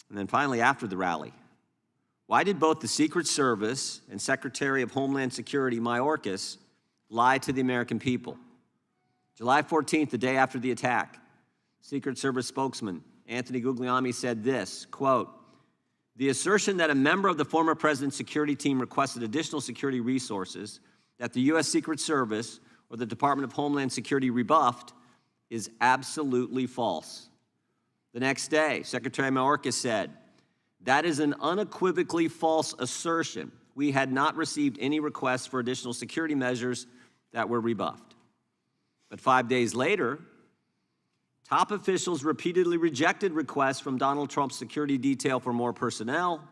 And then finally, after the rally, why did both the Secret Service and Secretary of Homeland Security Mayorkas lie to the American people? July 14th, the day after the attack, Secret Service spokesman Anthony Guglielmi said this, quote, "The assertion that a member of the former president's security team requested additional security resources that the U.S. Secret Service or the Department of Homeland Security rebuffed is absolutely false." The next day, Secretary Mayorkas said, "That is an unequivocally false assertion. We had not received any requests for additional security measures that were rebuffed." But 5 days later, top officials repeatedly rejected requests from Donald Trump's security detail for more personnel.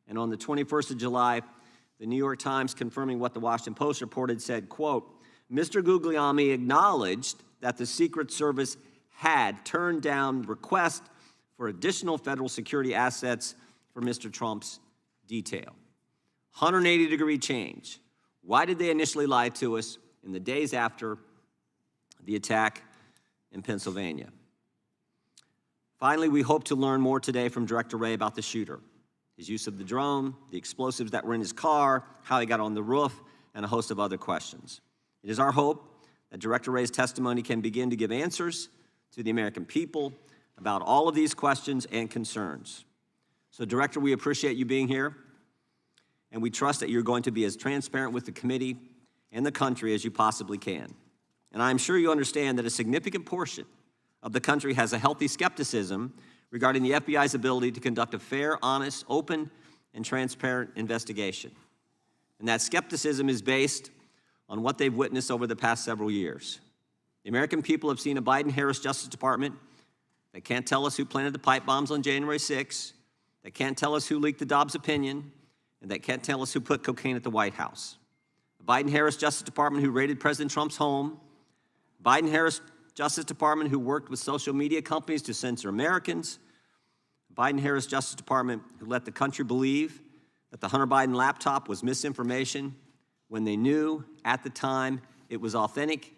And on the 21st of July, the New York Times, confirming what the Washington Post reported, said, quote, "Mr. Guglielmi acknowledged that the Secret Service had turned down requests for additional federal security assets for Mr. Trump's detail." 180-degree change. Why did they initially lie to us in the days after the attack in Pennsylvania? Finally, we hope to learn more today from Director Wray about the shooter, his use of the drone, the explosives that were in his car, how he got on the roof, and a host of other questions. It is our hope that Director Wray's testimony can begin to give answers to the American people about all of these questions and concerns. So, Director, we appreciate you being here, and we trust that you're going to be as transparent with the committee and the country as you possibly can. And I'm sure you understand that a significant portion of the country has a healthy skepticism regarding the FBI's ability to conduct a fair, honest, open, and transparent investigation. And that skepticism is based on what they've witnessed over the past several years. The American people have seen a Biden-Harris Justice Department that can't tell us who planted the pipe bombs on January 6th, that can't tell us who leaked the Dobbs opinion, and that can't tell us who put cocaine at the White House. A Biden-Harris Justice Department who raided President Trump's home, Biden-Harris Justice Department who worked with social media companies to censor Americans, Biden-Harris Justice Department who let the country believe that the Hunter Biden laptop was misinformation when they knew at the time it was authentic,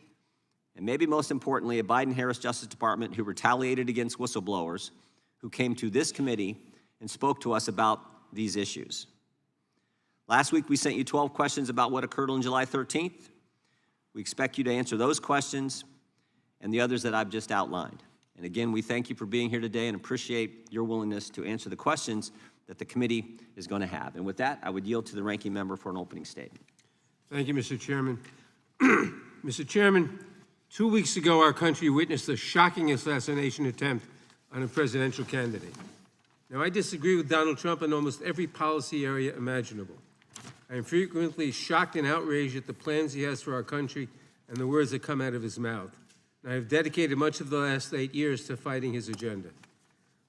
and maybe most importantly, a Biden-Harris Justice Department who retaliated against whistleblowers who came to this committee and spoke to us about these issues. Last week, we sent you 12 questions about what occurred on July 13th. We expect you to answer those questions and the others that I've just outlined. And again, we thank you for being here today and appreciate your willingness to answer the questions that the committee is going to have. And with that, I would yield to the ranking member for an opening statement. Thank you, Mr. Chairman. Mr. Chairman, 2 weeks ago, our country witnessed a shocking assassination attempt on a presidential candidate. Now, I disagree with Donald Trump in almost every policy area imaginable. I am frequently shocked and outraged at the plans he has for our country and the words that come out of his mouth. And I have dedicated much of the last 8 years to fighting his agenda.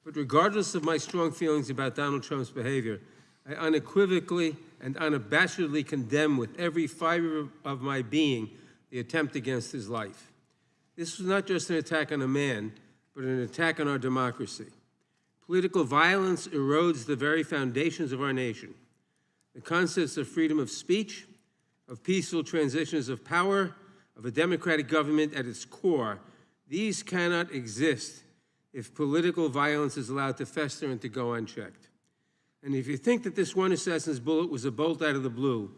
But regardless of my strong feelings about Donald Trump's behavior, I unequivocally and unabashedly condemn with every fiber of my being the attempt against his life. This was not just an attack on a man, but an attack on our democracy. Political violence erodes the very foundations of our nation. The concepts of freedom of speech, of peaceful transitions of power, of a democratic government at its core, these cannot exist if political violence is allowed to fester and to go unchecked. And if you think that this one assassin's bullet was a bolt out of the blue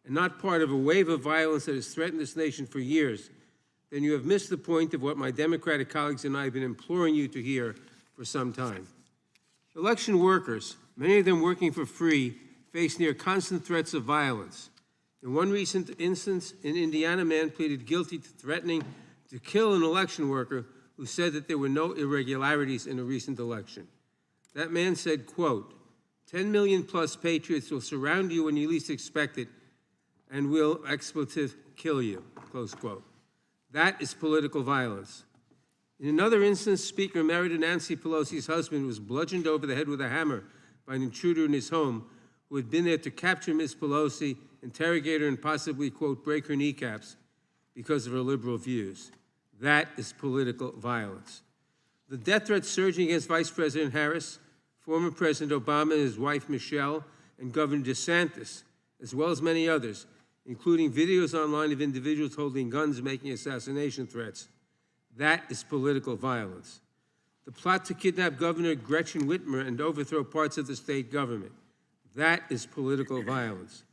and not part of a wave of violence that has threatened this nation for years, then you have missed the point of what my Democratic colleagues and I have been imploring you to hear for some time. Election workers, many of them working for free, face near constant threats of violence. In one recent instance, an Indiana man pleaded guilty to threatening to kill an election worker who said that there were no irregularities in a recent election. That man said, quote, 10 million plus patriots will surround you when you least expect it and will expletive kill you, close quote. That is political violence. In another instance, Speaker Emeritus Nancy Pelosi's husband was bludgeoned over the head with a hammer by an intruder in his home who had been there to capture Ms. Pelosi, interrogate her, and possibly, quote, break her kneecaps because of her liberal views. That is political violence. The death threats surging against Vice President Harris, former President Obama and his wife Michelle, and Governor DeSantis, as well as many others, including videos online of individuals holding guns making assassination threats. That is political violence. The plot to kidnap Governor Gretchen Whitmer and overthrow parts of the state government. That is political violence.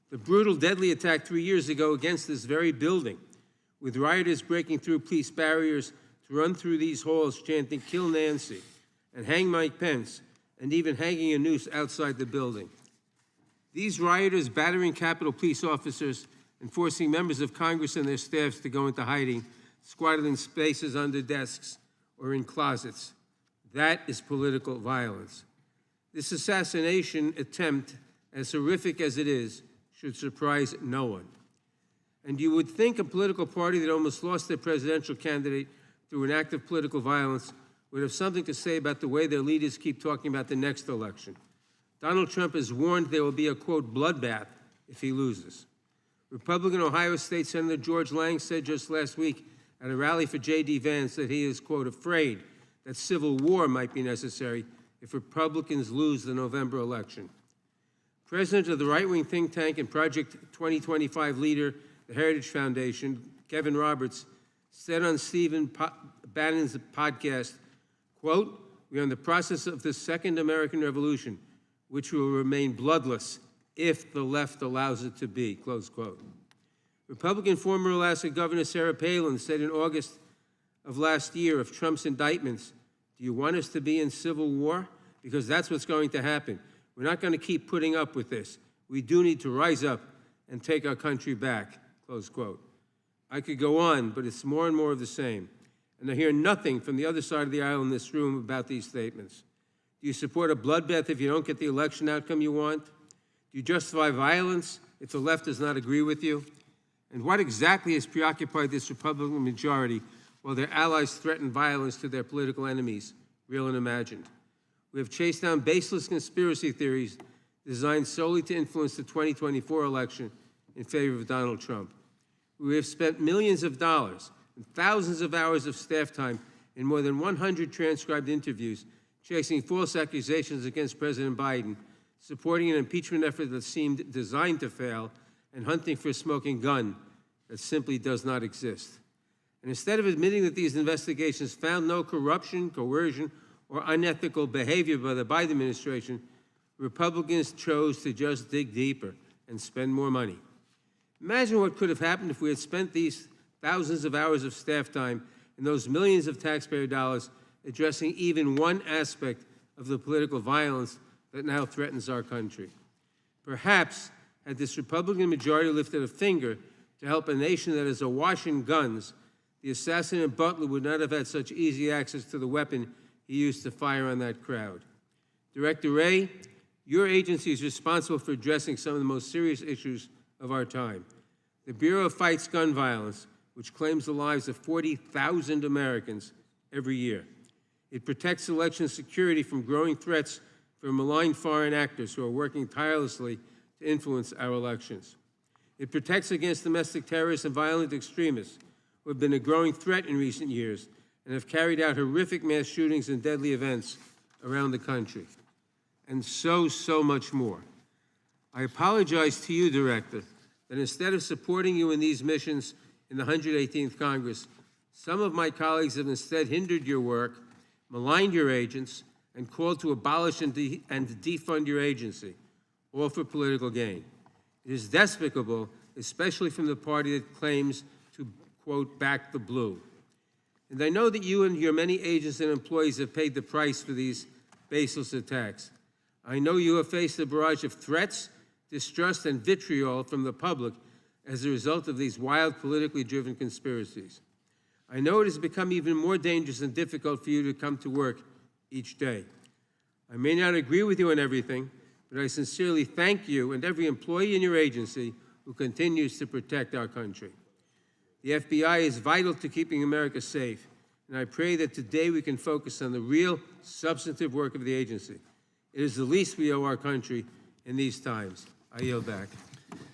The brutal, deadly attack 3 years ago against this very building, with rioters breaking through police barriers to run through these halls chanting, "Kill Nancy," and "Hang Mike Pence," and even hanging a noose outside the building. These rioters battering Capitol Police officers and forcing members of Congress and their staffs to go into hiding, squatted in spaces under desks or in closets. That is political violence. This assassination attempt, as horrific as it is, should surprise no one. And you would think a political party that almost lost their presidential candidate through an act of political violence would have something to say about the way their leaders keep talking about the next election. Donald Trump has warned there will be a, quote, bloodbath if he loses. Republican Ohio State Senator George Lang said just last week at a rally for J.D. Vance that he is, quote, afraid that civil war might be necessary if Republicans lose the November election. President of the right-wing think tank and Project 2025 leader, the Heritage Foundation, Kevin Roberts, said on Stephen Bannon's podcast, quote, "We are in the process of the second American Revolution, which will remain bloodless if the left allows it to be," close quote. Republican former Alaska Governor Sarah Palin said in August of last year of Trump's indictments, "Do you want us to be in civil war? Because that's what's going to happen. We're not going to keep putting up with this. We do need to rise up and take our country back," close quote. I could go on, but it's more and more of the same. And I hear nothing from the other side of the aisle in this room about these statements. Do you support a bloodbath if you don't get the election outcome you want? Do you justify violence if the left does not agree with you? And what exactly has preoccupied this Republican majority while their allies threaten violence to their political enemies, real and imagined? We have chased down baseless conspiracy theories designed solely to influence the 2024 election in favor of Donald Trump. We have spent millions of dollars and thousands of hours of staff time in more than 100 transcribed interviews chasing false accusations against President Biden, supporting an impeachment effort that seemed designed to fail, and hunting for a smoking gun that simply does not exist. And instead of admitting that these investigations found no corruption, coercion, or unethical behavior by the Biden administration, Republicans chose to just dig deeper and spend more money. Imagine what could have happened if we had spent these thousands of hours of staff time and those millions of taxpayer dollars addressing even one aspect of the political violence that now threatens our country. Perhaps, had this Republican majority lifted a finger to help a nation that is awash in guns, the assassin in Butler would not have had such easy access to the weapon he used to fire on that crowd. Director Wray, your agency is responsible for addressing some of the most serious issues of our time. The Bureau fights gun violence, which claims the lives of 40,000 Americans every year. It protects election security from growing threats from malign foreign actors who are working tirelessly to influence our elections. It protects against domestic terrorists and violent extremists who have been a growing threat in recent years and have carried out horrific mass shootings and deadly events around the country. And so much more. I apologize to you, Director, that instead of supporting you in these missions in the 118th Congress, some of my colleagues have instead hindered your work, maligned your agents, and called to abolish and defund your agency, all for political gain. It is despicable, especially from the party that claims to, quote, back the blue. And I know that you and your many agents and employees have paid the price for these baseless attacks. I know you have faced a barrage of threats, distrust, and vitriol from the public as a result of these wild, politically driven conspiracies. I know it has become even more dangerous and difficult for you to come to work each day. I may not agree with you on everything, but I sincerely thank you and every employee in your agency who continues to protect our country. The FBI is vital to keeping America safe, and I pray that today we can focus on the real, substantive work of the agency. It is the least we owe our country in these times. I yield back.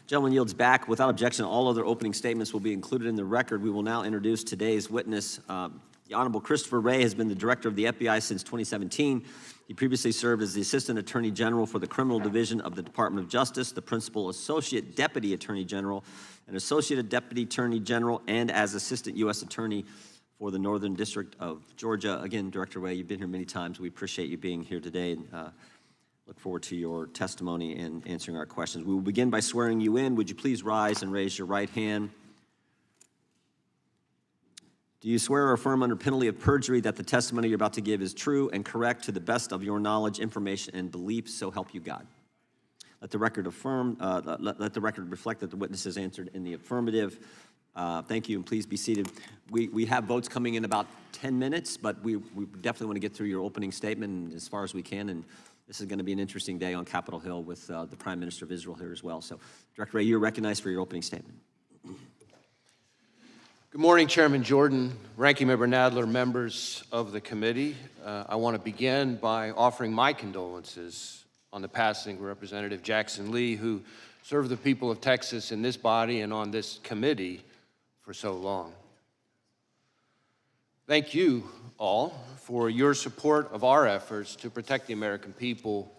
Gentleman yields back. Without objection, all other opening statements will be included in the record. We will now introduce today's witness. The Honorable Christopher Wray has been the director of the FBI since 2017. He previously served as the Assistant Attorney General for the Criminal Division of the Department of Justice, the Principal Associate Deputy Attorney General, and Associate Deputy Attorney General, and as Assistant U.S. Attorney for the Northern District of Georgia. Again, Director Wray, you've been here many times. We appreciate you being here today, and look forward to your testimony and answering our questions. We will begin by swearing you in. Would you please rise and raise your right hand? Do you swear or affirm under penalty of perjury that the testimony you're about to give is true and correct to the best of your knowledge, information, and belief, so help you God? Let the record let the record reflect that the witness has answered in the affirmative. Thank you, and please be seated. We have votes coming in about 10 minutes, but we definitely want to get through your opening statement as far as we can, and this is going to be an interesting day on Capitol Hill with the Prime Minister of Israel here as well. So, Director Wray, you're recognized for your opening statement. Good morning, Chairman Jordan, Ranking Member Nadler, members of the committee. I want to begin by offering my condolences on the passing of Representative Jackson Lee, who served the people of Texas in this body and on this committee for so long. Thank you all for your support of our efforts to protect the American people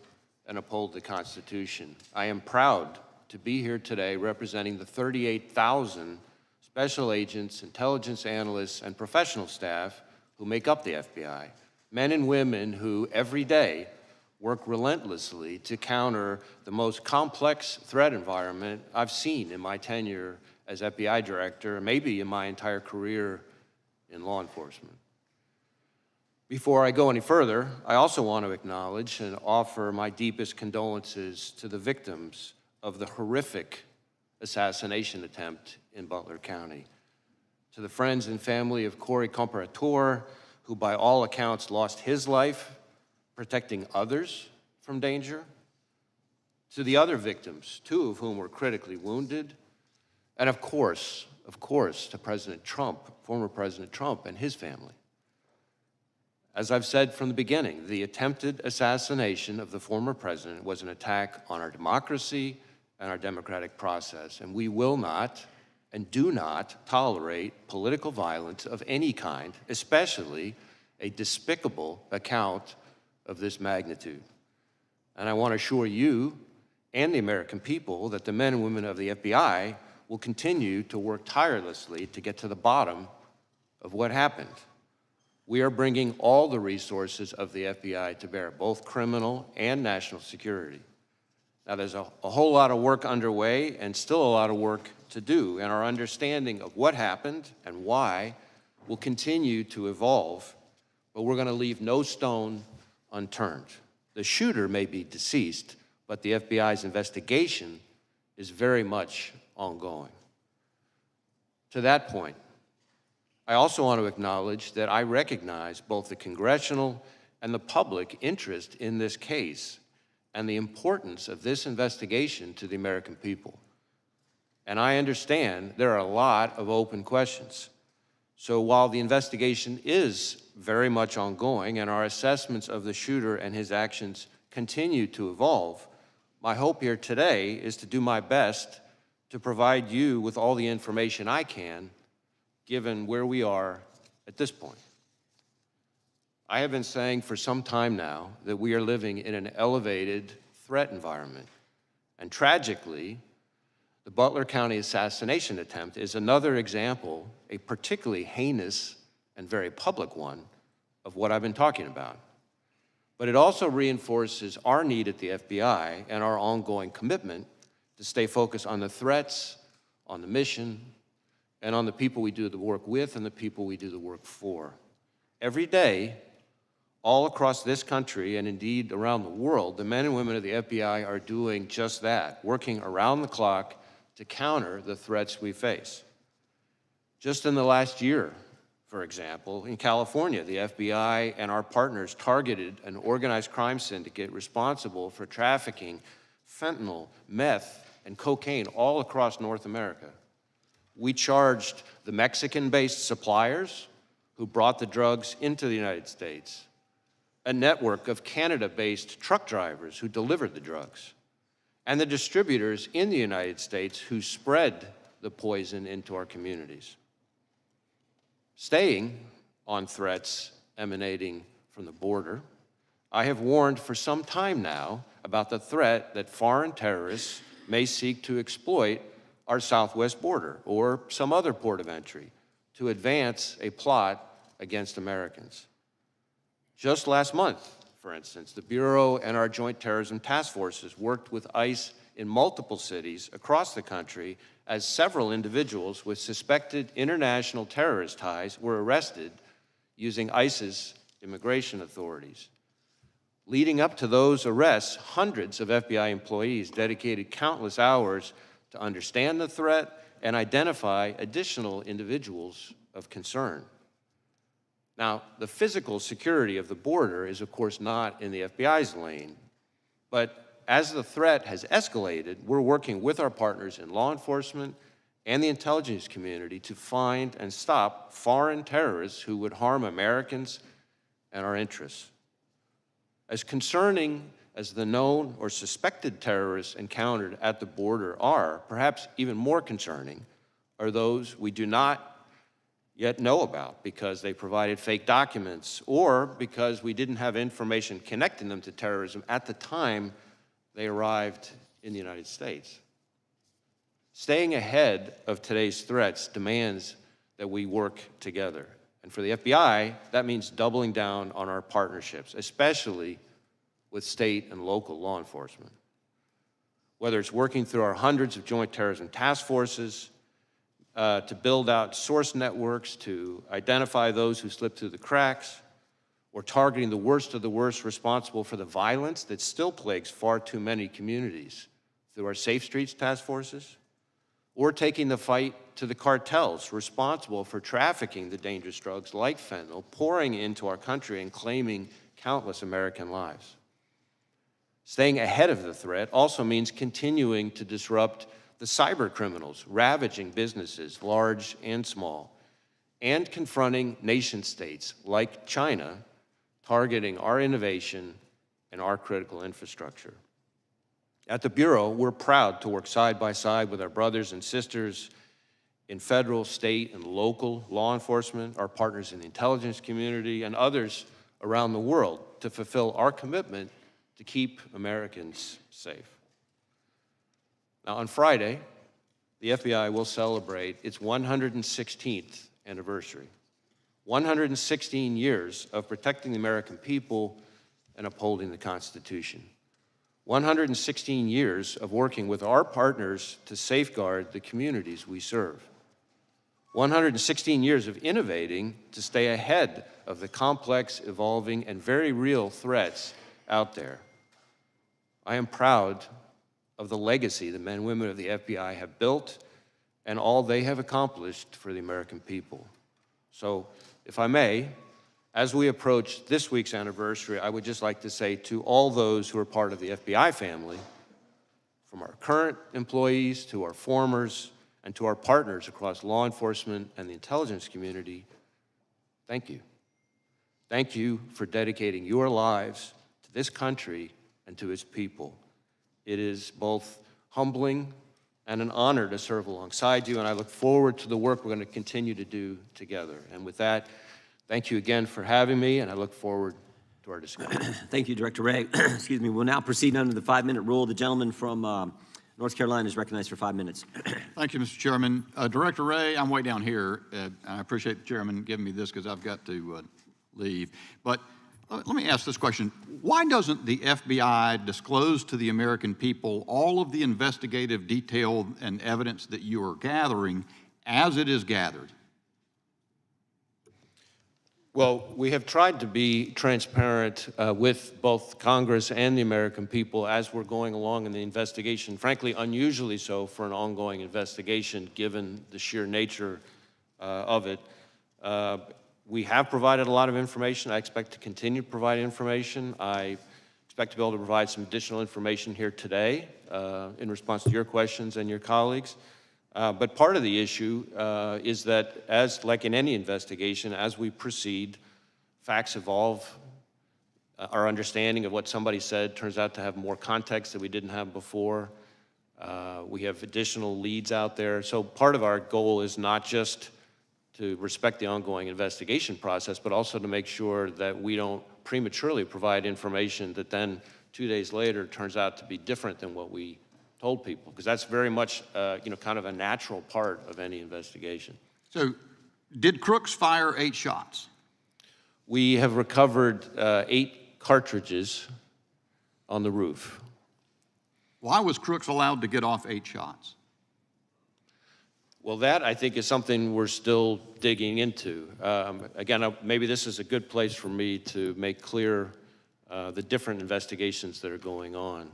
and uphold the Constitution. I am proud to be here today representing the 38,000 special agents, intelligence analysts, and professional staff who make up the FBI, men and women who every day work relentlessly to counter the most complex threat environment I've seen in my tenure as FBI Director, and maybe in my entire career in law enforcement. Before I go any further, I also want to acknowledge and offer my deepest condolences to the victims of the horrific assassination attempt in Butler County. To the friends and family of Corey Comparator, who by all accounts lost his life protecting others from danger. To the other victims, 2 of whom were critically wounded. And of course, to President Trump, former President Trump and his family. As I've said from the beginning, the attempted assassination of the former president was an attack on our democracy and our democratic process, and we will not and do not tolerate political violence of any kind, especially a despicable account of this magnitude. And I want to assure you and the American people that the men and women of the FBI will continue to work tirelessly to get to the bottom of what happened. We are bringing all the resources of the FBI to bear, both criminal and national security. Now, there's a whole lot of work underway and still a lot of work to do, and our understanding of what happened and why will continue to evolve, but we're going to leave no stone unturned. The shooter may be deceased, but the FBI's investigation is very much ongoing. To that point, I also want to acknowledge that I recognize both the congressional and the public interest in this case and the importance of this investigation to the American people. And I understand there are a lot of open questions. So while the investigation is very much ongoing and our assessments of the shooter and his actions continue to evolve, my hope here today is to do my best to provide you with all the information I can, given where we are at this point. I have been saying for some time now that we are living in an elevated threat environment. And tragically, the Butler County assassination attempt is another example, a particularly heinous and very public one, of what I've been talking about. But it also reinforces our need at the FBI and our ongoing commitment to stay focused on the threats, on the mission, and on the people we do the work with and the people we do the work for. Every day, all across this country and indeed around the world, the men and women of the FBI are doing just that, working around the clock to counter the threats we face. Just in the last year, for example, in California, the FBI and our partners targeted an organized crime syndicate responsible for trafficking fentanyl, meth, and cocaine all across North America. We charged the Mexican-based suppliers who brought the drugs into the United States, a network of Canada-based truck drivers who delivered the drugs, and the distributors in the United States who spread the poison into our communities. Staying on threats emanating from the border, I have warned for some time now about the threat that foreign terrorists may seek to exploit our southwest border or some other port of entry to advance a plot against Americans. Just last month, for instance, the Bureau and our Joint Terrorism Task Forces worked with ICE in multiple cities across the country as several individuals with suspected international terrorist ties were arrested using ICE's immigration authorities. Leading up to those arrests, hundreds of FBI employees dedicated countless hours to understand the threat and identify additional individuals of concern. Now, the physical security of the border is, of course, not in the FBI's lane, but as the threat has escalated, we're working with our partners in law enforcement and the intelligence community to find and stop foreign terrorists who would harm Americans and our interests. As concerning as the known or suspected terrorists encountered at the border are, perhaps even more concerning are those we do not yet know about because they provided fake documents or because we didn't have information connecting them to terrorism at the time they arrived in the United States. Staying ahead of today's threats demands that we work together. And for the FBI, that means doubling down on our partnerships, especially with state and local law enforcement. Whether it's working through our hundreds of joint terrorism task forces, to build out source networks to identify those who slip through the cracks, or targeting the worst of the worst responsible for the violence that still plagues far too many communities through our Safe Streets task forces, or taking the fight to the cartels responsible for trafficking the dangerous drugs like fentanyl, pouring into our country and claiming countless American lives. Staying ahead of the threat also means continuing to disrupt the cyber criminals ravaging businesses, large and small, and confronting nation states like China, targeting our innovation and our critical infrastructure. At the Bureau, we're proud to work side by side with our brothers and sisters in federal, state, and local law enforcement, our partners in the intelligence community, and others around the world to fulfill our commitment to keep Americans safe. Now, on Friday, the FBI will celebrate its 116th anniversary. 116 years of protecting the American people and upholding the Constitution. 116 years of working with our partners to safeguard the communities we serve. 116 years of innovating to stay ahead of the complex, evolving, and very real threats out there. I am proud of the legacy the men and women of the FBI have built and all they have accomplished for the American people. So, if I may, as we approach this week's anniversary, I would just like to say to all those who are part of the FBI family, from our current employees to our formers and to our partners across law enforcement and the intelligence community, thank you. Thank you for dedicating your lives to this country and to its people. It is both humbling and an honor to serve alongside you, and I look forward to the work we're going to continue to do together. And with that, thank you again for having me, and I look forward to our discussion. Thank you, Director Wray. Excuse me. We'll now proceed under the 5-minute rule. The gentleman from North Carolina is recognized for 5 minutes. Thank you, Mr. Chairman. Director Wray, I'm way down here, and I appreciate the chairman giving me this because I've got to leave. But let me ask this question. Why doesn't the FBI disclose to the American people all of the investigative detail and evidence that you are gathering as it is gathered? Well, we have tried to be transparent with both Congress and the American people as we're going along in the investigation, frankly, unusually so for an ongoing investigation, given the sheer nature of it. We have provided a lot of information. I expect to continue to provide information. I expect to be able to provide some additional information here today in response to your questions and your colleagues. But part of the issue is that, as like in any investigation, as we proceed, facts evolve. Our understanding of what somebody said turns out to have more context that we didn't have before. We have additional leads out there. So part of our goal is not just to respect the ongoing investigation process, but also to make sure that we don't prematurely provide information that then 2 days later turns out to be different than what we told people, because that's very much, kind of a natural part of any investigation. So, did Crooks fire 8 shots? We have recovered 8 cartridges on the roof. Why was Crooks allowed to get off 8 shots? Well, that, I think, is something we're still digging into. Again, maybe this is a good place for me to make clear the different investigations that are going on.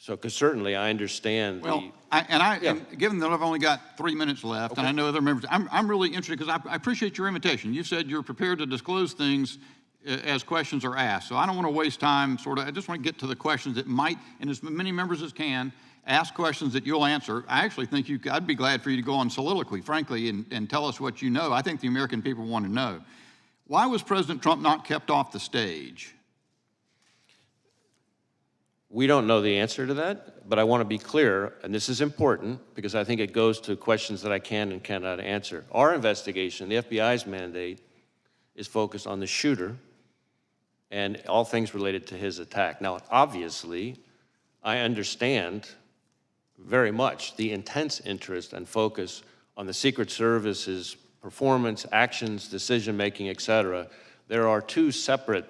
So, because certainly I understand Well, and given that I've only got 3 minutes left, and I know other members, I'm really interested because I appreciate your invitation. You said you're prepared to disclose things as questions are asked. So I don't want to waste time, I just want to get to the questions that might, and as many members as can, ask questions that you'll answer. I actually think I'd be glad for you to go on soliloquy, frankly, and tell us what you know. I think the American people want to know. Why was President Trump not kept off the stage? we don't know the answer to that, but I want to be clear, and this is important because I think it goes to questions that I can and cannot answer. Our investigation, the FBI's mandate, is focused on the shooter and all things related to his attack. Now, obviously, I understand very much the intense interest and focus on the Secret Service's performance, actions, decision-making, et cetera. There are two separate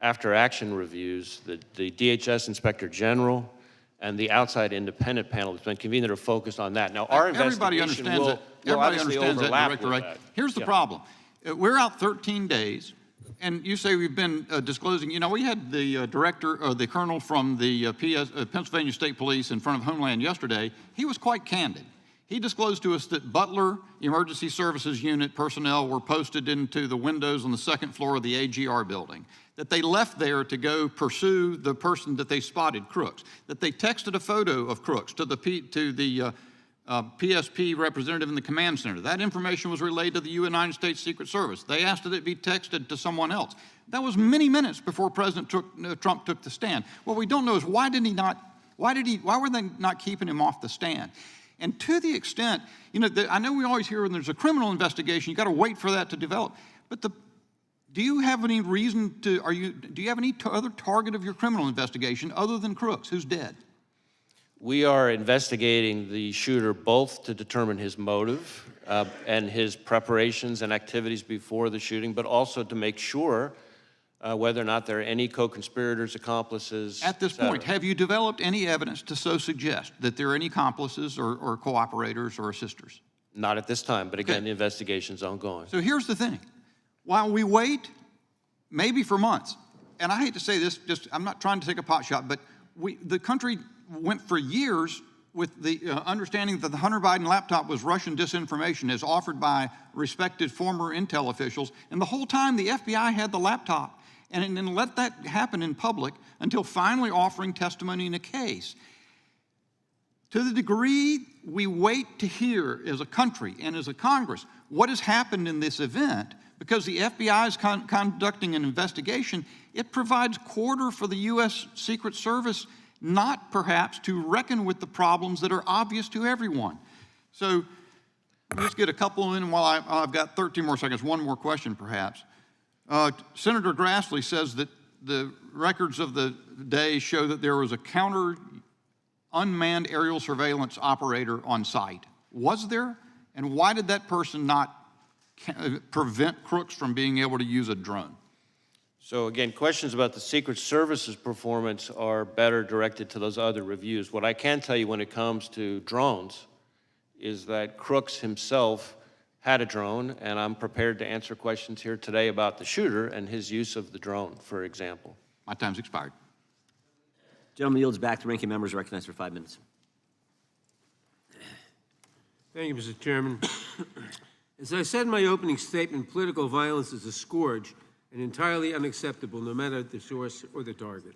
after-action reviews, the DHS Inspector General and the outside independent panel that's been convened that are focused on that. Now, our investigation will obviously overlap with that. Here's the problem. We're out 13 days, and you say we've been disclosing. You know, we had the director, or the colonel from the Pennsylvania State Police in front of Homeland yesterday. He was quite candid. He disclosed to us that Butler Emergency Services Unit personnel were posted into the windows on the second floor of the AGR building, that they left there to go pursue the person that they spotted, Crooks, that they texted a photo of Crooks to the PSP representative in the command center. That information was relayed to the United States Secret Service. They asked that it be texted to someone else. That was many minutes before President Trump took the stand. What we don't know is why were they not keeping him off the stand? And to the extent, you know, I know we always hear when there's a criminal investigation, you got to wait for that to develop. But do you have any reason to, do you have any other target of your criminal investigation other than Crooks, who's dead? We are investigating the shooter both to determine his motive and his preparations and activities before the shooting, but also to make sure whether or not there are any co-conspirators, accomplices. At this point, have you developed any evidence to so suggest that there are any accomplices or cooperators or assisters? Not at this time, but again, the investigation's ongoing. So here's the thing. While we wait, maybe for months, and I hate to say this, I'm not trying to take a pot shot, but the country went for years with the understanding that the Hunter Biden laptop was Russian disinformation as offered by respected former intel officials, and the whole time the FBI had the laptop and then let that happen in public until finally offering testimony in a case. To the degree we wait to hear as a country and as a Congress what has happened in this event, because the FBI is conducting an investigation, it provides quarter for the U.S. Secret Service not perhaps to reckon with the problems that are obvious to everyone. So let's get a couple in while I've got 13 more seconds. One more question perhaps. Senator Grassley says that the records of the day show that there was a counter unmanned aerial surveillance operator on site. Was there? And why did that person not prevent Crooks from being able to use a drone? So again, questions about the Secret Service's performance are better directed to those other reviews. What I can tell you when it comes to drones is that Crooks himself had a drone, and I'm prepared to answer questions here today about the shooter and his use of the drone, for example. My time's expired. Gentleman yields back to ranking members recognized for 5 minutes. Thank you, Mr. Chairman. As I said in my opening statement, political violence is a scourge and entirely unacceptable, no matter the source or the target.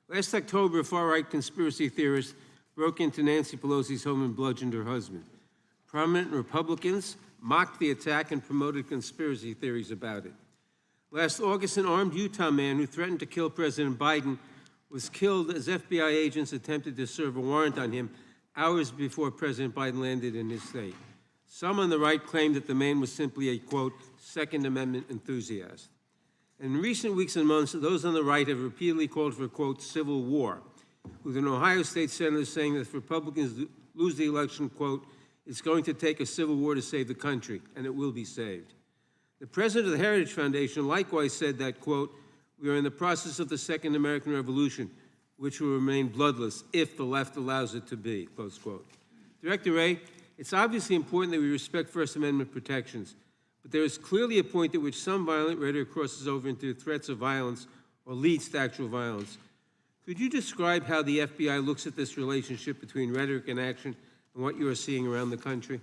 Last October, far-right conspiracy theorists broke into Nancy Pelosi's home and bludgeoned her husband. Prominent Republicans mocked the attack and promoted conspiracy theories about it. Last August, an armed Utah man who threatened to kill President Biden was killed as FBI agents attempted to serve a warrant on him hours before President Biden landed in his state. Some on the right claimed that the man was simply a, quote, Second Amendment enthusiast. In recent weeks and months, those on the right have repeatedly called for, quote, civil war, with an Ohio state senator saying that if Republicans lose the election, quote, it's going to take a civil war to save the country, and it will be saved. The president of the Heritage Foundation likewise said that, quote, "We are in the process of the Second American Revolution, which will remain bloodless if the left allows it to be," close quote. Director Wray, it's obviously important that we respect First Amendment protections, but there is clearly a point at which some violent rhetoric crosses over into threats of violence or leads to actual violence. Could you describe how the FBI looks at this relationship between rhetoric and action and what you are seeing around the country?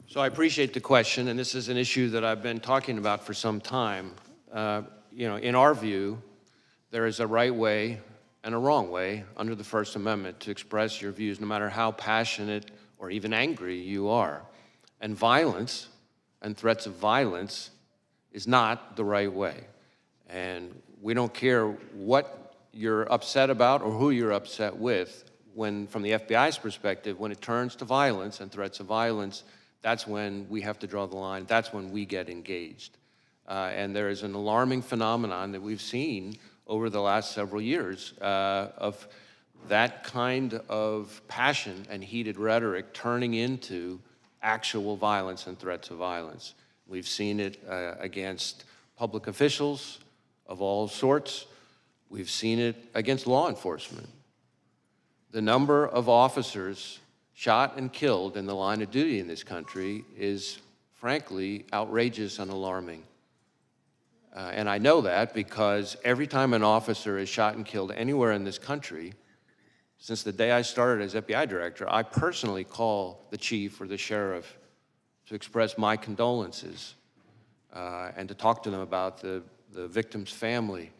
So I appreciate the question, and this is an issue that I've been talking about for some time. In our view, there is a right way and a wrong way under the First Amendment to express your views, no matter how passionate or even angry you are. And violence and threats of violence is not the right way. And we don't care what you're upset about or who you're upset with. When, from the FBI's perspective, when it turns to violence and threats of violence, that's when we have to draw the line. That's when we get engaged. And there is an alarming phenomenon that we've seen over the last several years of that kind of passion and heated rhetoric turning into actual violence and threats of violence. We've seen it against public officials of all sorts. We've seen it against law enforcement. The number of officers shot and killed in the line of duty in this country is, frankly, outrageous and alarming. And I know that because every time an officer is shot and killed anywhere in this country, since the day I started as FBI director, I personally call the chief or the sheriff to express my condolences and to talk to them about the victim's family.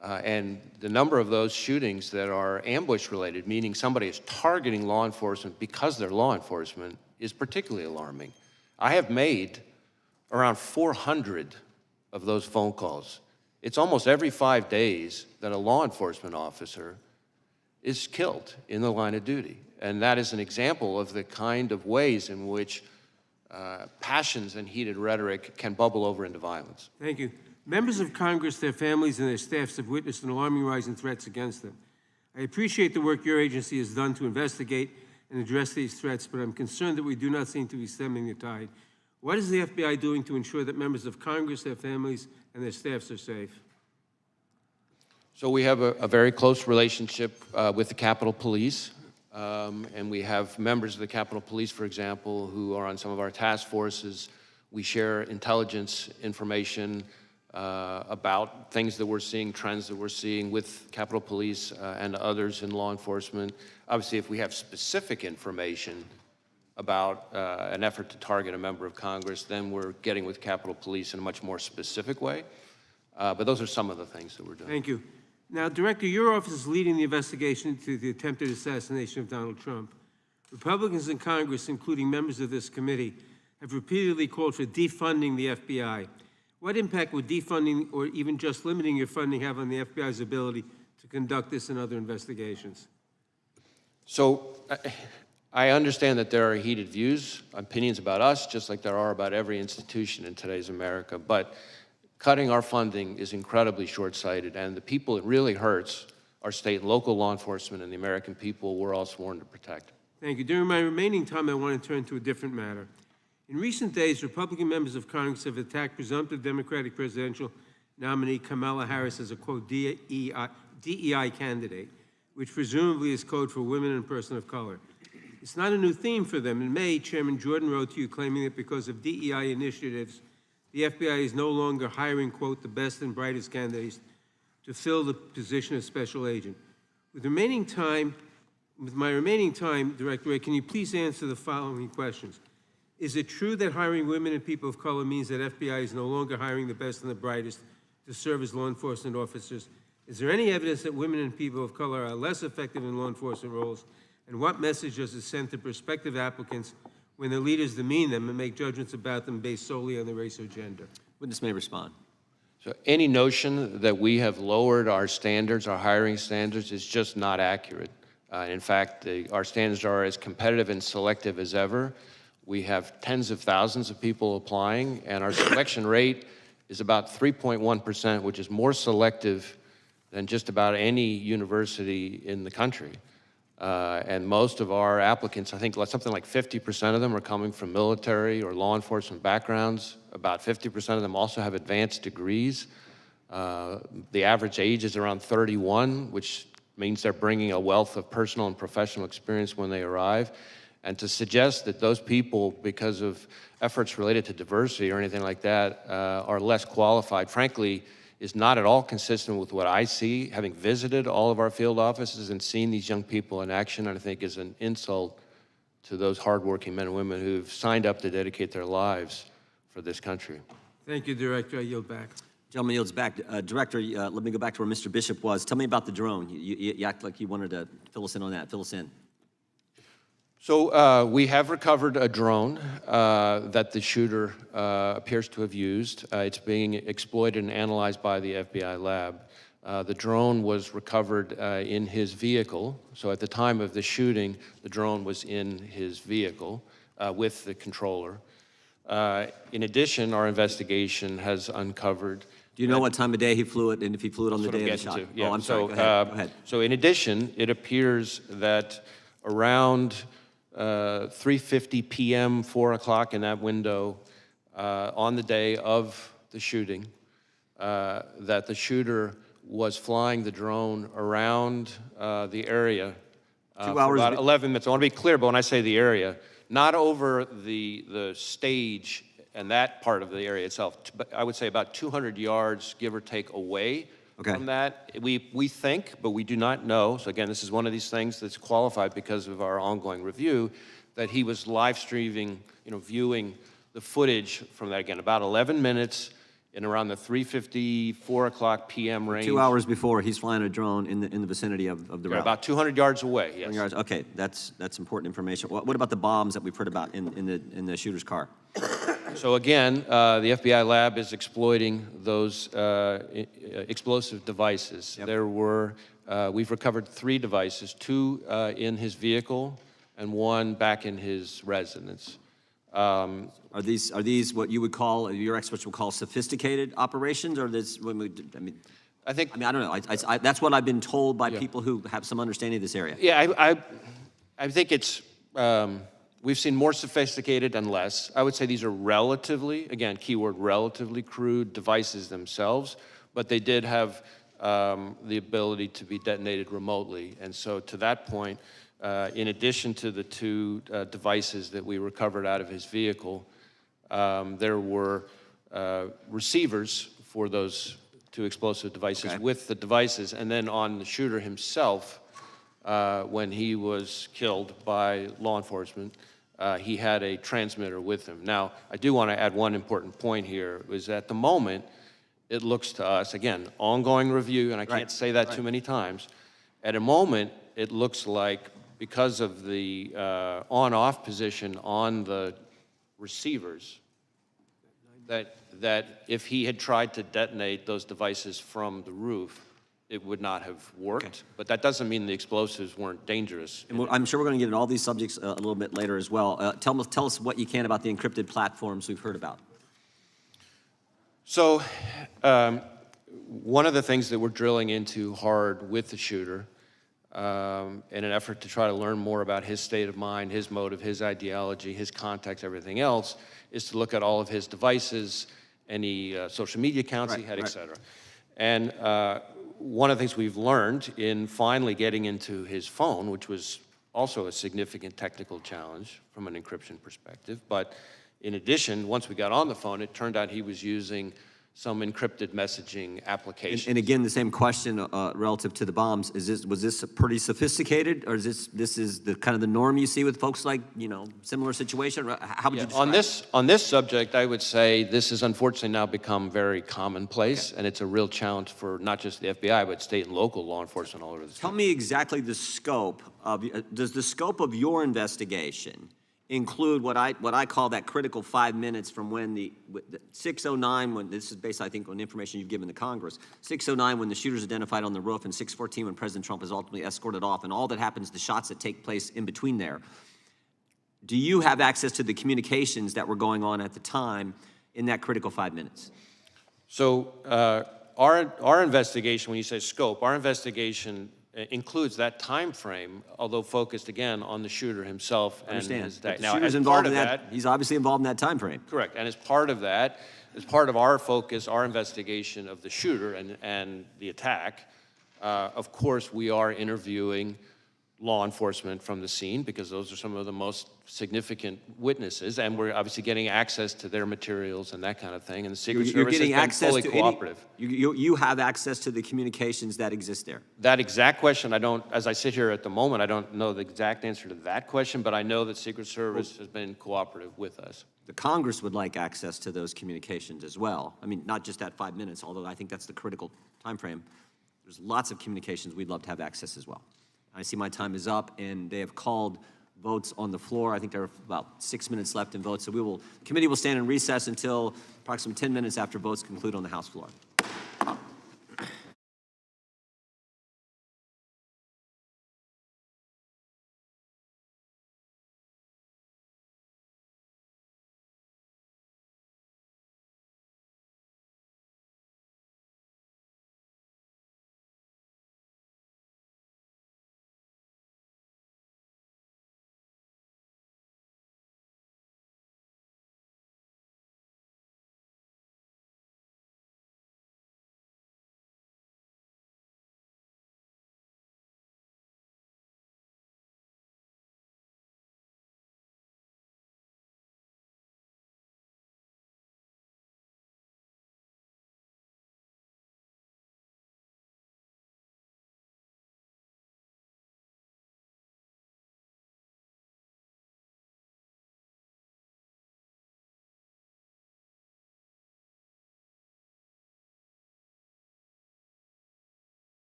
And the number of those shootings that are ambush-related, meaning somebody is targeting law enforcement because they're law enforcement, is particularly alarming. I have made around 400 of those phone calls. It's almost every 5 days that a law enforcement officer is killed in the line of duty. And that is an example of the kind of ways in which passions and heated rhetoric can bubble over into violence. Thank you. Members of Congress, their families, and their staffs have witnessed an alarming rise in threats against them. I appreciate the work your agency has done to investigate and address these threats, but I'm concerned that we do not seem to be stemming the tide. What is the FBI doing to ensure that members of Congress, their families, and their staffs are safe? So we have a very close relationship with the Capitol Police, and we have members of the Capitol Police, for example, who are on some of our task forces. We share intelligence information about things that we're seeing, trends that we're seeing with Capitol Police and others in law enforcement. Obviously, if we have specific information about an effort to target a member of Congress, then we're getting with Capitol Police in a much more specific way. But those are some of the things that we're doing. Thank you. Now, Director, your office is leading the investigation into the attempted assassination of Donald Trump. Republicans in Congress, including members of this committee, have repeatedly called for defunding the FBI. What impact would defunding or even just limiting your funding have on the FBI's ability to conduct this and other investigations? So I understand that there are heated views, opinions about us, just like there are about every institution in today's America, but cutting our funding is incredibly short-sighted, and the people it really hurts are state and local law enforcement and the American people we're all sworn to protect. Thank you. During my remaining time, I want to turn to a different matter. In recent days, Republican members of Congress have attacked presumptive Democratic presidential nominee Kamala Harris as a, quote, DEI candidate, which presumably is code for women and person of color. It's not a new theme for them. In May, Chairman Jordan wrote to you claiming that because of DEI initiatives, the FBI is no longer hiring, quote, the best and brightest candidates to fill the position of special agent. With my remaining time, Director Wray, can you please answer the following questions? Is it true that hiring women and people of color means that FBI is no longer hiring the best and the brightest to serve as law enforcement officers? Is there any evidence that women and people of color are less effective in law enforcement roles? And what message does it send to prospective applicants when their leaders demean them and make judgments about them based solely on their race or gender? Witness may respond. So any notion that we have lowered our standards, our hiring standards, is just not accurate. In fact, our standards are as competitive and selective as ever. We have tens of thousands of people applying, and our selection rate is about 3.1%, which is more selective than just about any university in the country. And most of our applicants, I think something like 50% of them are coming from military or law enforcement backgrounds. About 50% of them also have advanced degrees. The average age is around 31, which means they're bringing a wealth of personal and professional experience when they arrive. And to suggest that those people, because of efforts related to diversity or anything like that, are less qualified, frankly, is not at all consistent with what I see, having visited all of our field offices and seen these young people in action, and I think is an insult to those hardworking men and women who've signed up to dedicate their lives for this country. Thank you, Director. I yield back. Gentleman yields back. Director, let me go back to where Mr. Bishop was. Tell me about the drone. You act like you wanted to fill us in on that. Fill us in. So we have recovered a drone that the shooter appears to have used. It's being exploited and analyzed by the FBI lab. The drone was recovered in his vehicle. So at the time of the shooting, the drone was in his vehicle with the controller. In addition, our investigation has uncovered. Do you know what time of day he flew it, and if he flew it on the day of the shot? Yeah. Oh, I'm sorry. Go ahead. Go ahead. So in addition, it appears that around 3:50 p.m., 4 o'clock in that window, on the day of the shooting, that the shooter was flying the drone around the area for about 11 minutes. I want to be clear, but when I say the area, not over the stage and that part of the area itself, but I would say about 200 yards, give or take, away from that. We think, but we do not know, so again, this is one of these things that's qualified because of our ongoing review, that he was live streaming, viewing the footage from that, again, about 11 minutes in around the 3:50, 4 o'clock p.m. range. 2 hours before, he's flying a drone in the vicinity of the rally. About 200 yards away, yes. Yards. Okay, that's important information. What about the bombs that we've heard about in the shooter's car? So again, the FBI lab is exploiting those explosive devices. Yep. We've recovered 3 devices, 2 in his vehicle and 1 back in his residence. Are these what you would call, your experts would call sophisticated operations, or this? I don't know. That's what I've been told by people who have some understanding of this area. Yeah, I think it's. We've seen more sophisticated and less. I would say these are relatively, again, keyword relatively crude devices themselves, but they did have the ability to be detonated remotely. And so to that point, in addition to the 2 devices that we recovered out of his vehicle, there were receivers for those 2 explosive devices with the devices, and then on the shooter himself, when he was killed by law enforcement, he had a transmitter with him. Now, I do want to add one important point here, is at the moment, it looks to us, again, ongoing review, and I can't say that too many times, at a moment, it looks like because of the on-off position on the receivers, that if he had tried to detonate those devices from the roof, it would not have worked. But that doesn't mean the explosives weren't dangerous. And I'm sure we're going to get into all these subjects a little bit later as well. Tell us what you can about the encrypted platforms we've heard about. So one of the things that we're drilling into hard with the shooter in an effort to try to learn more about his state of mind, his motive, his ideology, his context, everything else, is to look at all of his devices, any social media accounts he had, et cetera. And one of the things we've learned in finally getting into his phone, which was also a significant technical challenge from an encryption perspective, but in addition, once we got on the phone, it turned out he was using some encrypted messaging applications. And again, the same question relative to the bombs. Was this pretty sophisticated, or is this is the kind of the norm you see with folks like, similar situation? How would you describe it? On this subject, I would say this has unfortunately now become very commonplace, and it's a real challenge for not just the FBI, but state and local law enforcement all over the state. Tell me exactly the scope of, does the scope of your investigation include what I call that critical 5 minutes from when the 6:09, when this is based, I think, on information you've given to Congress, 6:09 when the shooter's identified on the roof, and 6:14 when President Trump is ultimately escorted off, and all that happens, the shots that take place in between there. Do you have access to the communications that were going on at the time in that critical 5 minutes? So our investigation, when you say scope, our investigation includes that time frame, although focused again on the shooter himself and Understand. his But day. the Now, shooter's as involved part in of that. He's obviously involved in that time frame. correct, and as part of that, as part of our focus, our investigation of the shooter and the attack, of course, we are interviewing law enforcement from the scene because those are some of the most significant witnesses, and we're obviously getting access to their materials and that kind of thing. And the Secret You're Service getting has been access fully to cooperative. you have access to the communications that exist there. That exact question, I don't, as I sit here at the moment, I don't know the exact answer to that question, but I know that Secret Service has been cooperative with us. The Congress would like access to those communications as well. I mean, not just that 5 minutes, although I think that's the critical time frame. There's lots of communications we'd love to have access as well. I see my time is up, and they have called votes on the floor. I think there are about 6 minutes left in votes, so the committee will stand in recess until approximately 10 minutes after votes conclude on the House floor.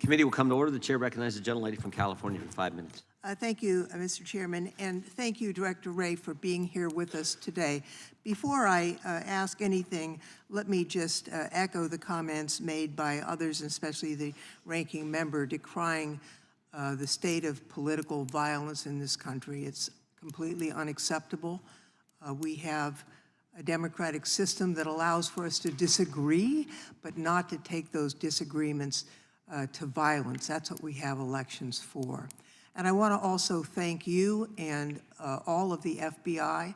Committee will come to order. The chair recognizes the gentlelady from California for 5 minutes. Thank you, Mr. Chairman, and thank you, Director Wray, for being here with us today. Before I ask anything, let me just echo the comments made by others, and especially the ranking member, decrying the state of political violence in this country. It's completely unacceptable. We have a democratic system that allows for us to disagree, but not to take those disagreements to violence. That's what we have elections for. And I want to also thank you and all of the FBI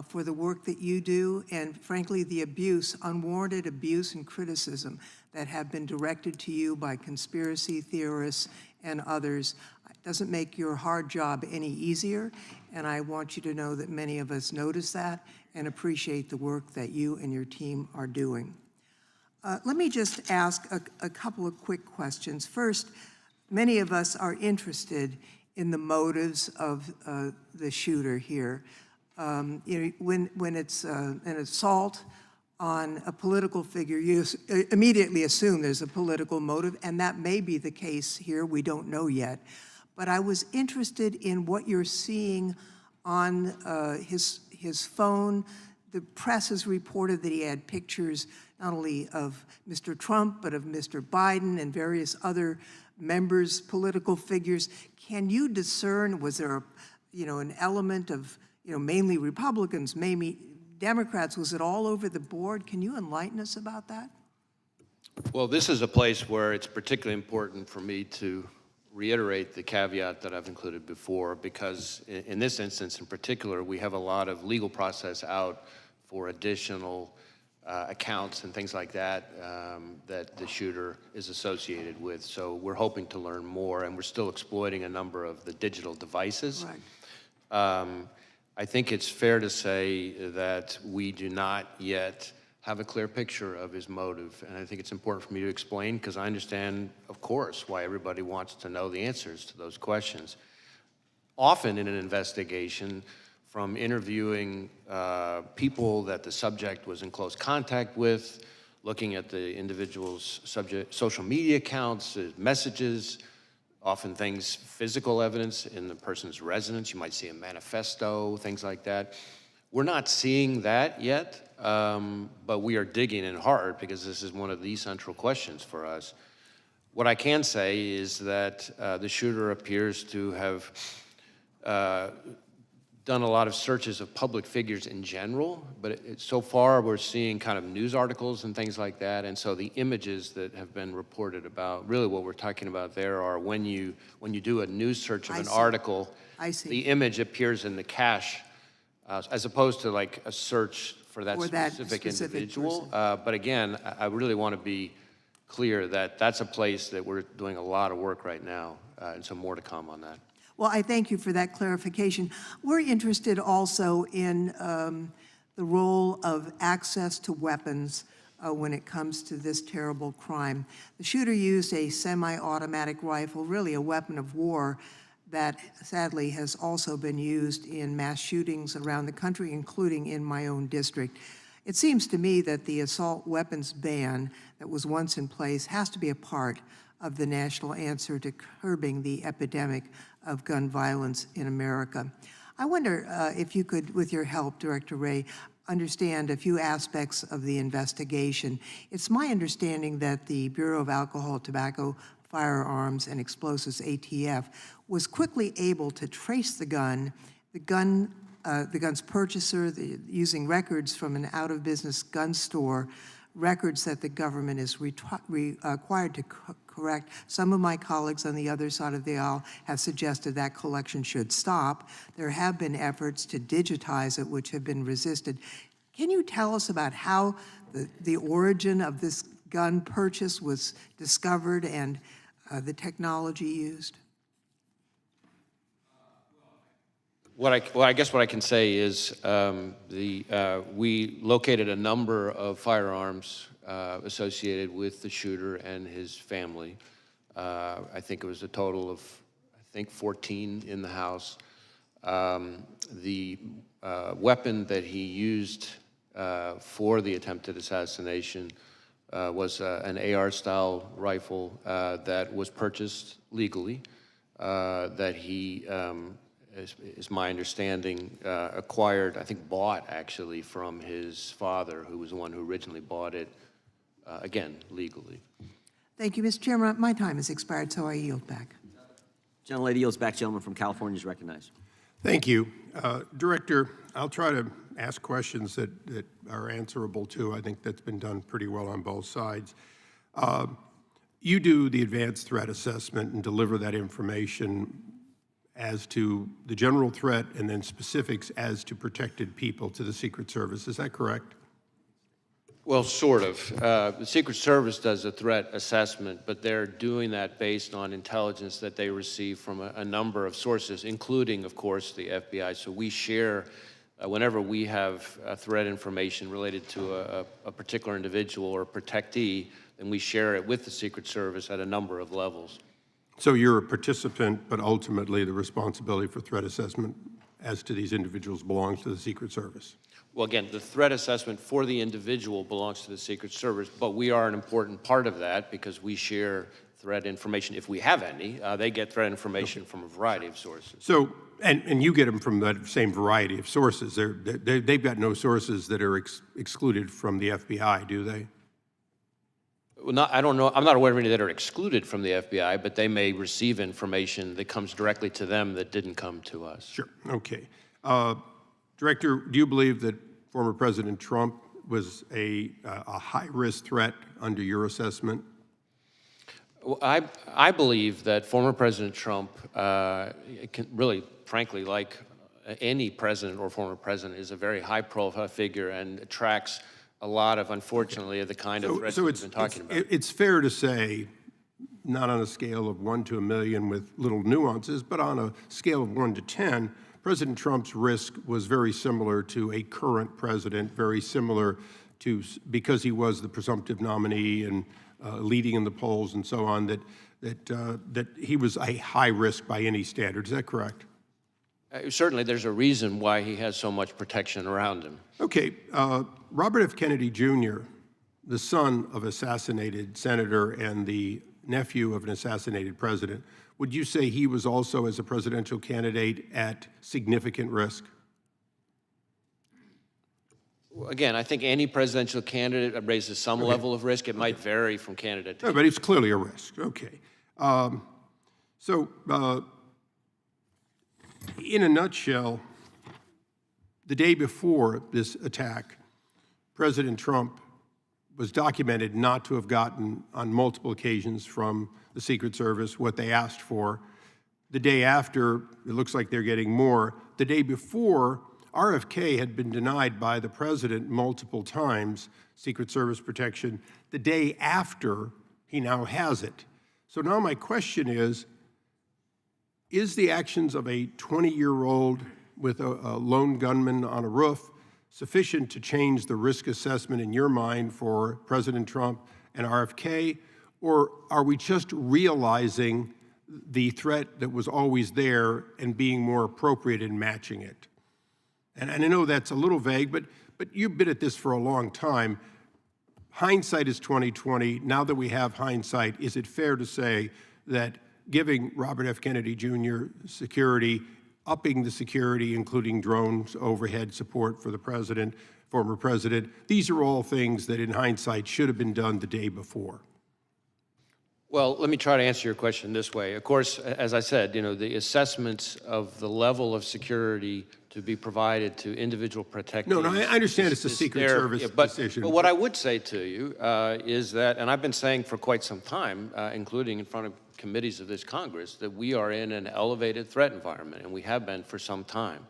for the work that you do, and frankly, the abuse, unwarranted abuse and criticism that have been directed to you by conspiracy theorists and others. It doesn't make your hard job any easier, and I want you to know that many of us notice that and appreciate the work that you and your team are doing. Let me just ask a couple of quick questions. First, many of us are interested in the motives of the shooter here. You know, when it's an assault on a political figure, you immediately assume there's a political motive, and that may be the case here. We don't know yet. But I was interested in what you're seeing on his phone. The press has reported that he had pictures not only of Mr. Trump, but of Mr. Biden and various other members, political figures. Can you discern, was there an element of, mainly Republicans, maybe Democrats? Was it all over the board? Can you enlighten us about that? Well, this is a place where it's particularly important for me to reiterate the caveat that I've included before, because in this instance in particular, we have a lot of legal process out for additional accounts and things like that that the shooter is associated with. So we're hoping to learn more, and we're still exploiting a number of the digital devices. Right. I think it's fair to say that we do not yet have a clear picture of his motive, and I think it's important for me to explain, because I understand, of course, why everybody wants to know the answers to those questions. Often in an investigation, from interviewing people that the subject was in close contact with, looking at the individual's social media accounts, messages, often things, physical evidence in the person's residence. You might see a manifesto, things like that. We're not seeing that yet, but we are digging in hard, because this is one of the central questions for us. What I can say is that the shooter appears to have done a lot of searches of public figures in general, but so far we're seeing kind of news articles and things like that, and so the images that have been reported about, really what we're talking about there are when you do a news search of an article, the image appears in the cache, as opposed to like a search for that specific individual. But again, I really want to be clear that that's a place that we're doing a lot of work right now, and so more to come on that. Well, I thank you for that clarification. We're interested also in the role of access to weapons when it comes to this terrible crime. The shooter used a semi-automatic rifle, really a weapon of war, that sadly has also been used in mass shootings around the country, including in my own district. It seems to me that the assault weapons ban that was once in place has to be a part of the national answer to curbing the epidemic of gun violence in America. I wonder if you could, with your help, Director Wray, understand a few aspects of the investigation. It's my understanding that the Bureau of Alcohol, Tobacco, Firearms, and Explosives, ATF, was quickly able to trace the gun's purchaser, using records from an out-of-business gun store, records that the government is required to correct. Some of my colleagues on the other side of the aisle have suggested that collection should stop. There have been efforts to digitize it, which have been resisted. Can you tell us about how the origin of this gun purchase was discovered and the technology used? I guess what I can say is we located a number of firearms associated with the shooter and his family. I think it was a total of, 14 in the house. The weapon that he used for the attempted assassination was an AR-style rifle that was purchased legally, that he, is my understanding, acquired, I think bought actually from his father, who was the one who originally bought it, again, legally. Thank you, Mr. Chairman. My time has expired, so I yield back. Gentlelady yields back. Gentleman from California is recognized. Thank you. Director, I'll try to ask questions that are answerable too. I think that's been done pretty well on both sides. You do the advanced threat assessment and deliver that information as to the general threat and then specifics as to protected people to the Secret Service. Is that correct? Well, sort of. The Secret Service does a threat assessment, but they're doing that based on intelligence that they receive from a number of sources, including, of course, the FBI. So we share, whenever we have threat information related to a particular individual or protectee, then we share it with the Secret Service at a number of levels. So you're a participant, but ultimately the responsibility for threat assessment as to these individuals belongs to the Secret Service. Well, again, the threat assessment for the individual belongs to the Secret Service, but we are an important part of that because we share threat information, if we have any. They get threat information from a variety of sources. So, and you get them from that same variety of sources. They've got no sources that are excluded from the FBI, do they? Well, I don't know. I'm not aware of any that are excluded from the FBI, but they may receive information that comes directly to them that didn't come to us. Sure, okay. Director, do you believe that former President Trump was a high-risk threat under your assessment? Well, I believe that former President Trump, really, frankly, like any president or former president, is a very high-profile figure and attracts a lot of, unfortunately, of the kind of threats we've been talking about. It's fair to say, not on a scale of 1 to a million with little nuances, but on a scale of 1 to 10, President Trump's risk was very similar to a current president, very similar to, because he was the presumptive nominee and leading in the polls and so on, that he was a high risk by any standard. Is that correct? Certainly, there's a reason why he has so much protection around him. Okay, Robert F. Kennedy Jr., the son of assassinated senator and the nephew of an assassinated president, would you say he was also, as a presidential candidate, at significant risk? Again, I think any presidential candidate raises some level of risk. It might vary from candidate to No, but it's clearly a risk. Okay. In a nutshell, the day before this attack, President Trump was documented not to have gotten on multiple occasions from the Secret Service what they asked for. The day after, it looks like they're getting more. The day before, RFK had been denied by the president multiple times, Secret Service protection. The day after, he now has it. So now my question is the actions of a 20-year-old with a lone gunman on a roof sufficient to change the risk assessment in your mind for President Trump and RFK, or are we just realizing the threat that was always there and being more appropriate in matching it? And I know that's a little vague, but you've been at this for a long time. Hindsight is 20/20. Now that we have hindsight, is it fair to say that giving Robert F. Kennedy Jr. security, upping the security, including drones, overhead support for the president, former president, these are all things that in hindsight should have been done the day before? Well, let me try to answer your question this way. Of course, as I said, the assessments of the level of security to be provided to individual protectees. No, I understand it's a Secret Service decision. But what I would say to you is that, and I've been saying for quite some time, including in front of committees of this Congress, that we are in an elevated threat environment, and we have been for some time.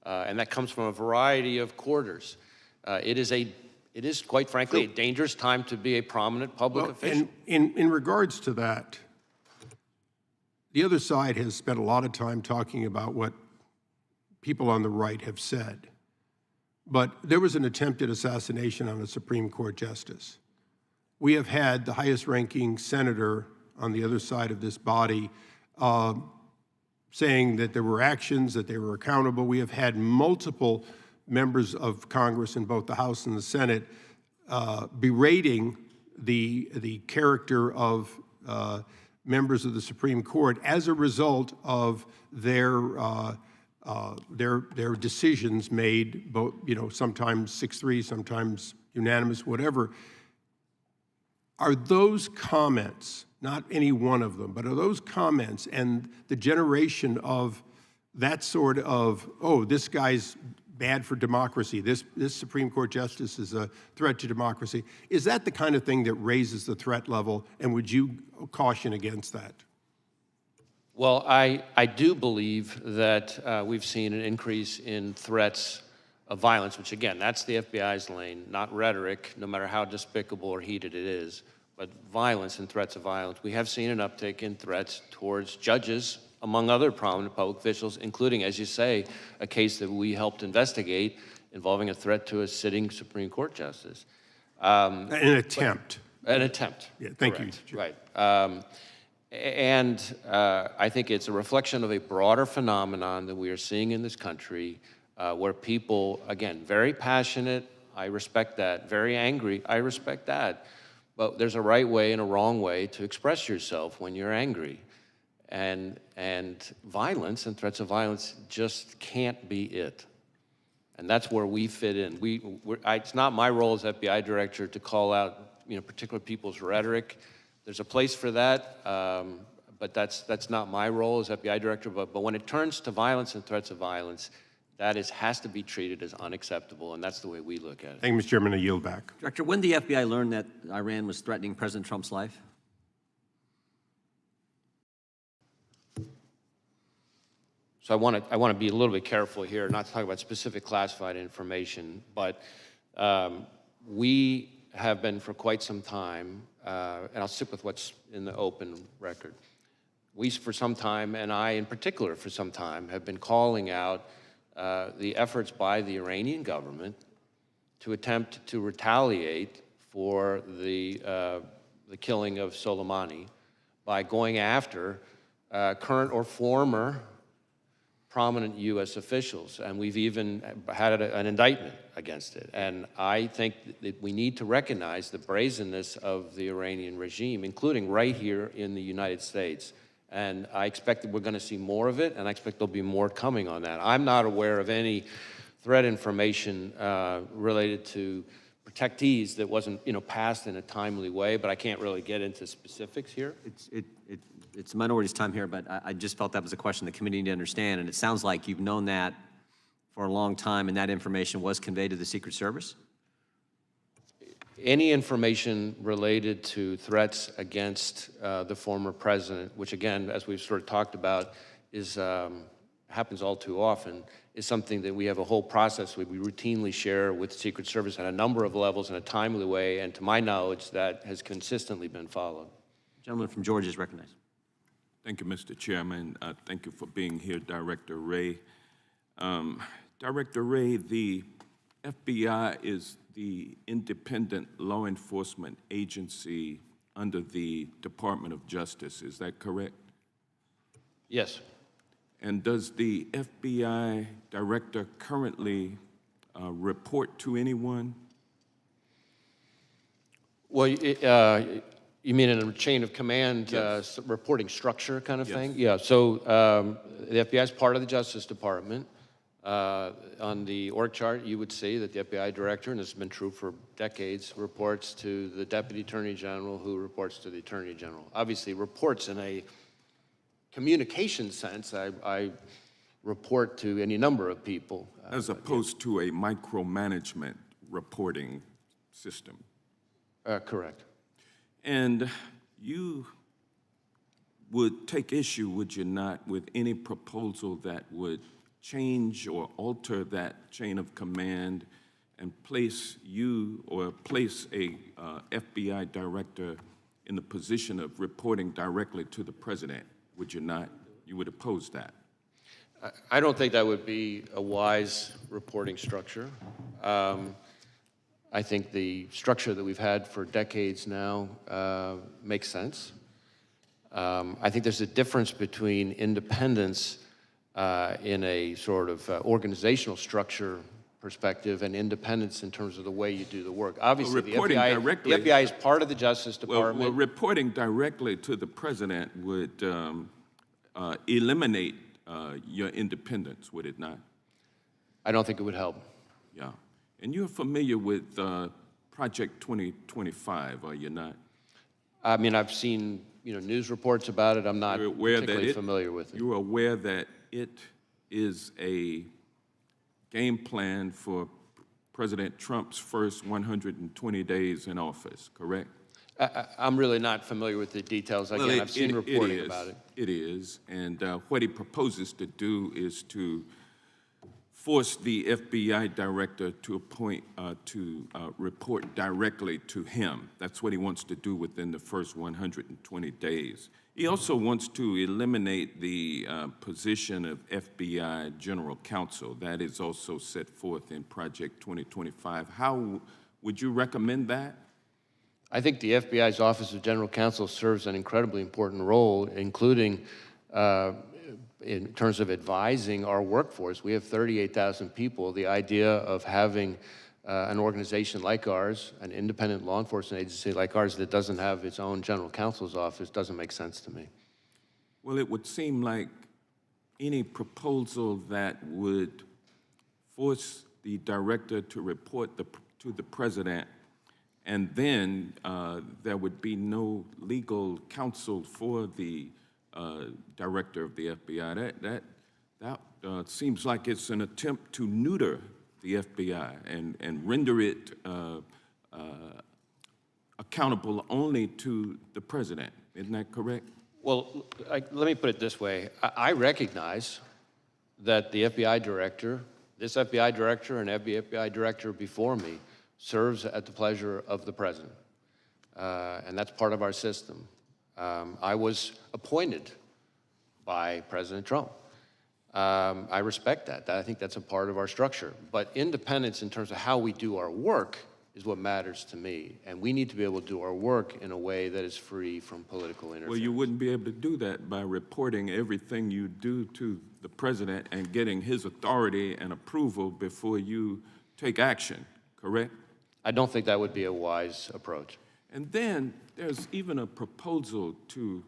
And that comes from a variety of quarters. It is, quite frankly, a dangerous time to be a prominent public official. And in regards to that, the other side has spent a lot of time talking about what people on the right have said. But there was an attempted assassination on a Supreme Court justice. We have had the highest-ranking senator on the other side of this body saying that there were actions, that they were accountable. We have had multiple members of Congress in both the House and the Senate berating the character of members of the Supreme Court as a result of their decisions made, both, sometimes 6-3, sometimes unanimous, whatever. Are those comments, not any one of them, but are those comments and the generation of that sort of, oh, this guy's bad for democracy, this Supreme Court justice is a threat to democracy, is that the kind of thing that raises the threat level, and would you caution against that? Well, I do believe that we've seen an increase in threats of violence, which again, that's the FBI's lane, not rhetoric, no matter how despicable or heated it is, but violence and threats of violence. We have seen an uptick in threats towards judges, among other prominent public officials, including, as you say, a case that we helped investigate involving a threat to a sitting Supreme Court justice. An attempt. An attempt. Yeah, thank correct. you. Right. I think it's a reflection of a broader phenomenon that we are seeing in this country, where people, again, very passionate, I respect that, very angry, I respect that, but there's a right way and a wrong way to express yourself when you're angry. And violence and threats of violence just can't be it. And that's where we fit in. It's not my role as FBI director to call out particular people's rhetoric. There's a place for that, but that's not my role as FBI director. But when it turns to violence and threats of violence, that has to be treated as unacceptable, and that's the way we look at it. Thank you, Mr. Chairman. I yield back. Director, when did the FBI learn that Iran was threatening President Trump's life? So I want to be a little bit careful here, not to talk about specific classified information, but we have been for quite some time, and I'll stick with what's in the open record. We, for some time, and I in particular for some time, have been calling out the efforts by the Iranian government to attempt to retaliate for the killing of Soleimani by going after current or former prominent U.S. officials, and we've even had an indictment against it. And I think that we need to recognize the brazenness of the Iranian regime, including right here in the United States. And I expect that we're going to see more of it, and I expect there'll be more coming on that. I'm not aware of any threat information related to protectees that wasn't, passed in a timely way, but I can't really get into specifics here. It's minority's time here, but I just felt that was a question the committee needed to understand, and it sounds like you've known that for a long time, and that information was conveyed to the Secret Service? Any information related to threats against the former president, which again, as we've sort of talked about, happens all too often, is something that we have a whole process we routinely share with the Secret Service at a number of levels in a timely way, and to my knowledge, that has consistently been followed. The gentleman from Georgia is recognized. Thank you, Mr. Chairman. Thank you for being here, Director Wray. Director Wray, the FBI is the independent law enforcement agency under the Department of Justice. Is that correct? Yes. And does the FBI director currently report to anyone? Well, you mean in a chain of command, Yes. reporting structure kind of Yes. thing? Yeah, so the FBI is part of the Justice Department. On the org chart, you would see that the FBI director, and this has been true for decades, reports to the Deputy Attorney General, who reports to the Attorney General. Obviously, reports in a communication sense, I report to any number of people. As opposed to a micromanagement reporting system. Correct. And you would take issue, would you not, with any proposal that would change or alter that chain of command and place you or place a FBI director in the position of reporting directly to the president? Would you not? You would oppose that? I don't think that would be a wise reporting structure. I think the structure that we've had for decades now makes sense. I think there's a difference between independence in a sort of organizational structure perspective and independence in terms of the way you do the work. Obviously, the reporting FBI, directly- the FBI is part of the Justice Department. Well, reporting directly to the president would eliminate your independence, would it not? I don't think it would help. Yeah. And you're familiar with Project 2025, are you not? I mean, I've seen, news reports about it. I'm not You're aware particularly familiar with it. You're aware that it is a game plan for President Trump's first 120 days in office, correct? I'm really not familiar with the details. Again, I've seen reporting about it. It is, and what he proposes to do is to force the FBI director to appoint, report directly to him. That's what he wants to do within the first 120 days. He also wants to eliminate the position of FBI General Counsel. That is also set forth in Project 2025. How would you recommend that? I think the FBI's Office of General Counsel serves an incredibly important role, including in terms of advising our workforce. We have 38,000 people. The idea of having an organization like ours, an independent law enforcement agency like ours that doesn't have its own general counsel's office doesn't make sense to me. Well, it would seem like any proposal that would force the director to report to the president, and then there would be no legal counsel for the director of the FBI. That seems like it's an attempt to neuter the FBI and render it accountable only to the president. Isn't that correct? Well, let me put it this way. I recognize that the FBI director, this FBI director and every FBI director before me, serves at the pleasure of the president. And that's part of our system. I was appointed by President Trump. I respect that. I think that's a part of our structure. But independence in terms of how we do our work is what matters to me. And we need to be able to do our work in a way that is free from political interference. Well, you wouldn't be able to do that by reporting everything you do to the president and getting his authority and approval before you take action, correct? I don't think that would be a wise approach. And then there's even a proposal to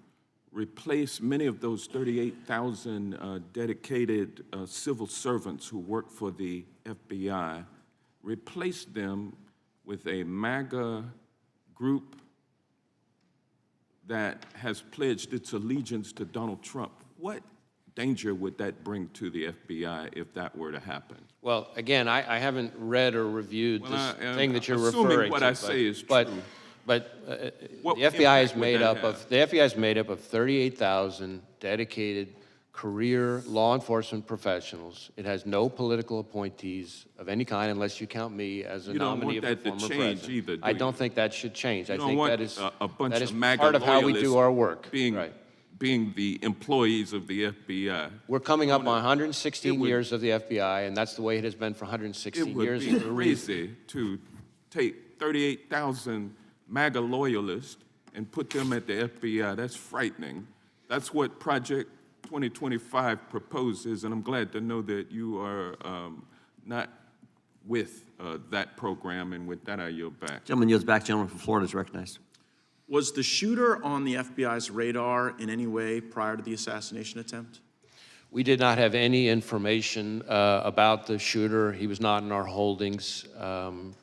replace many of those 38,000 dedicated civil servants who work for the FBI, replace them with a MAGA group that has pledged its allegiance to Donald Trump. What danger would that bring to the FBI if that were to happen? Well, again, I haven't read or reviewed this thing that you're assuming referring to. what I say is but, true. But What the FBI is impact would made that up of have? the FBI is made up of 38,000 dedicated career law enforcement professionals. It has no political appointees of any kind, unless you count me as a You don't nominee want of the that to former change president. either, do I you? don't think that should change. I You don't think want that is a bunch that is of MAGA part of how we do loyalists our work. being, Right. being the employees of the FBI. We're coming up on 116 it would- years of the FBI, and that's the way it has been for It 116 would years. be crazy to take 38,000 MAGA loyalists and put them at the FBI. That's frightening. That's what Project 2025 proposes, and I'm glad to know that you are not with that program, and with that, I yield back. Gentleman yields back. Gentleman from Florida is recognized. Was the shooter on the FBI's radar in any way prior to the assassination attempt? We did not have any information about the shooter. He was not in our holdings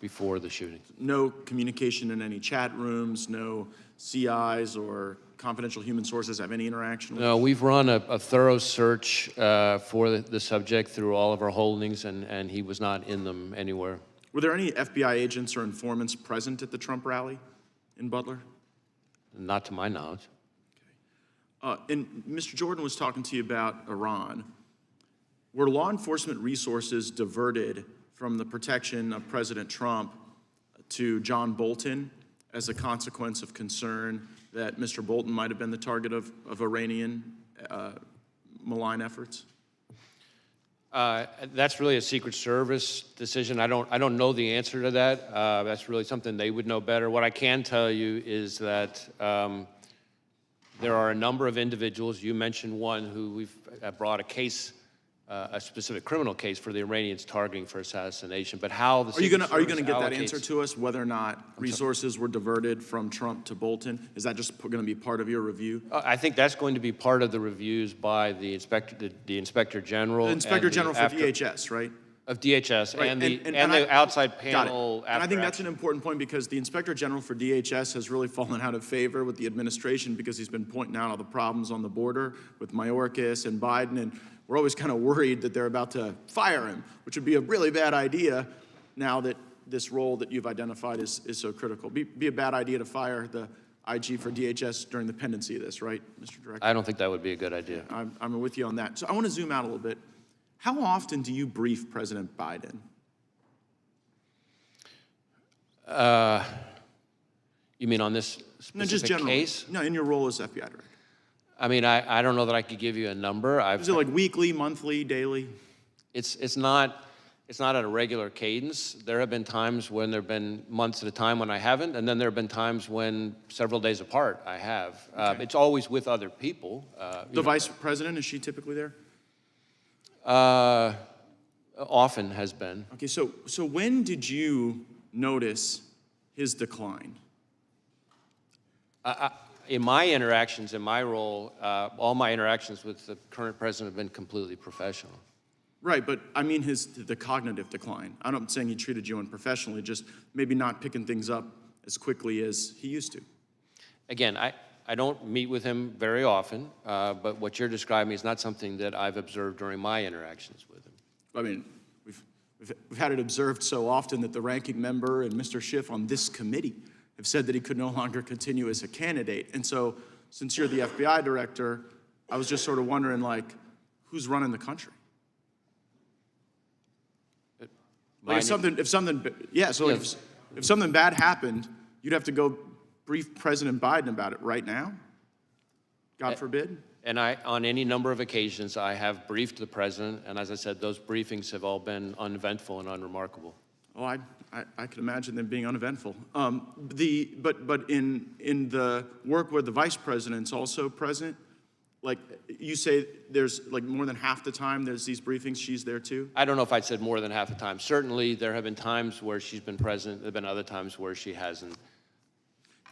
before the shooting. No communication in any chat rooms, no CIs or confidential human sources have any interaction with? No, we've run a thorough search for the subject through all of our holdings, and he was not in them anywhere. Were there any FBI agents or informants present at the Trump rally in Butler? Not to my knowledge. And Mr. Jordan was talking to you about Iran. Were law enforcement resources diverted from the protection of President Trump to John Bolton as a consequence of concern that Mr. Bolton might have been the target of Iranian malign efforts? That's really a Secret Service decision. I don't know the answer to that. That's really something they would know better. What I can tell you is that there are a number of individuals. You mentioned one who we've brought a case a specific criminal case for the Iranians targeting for assassination, but how the Are you Secret gonna Service get that answer allocates- to us, whether or not resources were diverted from Trump to Bolton? Is that just gonna be part of your review? I think that's going to be part of the reviews by the Inspector General. The Inspector and General for after- DHS, right? Of DHS Right, and the I- outside got it. panel. And I think after that's an action. important point because the Inspector General for DHS has really fallen out of favor with the administration because he's been pointing out all the problems on the border with Mayorkas and Biden, and we're always kind of worried that they're about to fire him, which would be a really bad idea now that this role that you've identified is so critical. Be a bad idea to fire the IG for DHS during the pendency of this, right, Mr. Director? I don't think that would be a good idea. I'm with you on that. So I want to zoom out a little bit. How often do you brief President Biden? You mean on this No, specific just generally. case? No, in your role as FBI director. I mean, I don't know that I could give you a number. Is it like weekly, monthly, daily? It's not at a regular cadence. There have been times when there have been months at a time when I haven't, and then there have been times when several days apart I have. It's always with other people. The vice president, is she typically there? Often has been. Okay, so when did you notice his decline? In my interactions, in my role, all my interactions with the current president have been completely professional. Right, but I mean the cognitive decline. I'm not saying he treated you unprofessionally, just maybe not picking things up as quickly as he used to. Again, I don't meet with him very often, but what you're describing is not something that I've observed during my interactions with him. I mean, we've had it observed so often that the ranking member and Mr. Schiff on this committee have said that he could no longer continue as a candidate. And so, since you're the FBI director, I was just sort of wondering, like, who's running the country? Like if something bad happened, you'd have to go brief President Biden about it right now? God forbid? And on any number of occasions, I have briefed the president, and as I said, those briefings have all been uneventful and unremarkable. Oh, I can imagine them being uneventful. But in the work where the vice president's also present, like you say, there's like more than half the time there's these briefings, she's there too? I don't know if I'd said more than half the time. Certainly, there have been times where she's been present. There have been other times where she hasn't.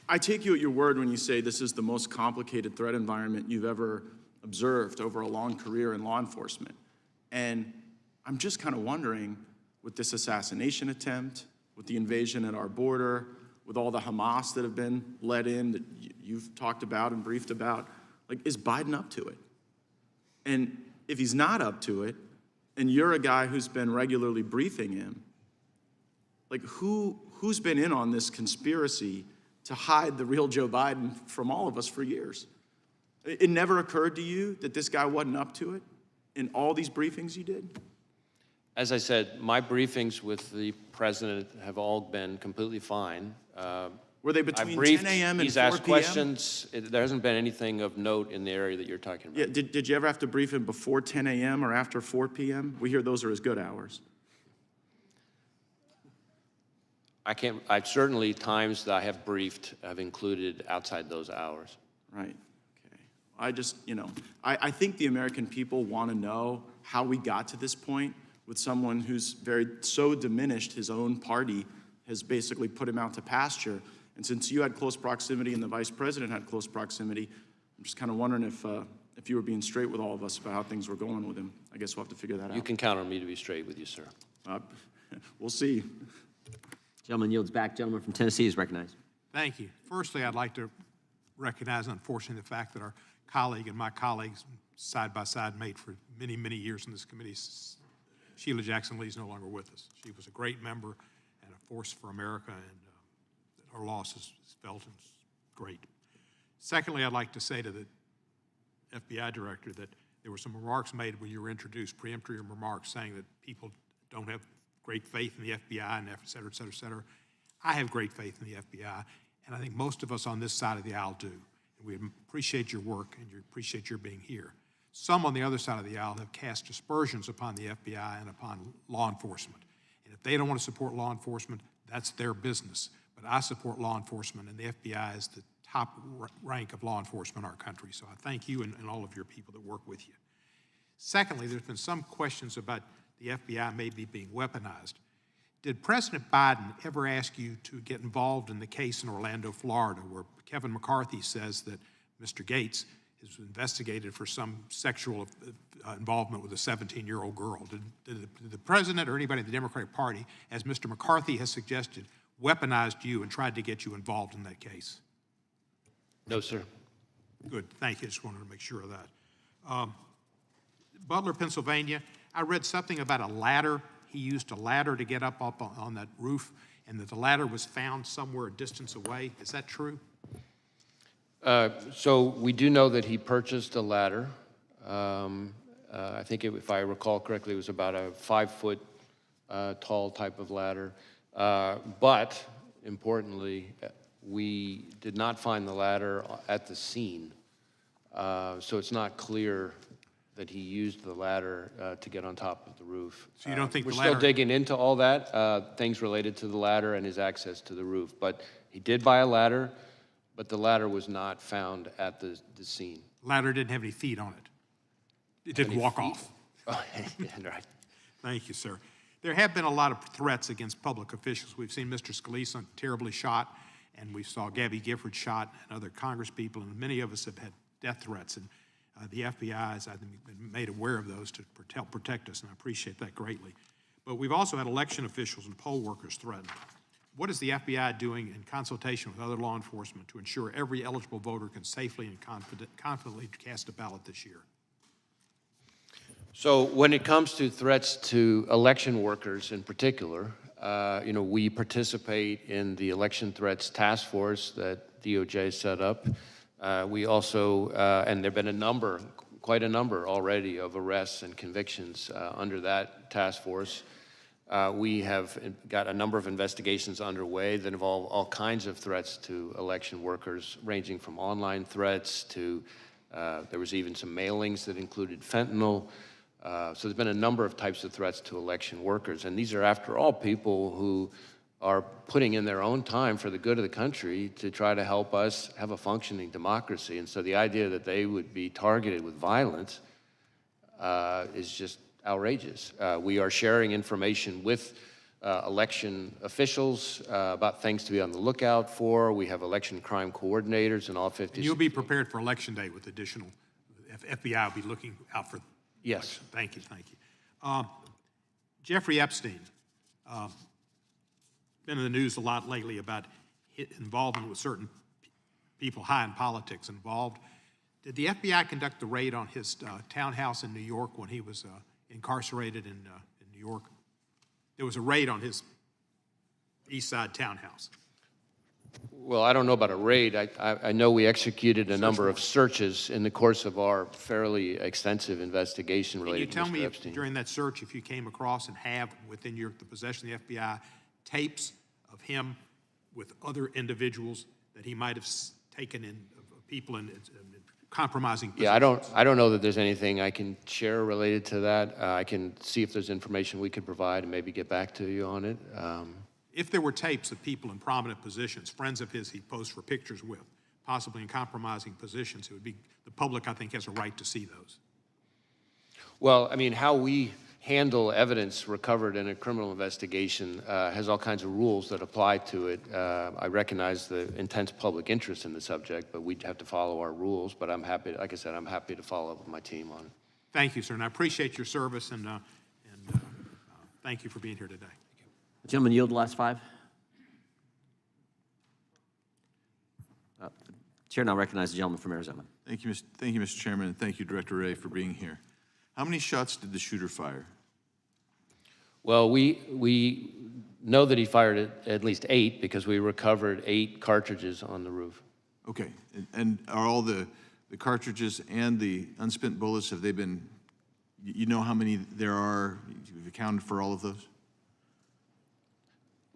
I take you at your word when you say this is the most complicated threat environment you've ever observed over a long career in law enforcement. And I'm just kind of wondering, with this assassination attempt, with the invasion at our border, with all the Hamas that have been let in that you've talked about and briefed about, like, is Biden up to it? And if he's not up to it, and you're a guy who's been regularly briefing him, like, who's been in on this conspiracy to hide the real Joe Biden from all of us for years? It never occurred to you that this guy wasn't up to it in all these briefings you did? As I said, my briefings with the president have all been completely fine. Were they I between briefed, 10 a.m. and he's 4 asked p.m.? questions. There hasn't been anything of note in the area that you're talking about. Yeah, did you ever have to brief him before 10 a.m. or after 4 p.m.? We hear those are his good hours. I've certainly times that I have briefed have included outside those hours. Right, okay. I think the American people want to know how we got to this point with someone who's so diminished his own party has basically put him out to pasture. And since you had close proximity and the vice president had close proximity, I'm just kind of wondering if you were being straight with all of us about how things were going with him. I guess we'll have to figure that out. You can count on me to be straight with you, sir. We'll see. Gentleman yields back. Gentleman from Tennessee is recognized. Thank you. Firstly, I'd like to recognize, unfortunately, the fact that our colleague and my colleagues, side by side, mate for many, many years in this committee, Sheila Jackson Lee, is no longer with us. She was a great member and a force for America, and her loss is felt and it's great. Secondly, I'd like to say to the FBI director that there were some remarks made when you were introduced, peremptory remarks, saying that people don't have great faith in the FBI and et cetera, et cetera, et cetera. I have great faith in the FBI, and I think most of us on this side of the aisle do. And we appreciate your work and appreciate your being here. Some on the other side of the aisle have cast aspersions upon the FBI and upon law enforcement. And if they don't want to support law enforcement, that's their business. But I support law enforcement, and the FBI is the top rank of law enforcement in our country. So I thank you and all of your people that work with you. Secondly, there's been some questions about the FBI maybe being weaponized. Did President Biden ever ask you to get involved in the case in Orlando, Florida, where Kevin McCarthy says that Mr. Gates is investigated for some sexual involvement with a 17-year-old girl? Did the president or anybody in the Democratic Party, as Mr. McCarthy has suggested, weaponized you and tried to get you involved in that case? No, sir. Good, thank you. Just wanted to make sure of that. Butler, Pennsylvania, I read something about a ladder. He used a ladder to get up on that roof, and that the ladder was found somewhere a distance away. Is that true? So we do know that he purchased a ladder. I think, if I recall correctly, it was about a 5-foot tall type of ladder. But importantly, we did not find the ladder at the scene. So it's not clear that he used the ladder to get on top of the roof. So you don't think we're the ladder... still digging into all that, things related to the ladder and his access to the roof. But he did buy a ladder, but the ladder was not found at the scene. Ladder didn't have any feet on it. It didn't walk off. Oh, yeah, right. Thank you, sir. There have been a lot of threats against public officials. We've seen Mr. Scalise terribly shot, and we saw Gabby Gifford shot, and other Congress people, and many of us have had death threats. And the FBI has, I think, been made aware of those to help protect us, and I appreciate that greatly. But we've also had election officials and poll workers threatened. What is the FBI doing in consultation with other law enforcement to ensure every eligible voter can safely and confidently cast a ballot this year? So when it comes to threats to election workers in particular, we participate in the election threats task force that DOJ set up. We also, and there have been quite a number already of arrests and convictions under that task force. We have got a number of investigations underway that involve all kinds of threats to election workers, ranging from online threats to, there was even some mailings that included fentanyl. So there's been a number of types of threats to election workers. And these are, after all, people who are putting in their own time for the good of the country to try to help us have a functioning democracy. And so the idea that they would be targeted with violence is just outrageous. We are sharing information with election officials about things to be on the lookout for. We have election crime coordinators in all 50 And you'll be prepared for Election Day with additional, FBI will be looking out for. Yes. Thank you, thank you. Jeffrey Epstein, been in the news a lot lately about involvement with certain people high in politics involved. Did the FBI conduct the raid on his townhouse in New York when he was incarcerated in New York? There was a raid on his East Side townhouse. Well, I don't know about a raid. I know we executed a number of searches in the course of our fairly extensive investigation related to Mr. Epstein. Can you tell me, during that search, if you came across and have within the possession of the FBI tapes of him with other individuals that he might have taken in, people in compromising positions? Yeah, I don't know that there's anything I can share related to that. I can see if there's information we could provide and maybe get back to you on it. If there were tapes of people in prominent positions, friends of his he posed for pictures with, possibly in compromising positions, it would be, the public, I think, has a right to see those. Well, I mean, how we handle evidence recovered in a criminal investigation has all kinds of rules that apply to it. I recognize the intense public interest in the subject, but we'd have to follow our rules. But I'm happy, like I said, I'm happy to follow up with my team on it. Thank you, sir, and I appreciate your service, and thank you for being here today. The gentleman yield the last 5. The chair now recognizes the gentleman from Arizona. Thank you, Mr. Chairman, and thank you, Director Wray, for being here. How many shots did the shooter fire? Well, we know that he fired at least 8 because we recovered 8 cartridges on the roof. Okay, and are all the cartridges and the unspent bullets, have they been, you know how many there are? You've accounted for all of those?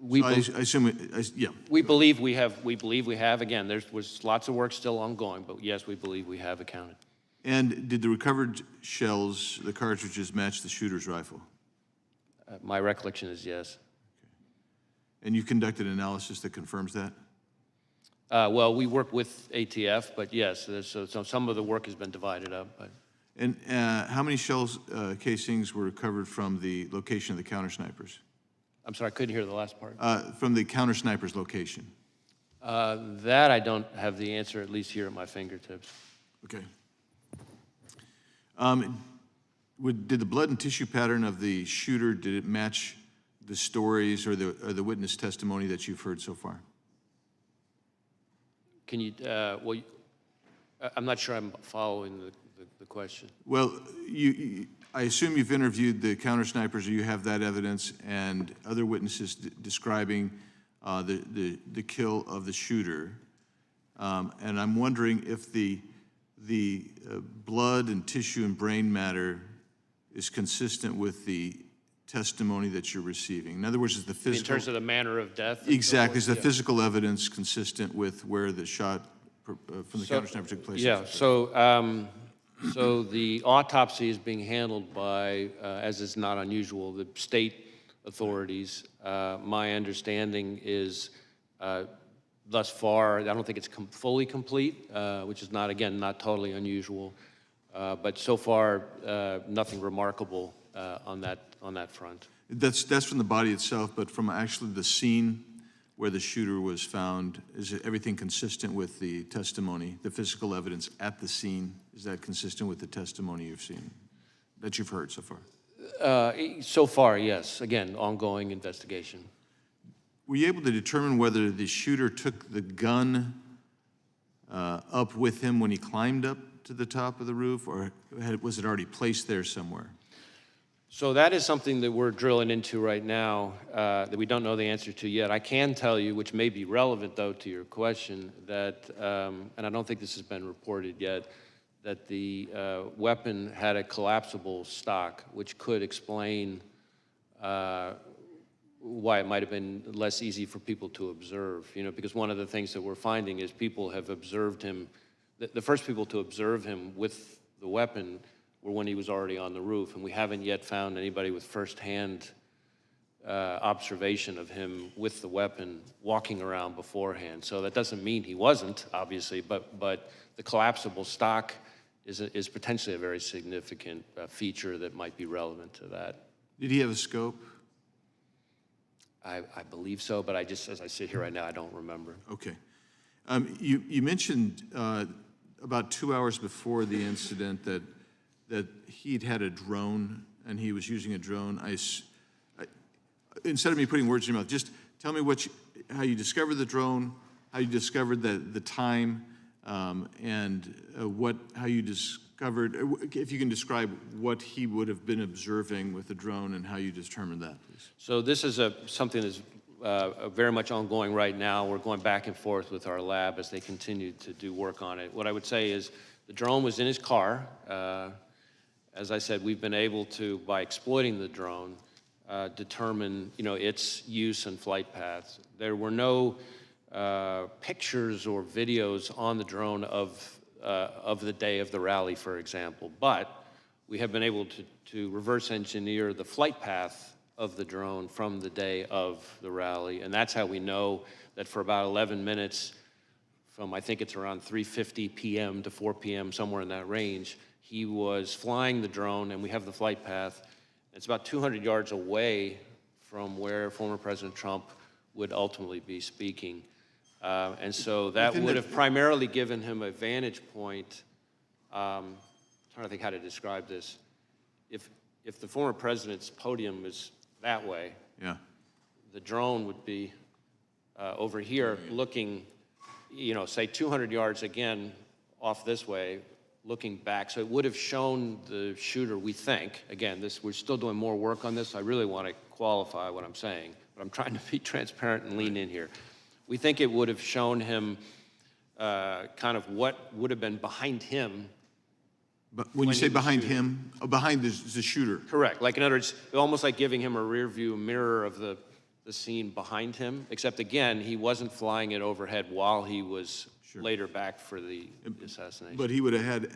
We, so I assume, yeah. We believe we have. Again, there was lots of work still ongoing, but yes, we believe we have accounted. And did the recovered shells, the cartridges, match the shooter's rifle? My recollection is yes. Okay. And you conducted an analysis that confirms that? Well, we work with ATF, but yes, so some of the work has been divided up. But. And how many shells casings were recovered from the location of the counter snipers? I'm sorry, I couldn't hear the last part. From the counter snipers location? That I don't have the answer, at least here at my fingertips. Okay. Did the blood and tissue pattern of the shooter, did it match the stories or the witness testimony that you've heard so far? Can you, I'm not sure I'm following the question. Well, I assume you've interviewed the counter snipers, or you have that evidence, and other witnesses describing the kill of the shooter. And I'm wondering if the blood and tissue and brain matter is consistent with the testimony that you're receiving. In other words, is the physical... In terms of the manner of death? and so Exactly. Is the forth? physical evidence consistent with where the shot from the counter sniper took place? Yeah, so the autopsy is being handled by, as is not unusual, the state authorities. My understanding is, thus far, I don't think it's fully complete, which is not, again, not totally unusual. But so far, nothing remarkable on that front. That's from the body itself, but from actually the scene where the shooter was found, is everything consistent with the testimony, the physical evidence at the scene? Is that consistent with the testimony you've seen, that you've heard so far? So far, yes. Again, ongoing investigation. Were you able to determine whether the shooter took the gun up with him when he climbed up to the top of the roof, or was it already placed there somewhere? So that is something that we're drilling into right now that we don't know the answer to yet. I can tell you, which may be relevant, though, to your question, that, and I don't think this has been reported yet, that the weapon had a collapsible stock, which could explain why it might have been less easy for people to observe. You know, because one of the things that we're finding is people have observed him, the first people to observe him with the weapon were when he was already on the roof, and we haven't yet found anybody with firsthand observation of him with the weapon walking around beforehand. So that doesn't mean he wasn't, obviously, but the collapsible stock is potentially a very significant feature that might be relevant to that. Did he have a scope? I believe so, but as I sit here right now, I don't remember. Okay. You mentioned about 2 hours before the incident that he'd had a drone and he was using a drone. Instead of me putting words in your mouth, just tell me how you discovered the drone, how you discovered the time, and how you discovered, if you can describe what he would have been observing with the drone and how you determined that, please. So this is something that's very much ongoing right now. We're going back and forth with our lab as they continue to do work on it. What I would say is the drone was in his car. As I said, we've been able to, by exploiting the drone, determine, its use and flight paths. There were no pictures or videos on the drone of the day of the rally, for example, but we have been able to reverse engineer the flight path of the drone from the day of the rally, and that's how we know that for about 11 minutes, from I think it's around 3:50 p.m. to 4 p.m., somewhere in that range, he was flying the drone, and we have the flight path. It's about 200 yards away from where former President Trump would ultimately be speaking. And so that would have primarily given him a vantage point. I'm trying to think how to describe this. If the former president's podium is that way, Yeah. the drone would be over here looking, say 200 yards again off this way, looking back. So it would have shown the shooter, we think, again, we're still doing more work on this. I really want to qualify what I'm saying, but I'm trying to be transparent and lean in here. We think it would have shown him kind of what would have been behind him. But when you say behind him, behind the shooter? Correct. Like, in other words, almost like giving him a rear view mirror of the scene behind him, except, again, he wasn't flying it overhead while he was later back for the assassination. But he would have had,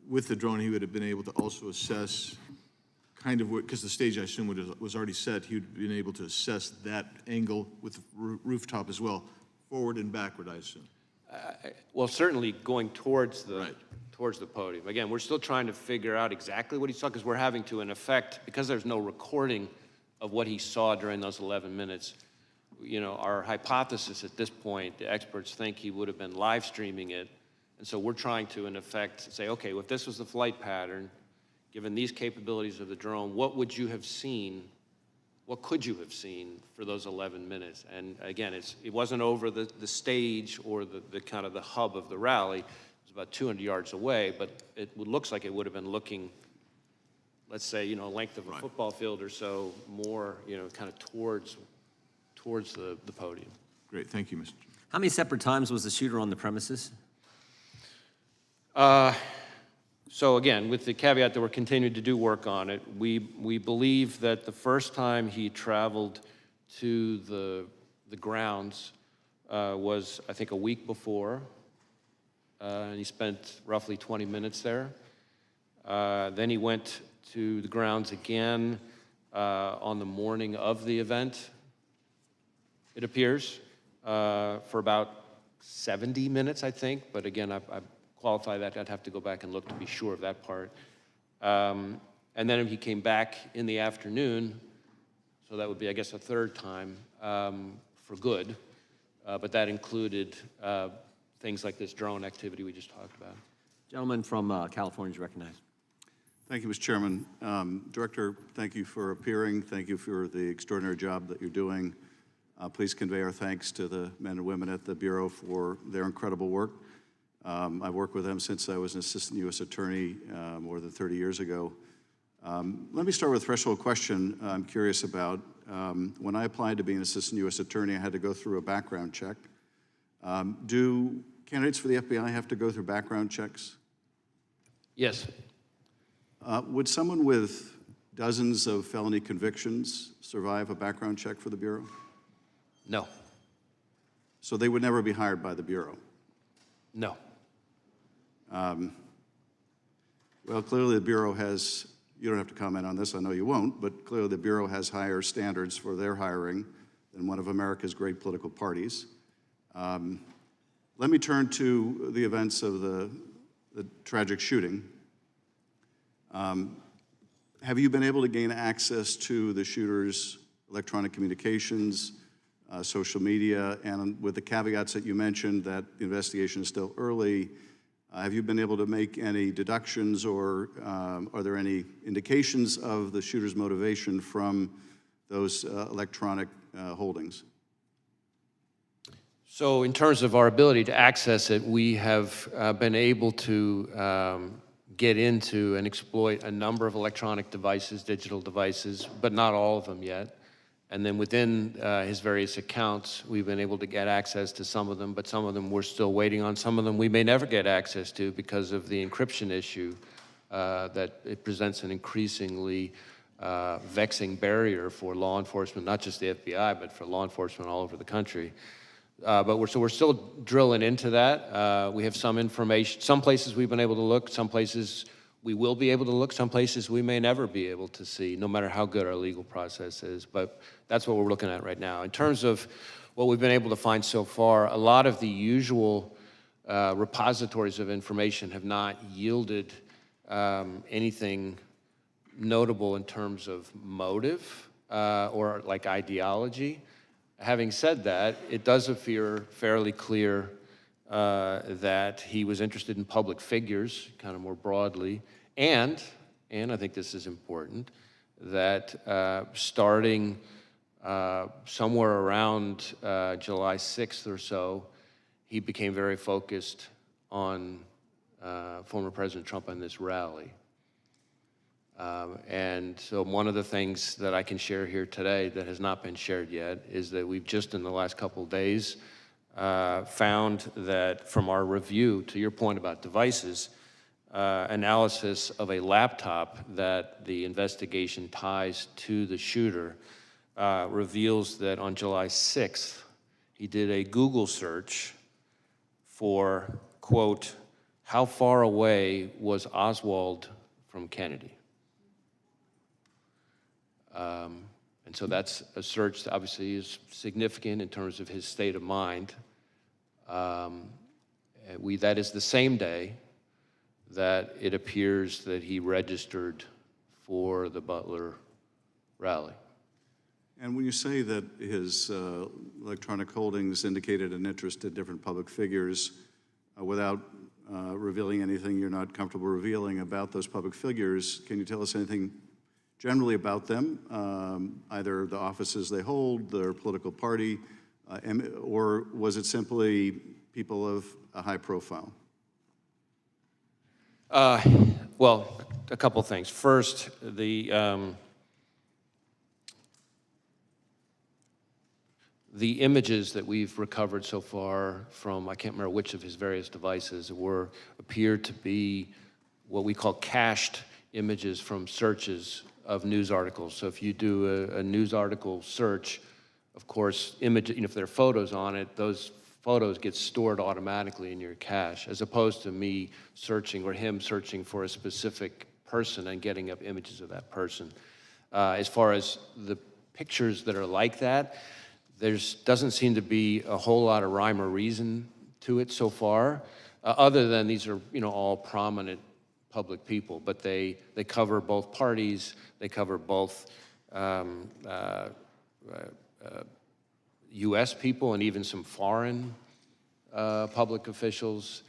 with the drone, he would have been able to also assess kind of because the stage, I assume, was already set, he would have been able to assess that angle with the rooftop as well, forward and backward, I assume. Well, certainly going towards the towards the podium. Again, we're still trying to figure out exactly what he saw because we're having to, in effect, because there's no recording of what he saw during those 11 minutes, you know, our hypothesis at this point, the experts think he would have been live streaming it. And so we're trying to, in effect, say, okay, if this was the flight pattern, given these capabilities of the drone, what would you have seen? What could you have seen for those 11 minutes? And again, it wasn't over the stage or the kind of the hub of the rally. It was about 200 yards away, but it looks like it would have been looking, let's say, you know, length of a football field or so, more, you know, kind of towards the podium. Great, thank you, Mr. How many separate times was the shooter on the premises? So again, with the caveat that we're continuing to do work on it, we believe that the first time he traveled to the grounds was, I think, a week before, and he spent roughly 20 minutes there. Then he went to the grounds again on the morning of the event, it appears, for about 70 minutes, I think, but again, I qualify that. I'd have to go back and look to be sure of that part. And then he came back in the afternoon, so that would be, I guess, a third time for good. But that included things like this drone activity we just talked about. Gentleman from California is recognized. Thank you, Mr. Chairman. Director, thank you for appearing. Thank you for the extraordinary job that you're doing. Please convey our thanks to the men and women at the Bureau for their incredible work. I've worked with them since I was an assistant U.S. attorney more than 30 years ago. Let me start with a threshold question I'm curious about. When I applied to be an assistant U.S. attorney, I had to go through a background check. Do candidates for the FBI have to go through background checks? Yes. Would someone with dozens of felony convictions survive a background check for the Bureau? No. So they would never be hired by the Bureau? No. Well, clearly the Bureau has, you don't have to comment on this, I know you won't, but clearly the Bureau has higher standards for their hiring than one of America's great political parties. Let me turn to the events of the tragic shooting. Have you been able to gain access to the shooter's electronic communications, social media, and with the caveats that you mentioned that the investigation is still early, have you been able to make any deductions or are there any indications of the shooter's motivation from those electronic holdings? So in terms of our ability to access it, we have been able to get into and exploit a number of electronic devices, digital devices, but not all of them yet. And then within his various accounts, we've been able to get access to some of them, but some of them we're still waiting on. Some of them we may never get access to because of the encryption issue, that it presents an increasingly vexing barrier for law enforcement, not just the FBI, but for law enforcement all over the country. But we're still drilling into that. We have some information. Some places we've been able to look. Some places we will be able to look. Some places we may never be able to see, no matter how good our legal process is. But that's what we're looking at right now. In terms of what we've been able to find so far, a lot of the usual repositories of information have not yielded anything notable in terms of motive or like ideology. Having said that, it does appear fairly clear that he was interested in public figures, kind of more broadly, and I think this is important, that starting somewhere around July 6th or so, he became very focused on former President Trump and this rally. And so one of the things that I can share here today that has not been shared yet is that we've just in the last couple of days found that from our review, to your point about devices, analysis of a laptop that the investigation ties to the shooter reveals that on July 6th, he did a Google search for, quote, how far away was Oswald from Kennedy? And so that's a search that obviously is significant in terms of his state of mind. That is the same day that it appears that he registered for the Butler rally. And when you say that his electronic holdings indicated an interest in different public figures, without revealing anything you're not comfortable revealing about those public figures, can you tell us anything generally about them, either the offices they hold, their political party, or was it simply people of a high profile? Well, a couple things. First, the images that we've recovered so far from, I can't remember which of his various devices, appear to be what we call cached images from searches of news articles. So if you do a news article search, of course, if there are photos on it, those photos get stored automatically in your cache, as opposed to me searching or him searching for a specific person and getting up images of that person. As far as the pictures that are like that, there doesn't seem to be a whole lot of rhyme or reason to it so far, other than these are all prominent public people, but they cover both parties, they cover both U.S. people and even some foreign public officials.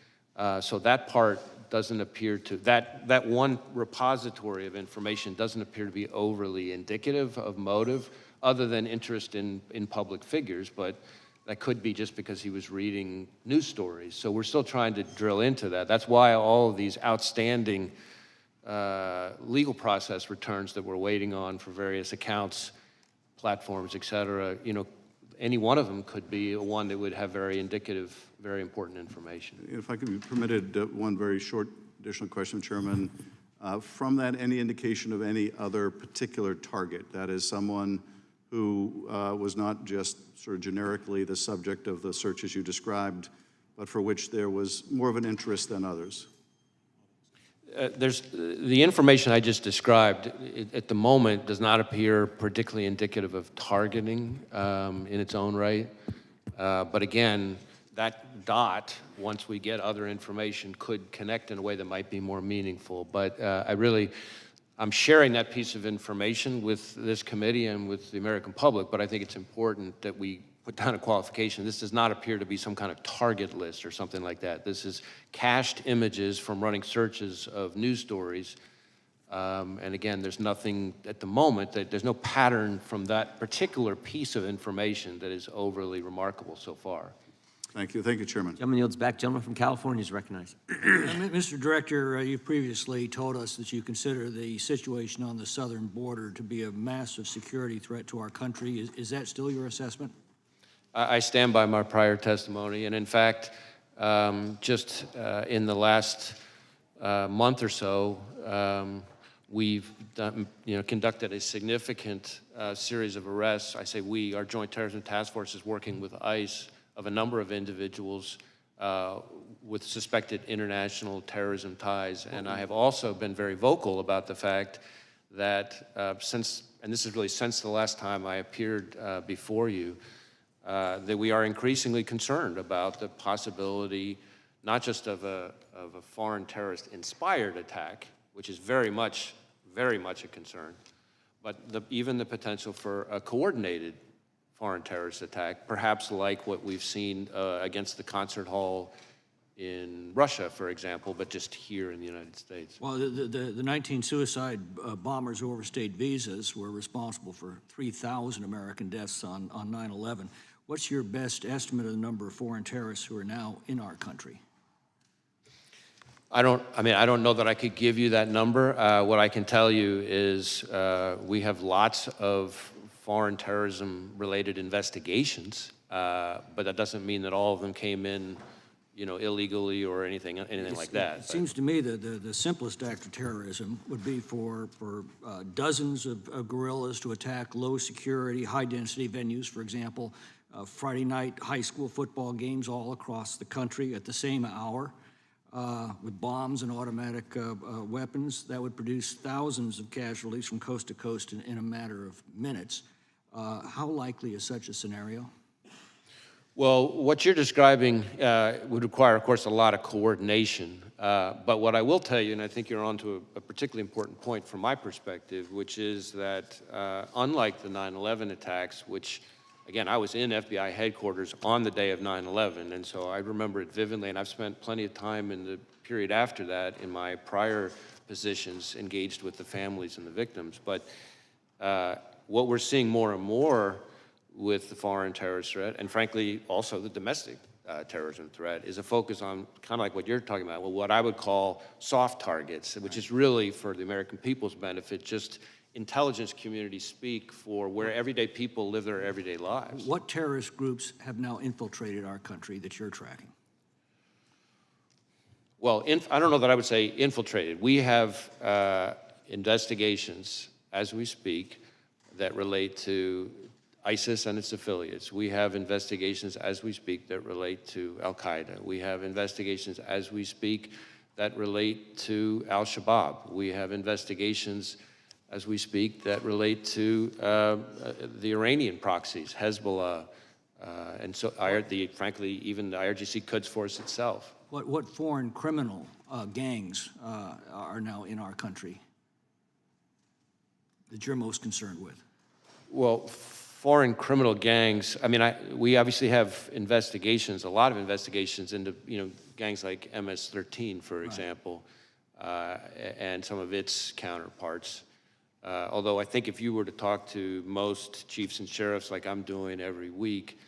So that part doesn't appear to, that one repository of information doesn't appear to be overly indicative of motive, other than interest in public figures, but that could be just because he was reading news stories. So we're still trying to drill into that. That's why all of these outstanding legal process returns that we're waiting on for various accounts, platforms, et cetera, any one of them could be one that would have very indicative, very important information. If I could be permitted one very short additional question, Chairman. From that, any indication of any other particular target, that is someone who was not just sort of generically the subject of the searches you described, but for which there was more of an interest than others? There's the information I just described at the moment does not appear particularly indicative of targeting in its own right. But again, that dot, once we get other information, could connect in a way that might be more meaningful. But I'm sharing that piece of information with this committee and with the American public, but I think it's important that we put down a qualification. This does not appear to be some kind of target list or something like that. This is cached images from running searches of news stories. And again, there's nothing at the moment, there's no pattern from that particular piece of information that is overly remarkable so far. Thank you. Thank you, Chairman. Gentleman yields back. Gentleman from California is recognized. Mr. Director, you previously told us that you consider the situation on the southern border to be a massive security threat to our country. Is that still your assessment? I stand by my prior testimony, and in fact, just in the last month or so, we've done, conducted a significant series of arrests. I say we, our Joint Terrorism Task Force is working with ICE of a number of individuals with suspected international terrorism ties. And I have also been very vocal about the fact that and this is really since the last time I appeared before you, that we are increasingly concerned about the possibility, not just of a foreign terrorist-inspired attack, which is very much a concern, but even the potential for a coordinated foreign terrorist attack, perhaps like what we've seen against the concert hall in Russia, for example, but just here in the United States. Well, the 19 suicide bombers who overstayed visas were responsible for 3,000 American deaths on 9/11. What's your best estimate of the number of foreign terrorists who are now in our country? I don't know that I could give you that number. What I can tell you is we have lots of foreign terrorism-related investigations, but that doesn't mean that all of them came in, illegally or anything like that. It seems to me that the simplest act of terrorism would be for dozens of guerrillas to attack low-security, high-density venues, for example, Friday night high school football games all across the country at the same hour with bombs and automatic weapons. That would produce thousands of casualties from coast to coast in a matter of minutes. How likely is such a scenario? Well, what you're describing would require, of course, a lot of coordination But what I will tell you, and I think you're onto a particularly important point from my perspective, which is that unlike the 9/11 attacks, which, again, I was in FBI headquarters on the day of 9/11, and so I remember it vividly, and I've spent plenty of time in the period after that in my prior positions engaged with the families and the victims. But what we're seeing more and more with the foreign terrorist threat, and frankly, also the domestic terrorism threat, is a focus on kind of like what you're talking about, well, what I would call soft targets, which is really for the American people's benefit, just intelligence community speak for where everyday people live their everyday lives. What terrorist groups have now infiltrated our country that you're tracking? Well, I don't know that I would say infiltrated. We have investigations as we speak that relate to ISIS and its affiliates. We have investigations as we speak that relate to Al-Qaeda. We have investigations as we speak that relate to Al-Shabaab. We have investigations as we speak that relate to the Iranian proxies, Hezbollah, and so frankly, even the IRGC Quds Force itself. What foreign criminal gangs are now in our country that you're most concerned with? Well, foreign criminal gangs, I mean, we obviously have investigations, a lot of investigations into, gangs like MS-13, for example, and some of its counterparts. Although I think if you were to talk to most chiefs and sheriffs like I'm doing every week,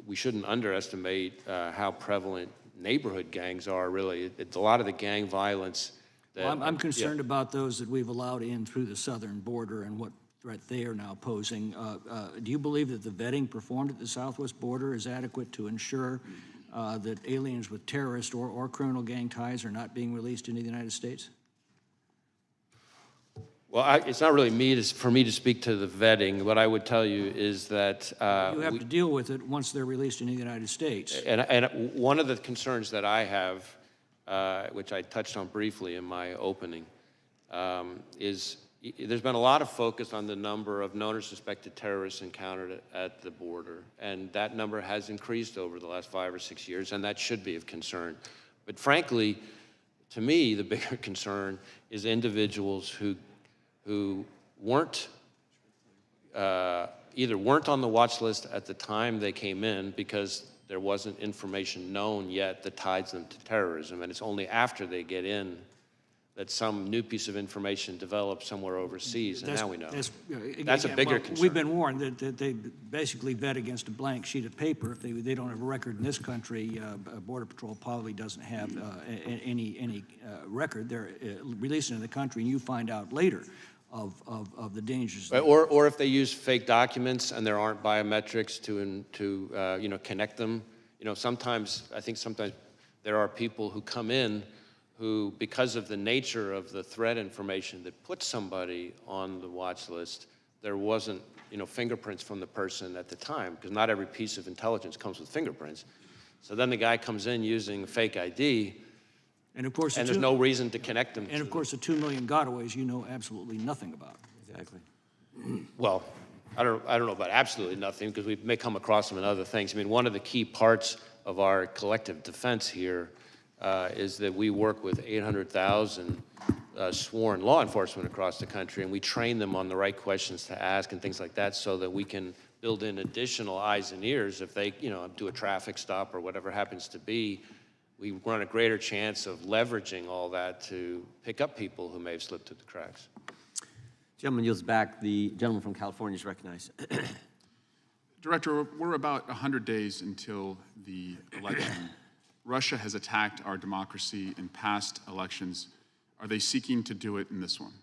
we shouldn't underestimate how prevalent neighborhood gangs are, really. It's a lot of the gang violence that... Well, I'm concerned about those that we've allowed in through the southern border and what threat they are now posing. Do you believe that the vetting performed at the southwest border is adequate to ensure that aliens with terrorist or criminal gang ties are not being released into the United States? Well, it's not really for me to speak to the vetting. What I would tell you is that... you have to deal with it once they're released into the United States. And one of the concerns that I have, which I touched on briefly in my opening, is there's been a lot of focus on the number of known or suspected terrorists encountered at the border, and that number has increased over the last 5 or 6 years, and that should be of concern. But frankly, to me, the bigger concern is individuals who weren't, either weren't on the watch list at the time they came in because there wasn't information known yet that ties them to terrorism, and it's only after they get in that some new piece of information develops somewhere overseas, and now we know. That's a bigger concern. We've been warned that they basically vet against a blank sheet of paper. If they don't have a record in this country, Border Patrol probably doesn't have any record. They're released into the country, and you find out later of the dangers. Right, or if they use fake documents and there aren't biometrics to connect them. Sometimes there are people who come in who, because of the nature of the threat information that puts somebody on the watch list, there wasn't, fingerprints from the person at the time, because not every piece of intelligence comes with fingerprints. So then the guy comes in using fake ID, and of course, there's no reason to connect them. And of course, the 2 million gotaways you know absolutely nothing about. Exactly. Well, I don't know about absolutely nothing, because we may come across them in other things. I mean, one of the key parts of our collective defense here is that we work with 800,000 sworn law enforcement across the country, and we train them on the right questions to ask and things like that, so that we can build in additional eyes and ears if they, do a traffic stop or whatever happens to be. We run a greater chance of leveraging all that to pick up people who may have slipped through the cracks. Gentleman yields back. The gentleman from California is recognized. Director, we're about 100 days until the election. Russia has attacked our democracy in past elections. Are they seeking to do it in this one?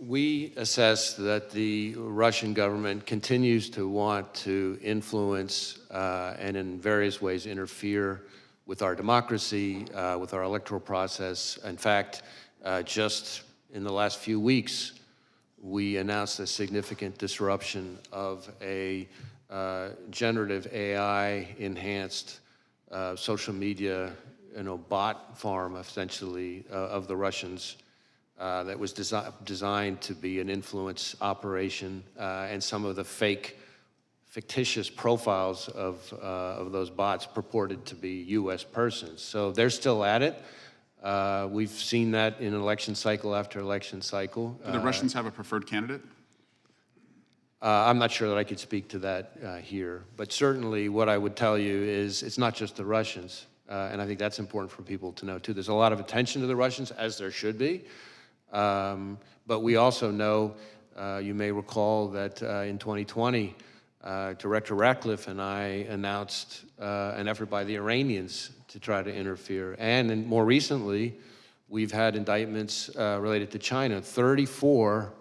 We assess that the Russian government continues to want to influence and in various ways interfere with our democracy, with our electoral process. In fact, just in the last few weeks, we announced a significant disruption of a generative AI-enhanced social media, bot farm, essentially, of the Russians that was designed to be an influence operation, and some of the fake fictitious profiles of those bots purported to be U.S. persons. So they're still at it. We've seen that in election cycle after election cycle. Do the Russians have a preferred candidate? I'm not sure that I could speak to that here, but certainly what I would tell you is it's not just the Russians, and I think that's important for people to know too. There's a lot of attention to the Russians, as there should be, but we also know, you may recall that in 2020, Director Ratcliffe and I announced an effort by the Iranians to try to interfere, and more recently, we've had indictments related to China. 34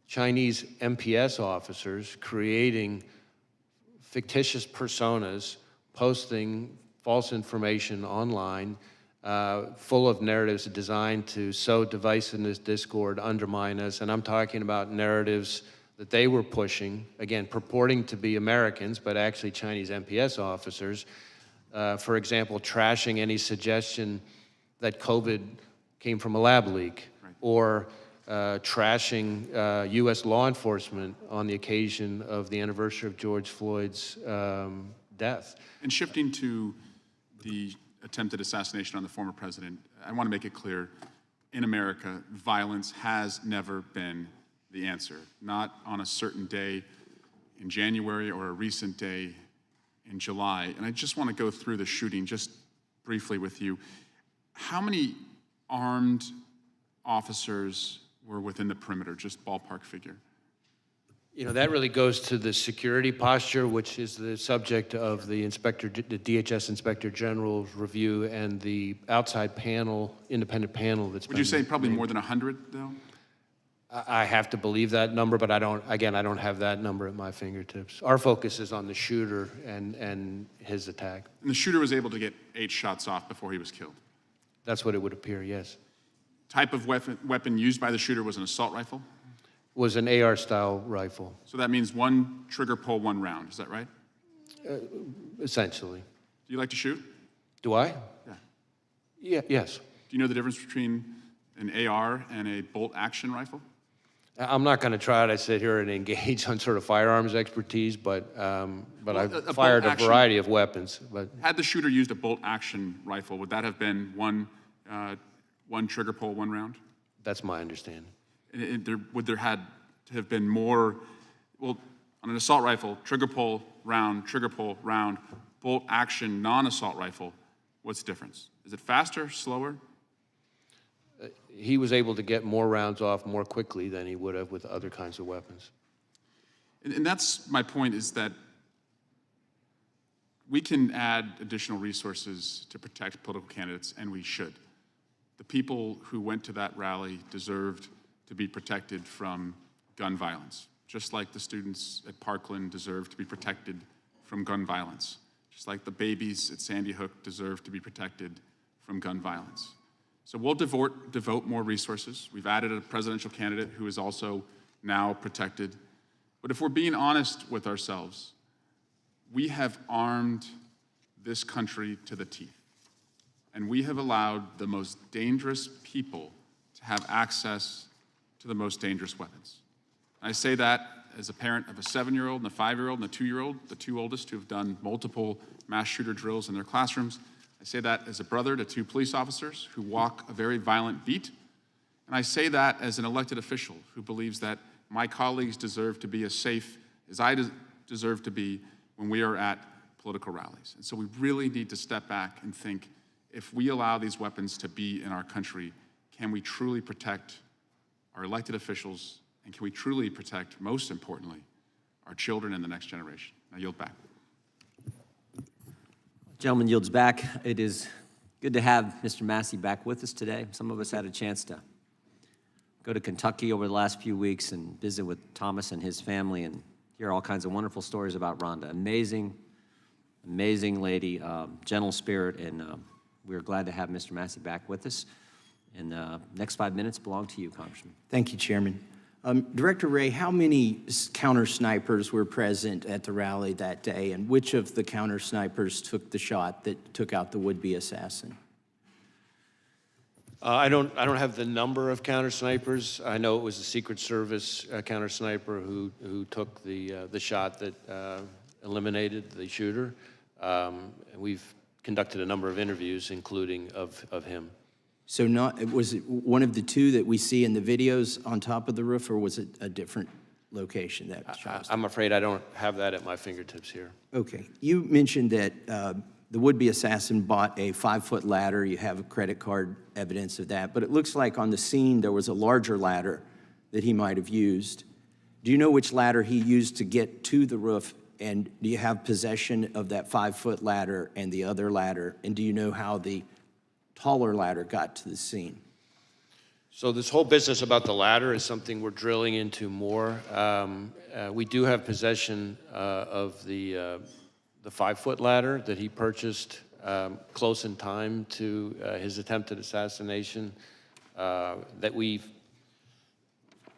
Chinese MPS officers creating fictitious personas, posting false information online, full of narratives designed to sow divisiveness, discord, undermine us. And I'm talking about narratives that they were pushing, again, purporting to be Americans, but actually Chinese MPS officers. For example, trashing any suggestion that COVID came from a lab leak, right, or trashing U.S. law enforcement on the occasion of the anniversary of George Floyd's death. And shifting to the attempted assassination on the former president, I want to make it clear, in America, violence has never been the answer. Not on a certain day in January or a recent day in July. And I just want to go through the shooting just briefly with you. How many armed officers were within the perimeter, just ballpark figure? You know, that really goes to the security posture, which is the subject of the DHS Inspector General's review and the outside panel, independent panel that's Would you say probably more than 100, though? I have to believe that number, but I don't have that number at my fingertips. Our focus is on the shooter and his attack. And the shooter was able to get 8 shots off before he was killed? That's what it would appear, yes. Type of weapon used by the shooter was an assault rifle? Was an AR-style rifle. So that means one trigger pull, one round, is that right? Essentially. Do you like to shoot? Do I? Yeah. Yes. Do you know the difference between an AR and a bolt-action rifle? I'm not going to try to sit here and engage on sort of firearms expertise, but I've fired a variety of weapons. But had the shooter used a bolt-action rifle, would that have been one trigger pull, one round? That's my understanding. Would there had to have been more, well, on an assault rifle, trigger pull, round, bolt action, non-assault rifle, what's the difference? Is it faster, slower? He was able to get more rounds off more quickly than he would have with other kinds of weapons. And that's my point, is that we can add additional resources to protect political candidates, and we should. The people who went to that rally deserved to be protected from gun violence, just like the students at Parkland deserve to be protected from gun violence, just like the babies at Sandy Hook deserve to be protected from gun violence. So we'll devote more resources. We've added a presidential candidate who is also now protected. But if we're being honest with ourselves, we have armed this country to the teeth. And we have allowed the most dangerous people to have access to the most dangerous weapons. I say that as a parent of a 7-year-old and a 5-year-old and a 2-year-old, the 2 oldest who have done multiple mass shooter drills in their classrooms. I say that as a brother to 2 police officers who walk a very violent beat. And I say that as an elected official who believes that my colleagues deserve to be as safe as I deserve to be when we are at political rallies. And so we really need to step back and think, if we allow these weapons to be in our country, can we truly protect our elected officials, and can we truly protect, most importantly, our children and the next generation? I yield back. Gentleman yields back. It is good to have Mr. Massey back with us today. Some of us had a chance to go to Kentucky over the last few weeks and visit with Thomas and his family and hear all kinds of wonderful stories about Rhonda. Amazing, amazing lady, gentle spirit, and we're glad to have Mr. Massey back with us. And next 5 minutes belong to you, Congressman. Thank you, Chairman. Director Wray, how many counter snipers were present at the rally that day, and which of the counter snipers took the shot that took out the would-be assassin? I don't have the number of counter snipers. I know it was the Secret Service counter sniper who took the shot that eliminated the shooter. And we've conducted a number of interviews, including of him. So was it one of the two that we see in the videos on top of the roof, or was it a different location that shot was? I'm afraid I don't have that at my fingertips here. Okay. You mentioned that the would-be assassin bought a 5-foot ladder. You have a credit card evidence of that. But it looks like on the scene there was a larger ladder that he might have used. Do you know which ladder he used to get to the roof? And do you have possession of that 5-foot ladder and the other ladder? And do you know how the taller ladder got to the scene? So this whole business about the ladder is something we're drilling into more. We do have possession of the 5-foot ladder that he purchased close in time to his attempted assassination. That we've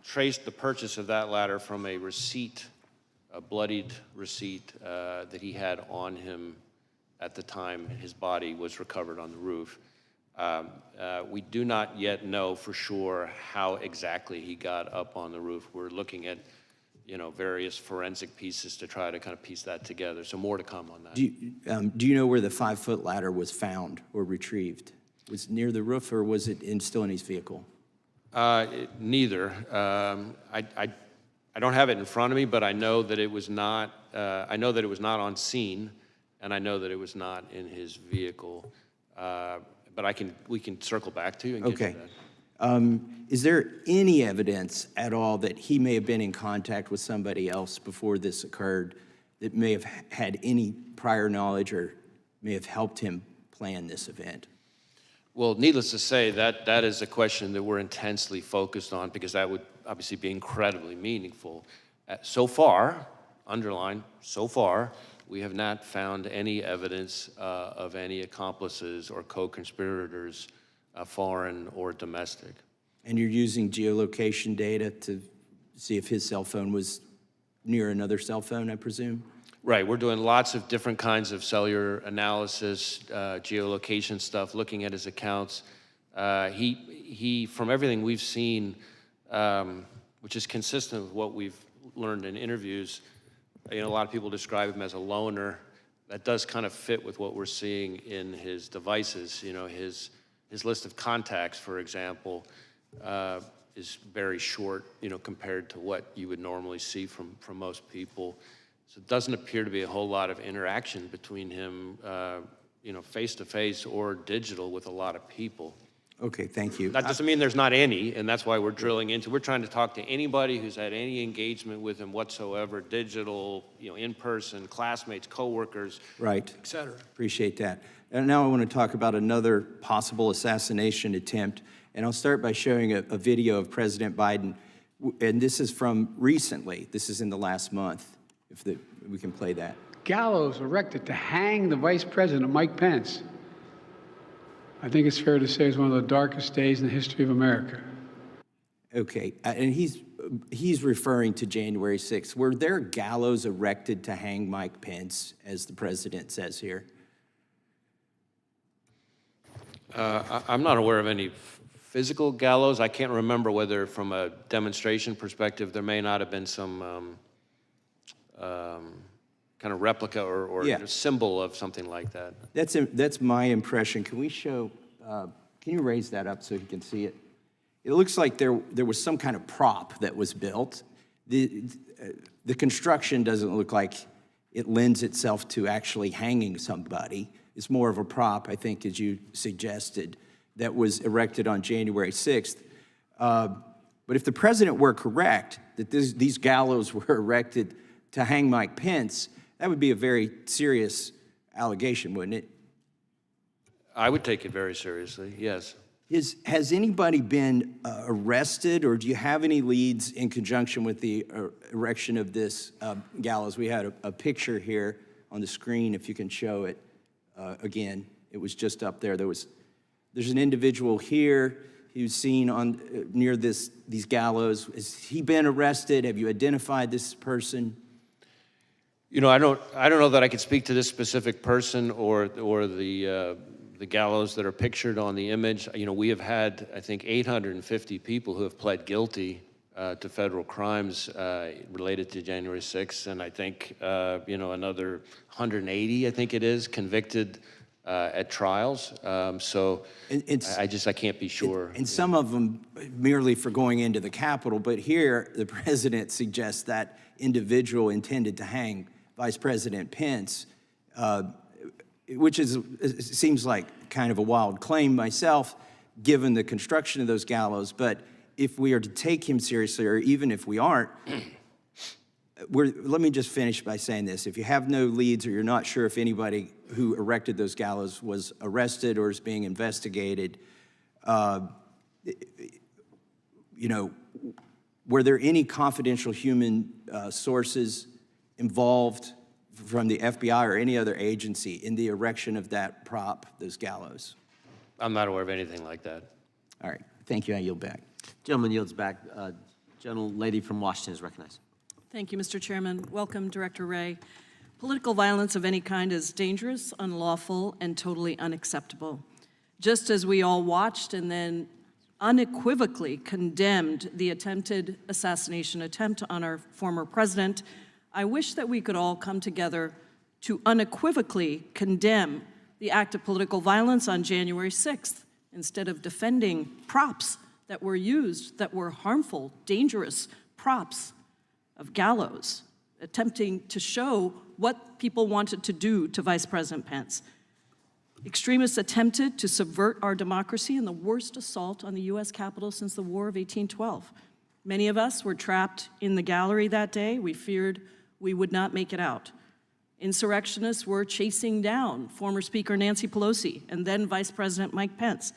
traced the purchase of that ladder from a receipt, a bloodied receipt that he had on him at the time his body was recovered on the roof. We do not yet know for sure how exactly he got up on the roof. We're looking at, various forensic pieces to try to kind of piece that together. So more to come on that. Do you know where the 5-foot ladder was found or retrieved? Was it near the roof, or was it still in his vehicle? Neither. I don't have it in front of me, but I know that it was not. I know that it was not on scene, and I know that it was not in his vehicle. But we can circle back to you and get to that. Is there any evidence at all that he may have been in contact with somebody else before this occurred that may have had any prior knowledge or may have helped him plan this event? Well, needless to say, that is a question that we're intensely focused on, because that would obviously be incredibly meaningful. So far, underline, so far, we have not found any evidence of any accomplices or co-conspirators, foreign or domestic. And you're using geolocation data to see if his cell phone was near another cell phone, I presume? Right, we're doing lots of different kinds of cellular analysis, geolocation stuff, looking at his accounts. He, from everything we've seen, which is consistent with what we've learned in interviews, a lot of people describe him as a loner. That does kind of fit with what we're seeing in his devices. His list of contacts, for example, is very short, compared to what you would normally see from most people. So it doesn't appear to be a whole lot of interaction between him, face-to-face or digital with a lot of people. Okay, thank you. That doesn't mean there's not any, and that's why we're drilling into. We're trying to talk to anybody who's had any engagement with him whatsoever, digital, in person, classmates, coworkers, right, et cetera. Appreciate that. And now I want to talk about another possible assassination attempt, and I'll start by showing a video of President Biden, and this is from recently. This is in the last month, if we can play that. Gallows erected to hang the Vice President, Mike Pence. I think it's fair to say it's one of the darkest days in the history of America. Okay, and he's referring to January 6th. Were there gallows erected to hang Mike Pence, as the president says here? I'm not aware of any physical gallows. I can't remember whether, from a demonstration perspective, there may not have been some kind of replica or symbol of something like that. That's my impression. Can we show, can you raise that up so you can see it? It looks like there was some kind of prop that was built. The construction doesn't look like it lends itself to actually hanging somebody. It's more of a prop, I think, as you suggested, that was erected on January 6th. But if the president were correct, that these gallows were erected to hang Mike Pence, that would be a very serious allegation, wouldn't it? I would take it very seriously, yes. Has anybody been arrested, or do you have any leads in conjunction with the erection of this gallows? We had a picture here on the screen, if you can show it again. It was just up there. There's an individual here who's seen near these gallows. Has he been arrested? Have you identified this person? I don't know that I could speak to this specific person or the the gallows that are pictured on the image. You know, we have had, I think, 850 people who have pled guilty to federal crimes related to January 6th, and I think, you know, another 180, I think it is, convicted at trials. So I can't be sure. And some of them merely for going into the Capitol, but here the president suggests that individual intended to hang Vice President Pence, which seems like kind of a wild claim myself, given the construction of those gallows. But if we are to take him seriously, or even if we aren't, let me just finish by saying this. If you have no leads or you're not sure if anybody who erected those gallows was arrested or is being investigated, you know, were there any confidential human sources involved from the FBI or any other agency in the erection of that prop, those gallows? I'm not aware of anything like that. All right. Thank you. I yield back. Gentleman yields back. Gentlelady from Washington is recognized. Thank you, Mr. Chairman. Welcome, Director Wray. Political violence of any kind is dangerous, unlawful, and totally unacceptable. Just as we all watched and then unequivocally condemned the attempted assassination attempt on our former president, I wish that we could all come together to unequivocally condemn the act of political violence on January 6th, instead of defending props that were used, that were harmful, dangerous props of gallows, attempting to show what people wanted to do to Vice President Pence. Extremists attempted to subvert our democracy in the worst assault on the U.S. Capitol since the War of 1812. Many of us were trapped in the gallery that day. We feared we would not make it out. Insurrectionists were chasing down former Speaker Nancy Pelosi and then Vice President Mike Pence.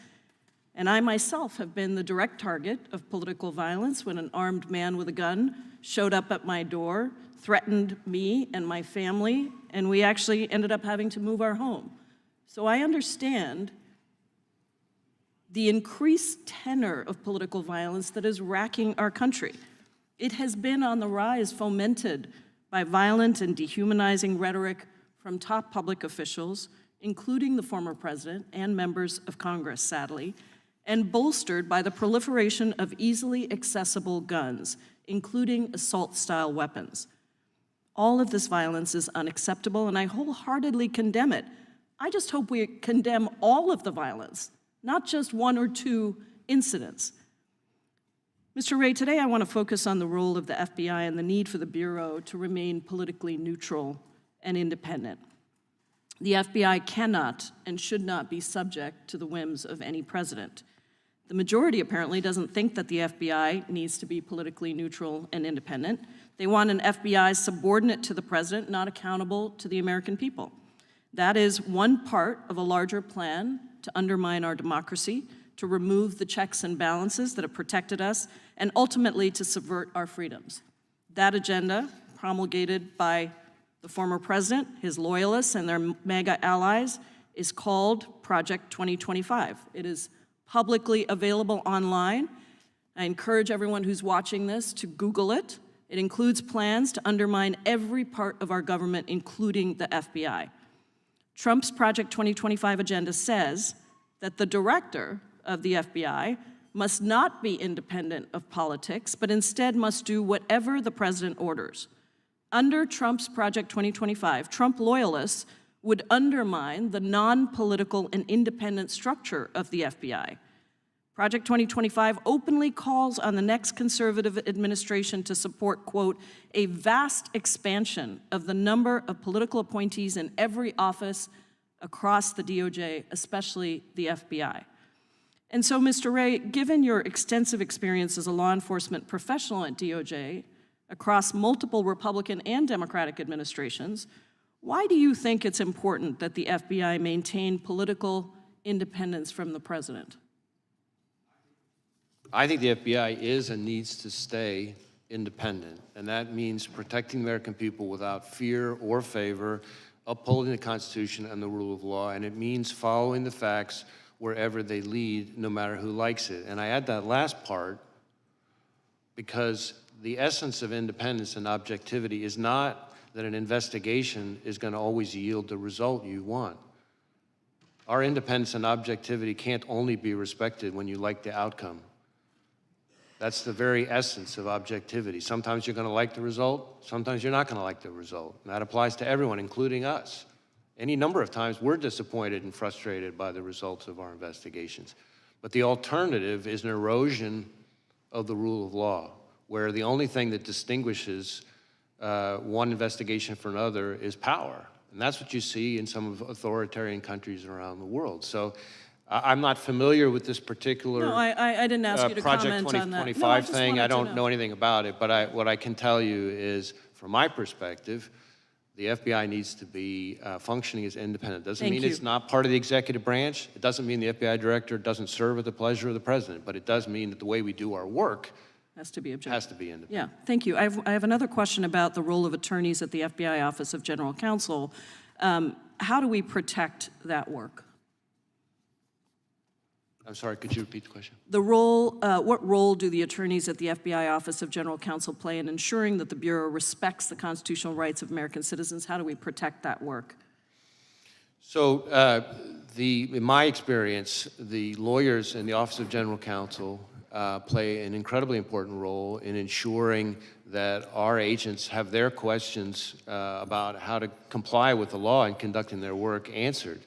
And I myself have been the direct target of political violence when an armed man with a gun showed up at my door, threatened me and my family, and we actually ended up having to move our home. So I understand the increased tenor of political violence that is racking our country. It has been on the rise, fomented by violent and dehumanizing rhetoric from top public officials, including the former president and members of Congress, sadly, and bolstered by the proliferation of easily accessible guns, including assault-style weapons. All of this violence is unacceptable, and I wholeheartedly condemn it. I just hope we condemn all of the violence, not just one or two incidents. Mr. Wray, today I want to focus on the role of the FBI and the need for the Bureau to remain politically neutral and independent. The FBI cannot and should not be subject to the whims of any president. The majority apparently doesn't think that the FBI needs to be politically neutral and independent. They want an FBI subordinate to the president, not accountable to the American people. That is one part of a larger plan to undermine our democracy, to remove the checks and balances that have protected us, and ultimately to subvert our freedoms. That agenda, promulgated by the former president, his loyalists, and their MAGA allies, is called Project 2025. It is publicly available online. I encourage everyone who's watching this to Google it. It includes plans to undermine every part of our government, including the FBI. Trump's Project 2025 agenda says that the director of the FBI must not be independent of politics, but instead must do whatever the president orders. Under Trump's Project 2025, Trump loyalists would undermine the non-political and independent structure of the FBI. Project 2025 openly calls on the next conservative administration to support, quote, a vast expansion of the number of political appointees in every office across the DOJ, especially the FBI. And so, Mr. Wray, given your extensive experience as a law enforcement professional at DOJ across multiple Republican and Democratic administrations, why do you think it's important that the FBI maintain political independence from the president? I think the FBI is and needs to stay independent, and that means protecting the American people without fear or favor, upholding the Constitution and the rule of law, and it means following the facts wherever they lead, no matter who likes it. And I add that last part because the essence of independence and objectivity is not that an investigation is going to always yield the result you want. Our independence and objectivity can't only be respected when you like the outcome. That's the very essence of objectivity. Sometimes you're going to like the result, sometimes you're not going to like the result. And that applies to everyone, including us. Any number of times we're disappointed and frustrated by the results of our investigations. But the alternative is an erosion of the rule of law, where the only thing that distinguishes one investigation from another is power. And that's what you see in some of authoritarian countries around the world. So I'm not familiar with this particular No, I didn't ask you to Project comment on that. 2025 No, I just thing. I wanted to don't know anything about it, but what I can tell you is, from my perspective, the FBI needs to be functioning as independent. Doesn't Thank mean you. it's not part of the executive branch. It doesn't mean the FBI director doesn't serve at the pleasure of the president, but it does mean that the way we do our work Has to be objective. has to be independent. Yeah, thank you. I have another question about the role of attorneys at the FBI Office of General Counsel. How do we protect that work? I'm sorry, could you repeat the question? The role, what role do the attorneys at the FBI Office of General Counsel play in ensuring that the Bureau respects the constitutional rights of American citizens? How do we protect that work? So in my experience, the lawyers in the Office of General Counsel play an incredibly important role in ensuring that our agents have their questions about how to comply with the law and conducting their work answered,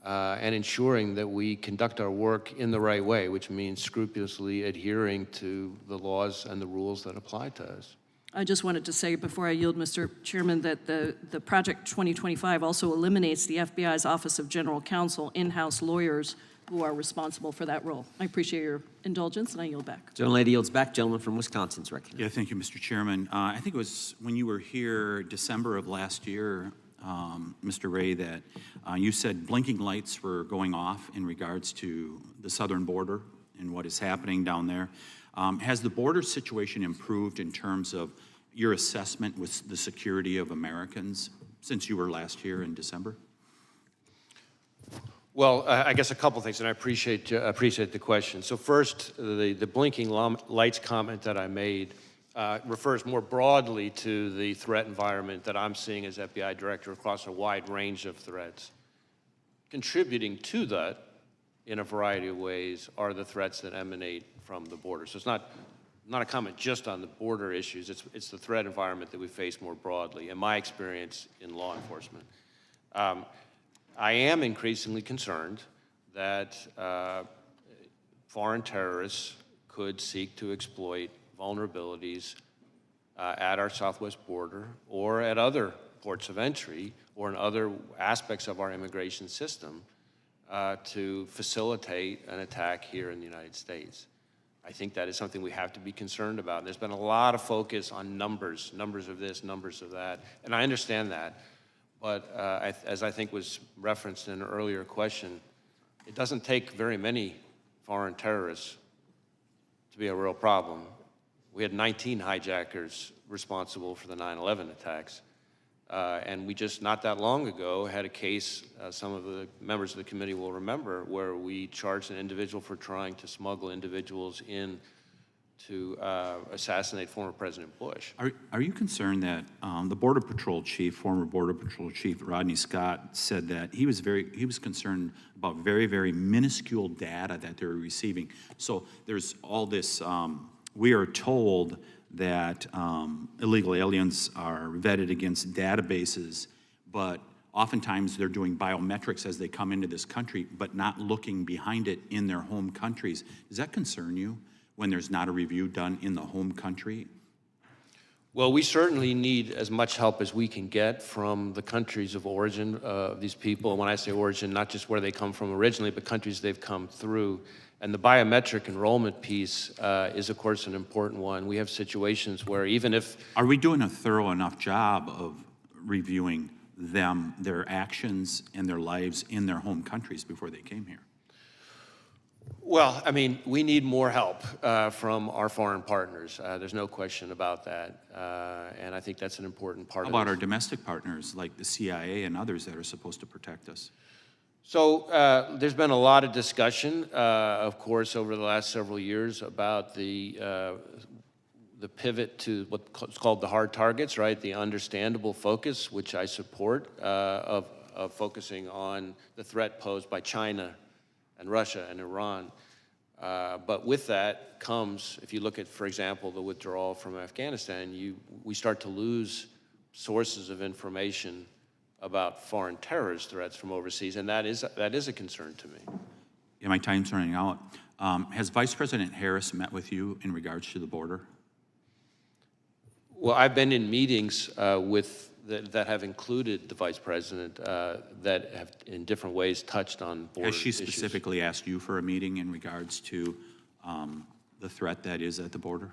and ensuring that we conduct our work in the right way, which means scrupulously adhering to the laws and the rules that apply to us. I just wanted to say before I yield, Mr. Chairman, that the Project 2025 also eliminates the FBI's Office of General Counsel in-house lawyers who are responsible for that role. I appreciate your indulgence, and I yield back. Gentlelady yields back. Gentleman from Wisconsin's recognized. Yeah, thank you, Mr. Chairman. I think it was when you were here December of last year, Mr. Wray, that you said blinking lights were going off in regards to the southern border and what is happening down there. Has the border situation improved in terms of your assessment with the security of Americans since you were last here in December? Well, I guess a couple things, and I appreciate the question. So first, the blinking lights comment that I made refers more broadly to the threat environment that I'm seeing as FBI director across a wide range of threats. Contributing to that in a variety of ways are the threats that emanate from the border. So it's not a comment just on the border issues, it's the threat environment that we face more broadly, in my experience in law enforcement. I am increasingly concerned that foreign terrorists could seek to exploit vulnerabilities at our southwest border or at other ports of entry or in other aspects of our immigration system to facilitate an attack here in the United States. I think that is something we have to be concerned about. There's been a lot of focus on numbers of this, numbers of that, and I understand that. But as I think was referenced in an earlier question, it doesn't take very many foreign terrorists to be a real problem. We had 19 hijackers responsible for the 9/11 attacks. And we just, not that long ago, had a case, some of the members of the committee will remember, where we charged an individual for trying to smuggle individuals in to assassinate former President Bush. Are you concerned that the Border Patrol chief, former Border Patrol chief Rodney Scott, said that he was concerned about very, very minuscule data that they were receiving? So there's all this, we are told that illegal aliens are vetted against databases, but oftentimes they're doing biometrics as they come into this country, but not looking behind it in their home countries. Does that concern you when there's not a review done in the home country? Well, we certainly need as much help as we can get from the countries of origin of these people. And when I say origin, not just where they come from originally, but countries they've come through. And the biometric enrollment piece is, of course, an important one. We have situations where even if... Are we doing a thorough enough job of reviewing them, their actions and their lives in their home countries before they came here? Well, I mean, we need more help from our foreign partners. There's no question about that. And I think that's an important part of it. How about our domestic partners like the CIA and others that are supposed to protect us? So there's been a lot of discussion, of course, over the last several years about the pivot to what's called the hard targets, right? The understandable focus, which I support, of of focusing on the threat posed by China and Russia and Iran. But with that comes, if you look at, for example, the withdrawal from Afghanistan, we start to lose sources of information about foreign terrorist threats from overseas, and that is a concern to me. Yeah, my time's running out. Has Vice President Harris met with you in regards to the border? Well, I've been in meetings that have included the Vice President that have in different ways touched on border Has she issues. specifically asked you for a meeting in regards to the threat that is at the border?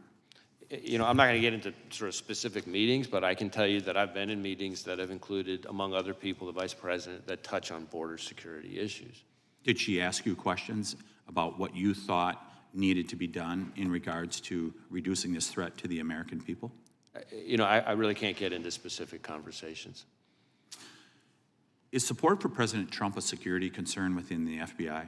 You know, I'm not going to get into sort of specific meetings, but I can tell you that I've been in meetings that have included, among other people, the Vice President that touch on border security issues. Did she ask you questions about what you thought needed to be done in regards to reducing this threat to the American people? You know, I really can't get into specific conversations. Is support for President Trump a security concern within the FBI?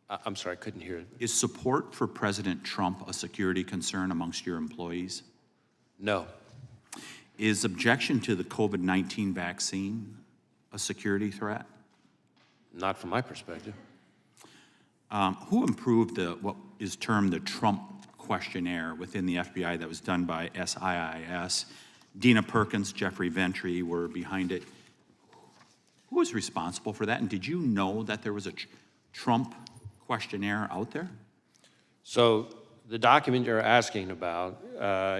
I'm sorry, I couldn't hear it. Is support for President Trump a security concern amongst your employees? No. Is objection to the COVID-19 vaccine a security threat? Not from my perspective. Who improved what is termed the Trump questionnaire within the FBI that was done by SIIS? Dina Perkins, Jeffrey Ventry were behind it. Who was responsible for that? And did you know that there was a Trump questionnaire out there? So the document you're asking about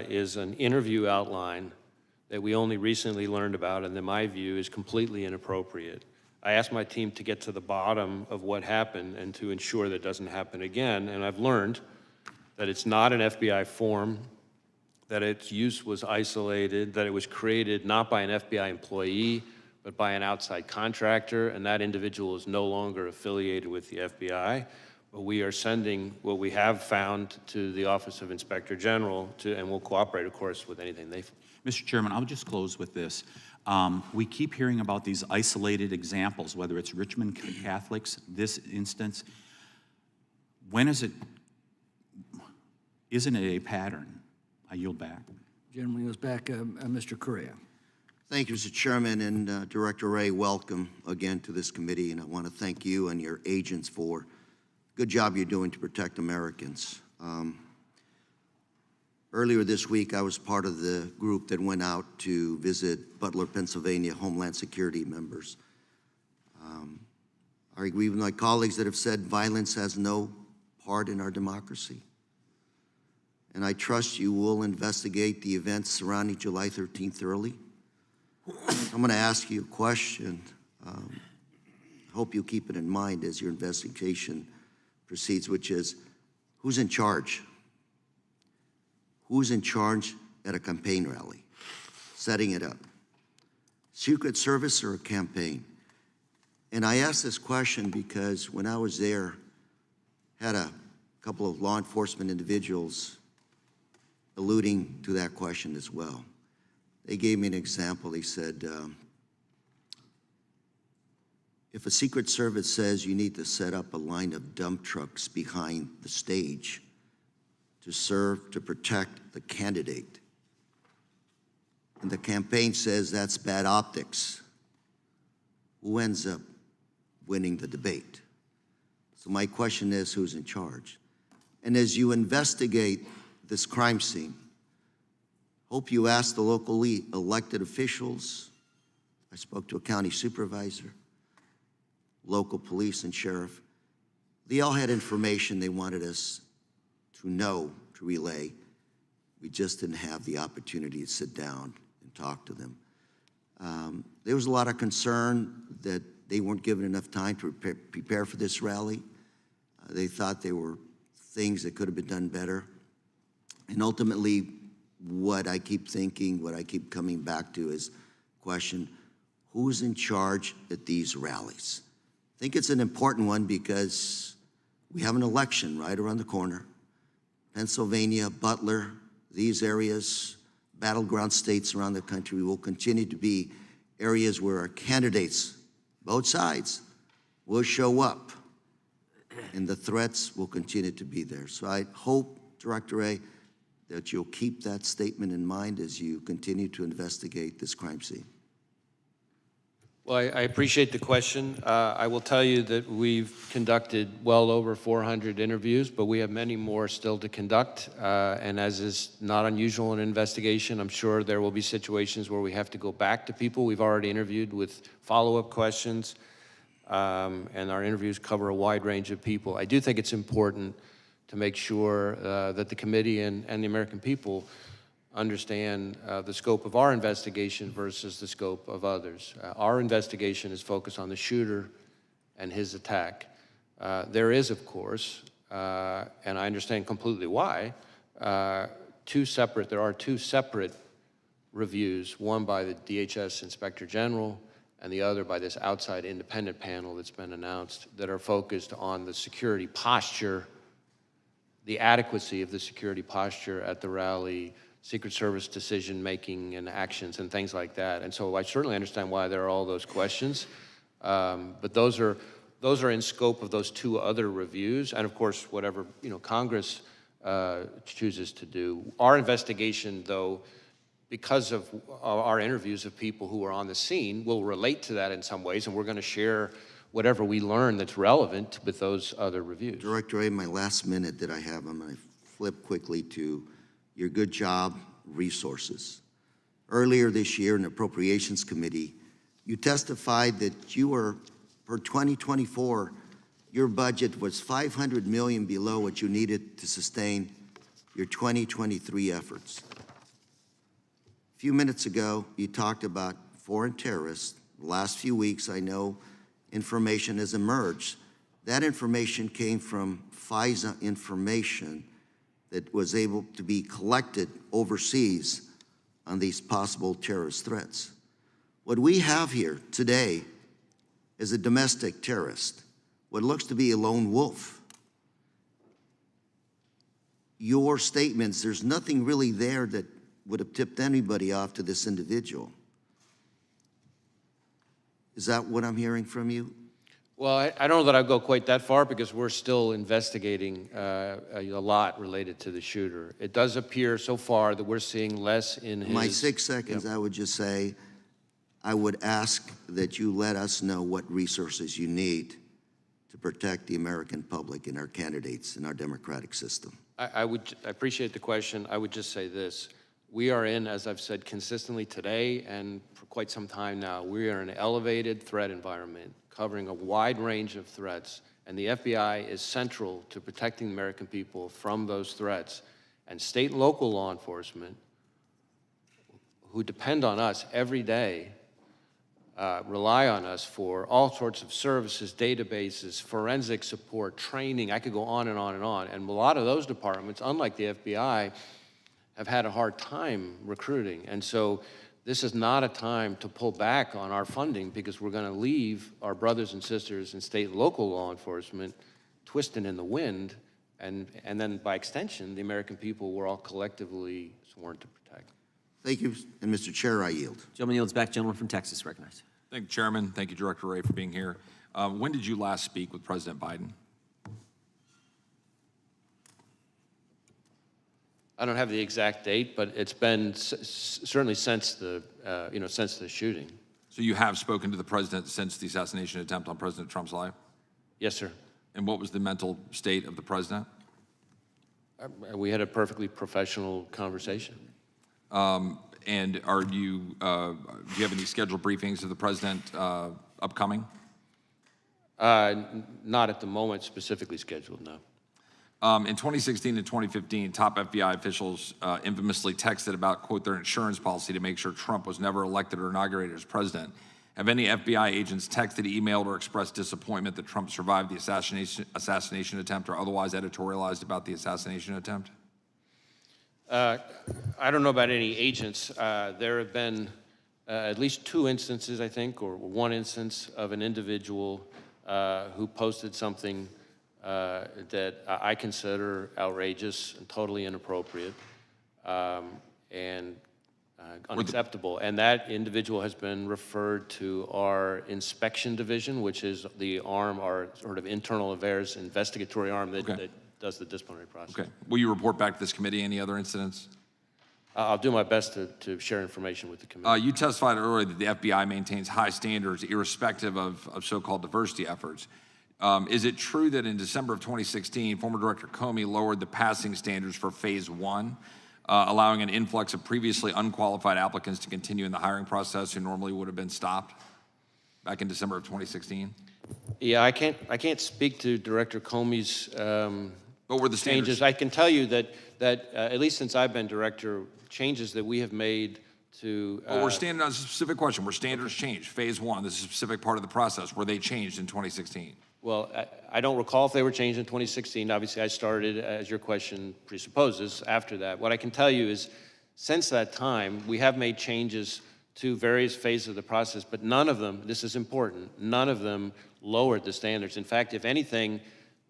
is an interview outline that we only recently learned about, and in my view is completely inappropriate. I asked my team to get to the bottom of what happened and to ensure that it doesn't happen again, and I've learned that it's not an FBI form, that its use was isolated, that it was created not by an FBI employee, but by an outside contractor, and that individual is no longer affiliated with the FBI. But we are sending what we have found to the Office of Inspector General, and we'll cooperate, of course, with anything they find. Mr. Chairman, I'll just close with this. We keep hearing about these isolated examples, whether it's Richmond Catholics, this instance. When isn't it a pattern? I yield back. Gentleman goes back, Mr. Correa. Thank you, Mr. Chairman, and Director Wray, welcome again to this committee, and I want to thank you and your agents for the good job you're doing to protect Americans. Earlier this week, I was part of the group that went out to visit Butler, Pennsylvania Homeland Security members. I agree with my colleagues that have said violence has no part in our democracy. And I trust you will investigate the events surrounding July 13th thoroughly. I'm going to ask you a question. I hope you keep it in mind as your investigation proceeds, which is, who's in charge? Who's in charge at a campaign rally, setting it up? Secret Service or a campaign? And I ask this question because when I was there, had a couple of law enforcement individuals alluding to that question as well. They gave me an example. They said, if a Secret Service says you need to set up a line of dump trucks behind the stage to serve, to protect the candidate, and the campaign says that's bad optics, who ends up winning the debate? So my question is, who's in charge? And as you investigate this crime scene, hope you ask the locally elected officials. I spoke to a county supervisor, local police and sheriff. They all had information they wanted us to know, to relay. We just didn't have the opportunity to sit down and talk to them. There was a lot of concern that they weren't given enough time to prepare for this rally. They thought there were things that could have been done better. And ultimately, what I keep thinking, what I keep coming back to is question, who's in charge at these rallies? I think it's an important one because we have an election right around the corner. Pennsylvania, Butler, these areas, battleground states around the country will continue to be areas where our candidates, both sides, will show up, and the threats will continue to be there. So I hope, Director Wray, that you'll keep that statement in mind as you continue to investigate this crime scene. Well, I appreciate the question. I will tell you that we've conducted well over 400 interviews, but we have many more still to conduct. And as is not unusual in an investigation, I'm sure there will be situations where we have to go back to people we've already interviewed with follow-up questions. And our interviews cover a wide range of people. I do think it's important to make sure that the committee and the American people understand the scope of our investigation versus the scope of others. Our investigation is focused on the shooter and his attack. There is, of course, and I understand completely why, there are two separate reviews, one by the DHS Inspector General and the other by this outside independent panel that's been announced, that are focused on the security posture, the adequacy of the security posture at the rally, Secret Service decision-making and actions and things like that. And so I certainly understand why there are all those questions, but those are in scope of those two other reviews, and of course, whatever Congress chooses to do. Our investigation, though, because of our interviews of people who are on the scene, will relate to that in some ways, and we're going to share whatever we learn that's relevant with those other reviews. Director Wray, my last minute that I have, I'm going to flip quickly to your good job resources. Earlier this year in the Appropriations Committee, you testified that you were, for 2024, your budget was $500 million below what you needed to sustain your 2023 efforts. A few minutes ago, you talked about foreign terrorists. The last few weeks, I know information has emerged. That information came from FISA information that was able to be collected overseas on these possible terrorist threats. What we have here today is a domestic terrorist, what looks to be a lone wolf. Your statements, there's nothing really there that would have tipped anybody off to this individual. Is that what I'm hearing from you? Well, I don't know that I'd go quite that far because we're still investigating a lot related to the shooter. It does appear so far that we're seeing less in his... My 6 seconds, I would just say, I would ask that you let us know what resources you need to protect the American public and our candidates in our democratic system. I appreciate the question. I would just say this. We are in, as I've said consistently today and for quite some time now, we are in an elevated threat environment covering a wide range of threats, and the FBI is central to protecting the American people from those threats. And state and local law enforcement, who depend on us every day, rely on us for all sorts of services, databases, forensic support, training. I could go on and on and on. And a lot of those departments, unlike the FBI, have had a hard time recruiting. And so this is not a time to pull back on our funding because we're going to leave our brothers and sisters in state and local law enforcement twisting in the wind, and then by extension, the American people we're all collectively sworn to protect. Thank you, and Mr. Chair, I yield. Gentleman yields back. Gentleman from Texas recognized. Thank you, Chairman. Thank you, Director Wray, for being here. When did you last speak with President Biden? I don't have the exact date, but it's been certainly since the since the shooting. So you have spoken to the president since the assassination attempt on President Trump's life? Yes, sir. And what was the mental state of the president? We had a perfectly professional conversation. And are you, do you have any scheduled briefings of the president upcoming? Not at the moment specifically scheduled, no. In 2016 and 2015, top FBI officials infamously texted about, quote, their insurance policy to make sure Trump was never elected or inaugurated as president. Have any FBI agents texted, emailed, or expressed disappointment that Trump survived the assassination attempt or otherwise editorialized about the assassination attempt? I don't know about any agents. There have been at least 2 instances, I think, or 1 instance of an individual who posted something that I consider outrageous and totally inappropriate and unacceptable. And that individual has been referred to our inspection division, which is the arm, our sort of internal affairs investigatory arm that does the disciplinary process. Okay. Will you report back to this committee any other incidents? I'll do my best to share information with the committee. You testified earlier that the FBI maintains high standards irrespective of so-called diversity efforts. Is it true that in December of 2016, former Director Comey lowered the passing standards for Phase 1, allowing an influx of previously unqualified applicants to continue in the hiring process who normally would have been stopped back in December of 2016? Yeah, I can't speak to Director Comey's what were the changes. standards? I can tell you that at least since I've been director, changes that we have made to... Well, we're standing on a specific question. Were standards changed? Phase 1, this is a specific part of the process. Were they changed in 2016? Well, I don't recall if they were changed in 2016. Obviously, I started, as your question presupposes, after that. What I can tell you is, since that time, we have made changes to various phases of the process, but none of them, this is important, none of them lowered the standards. In fact, if anything,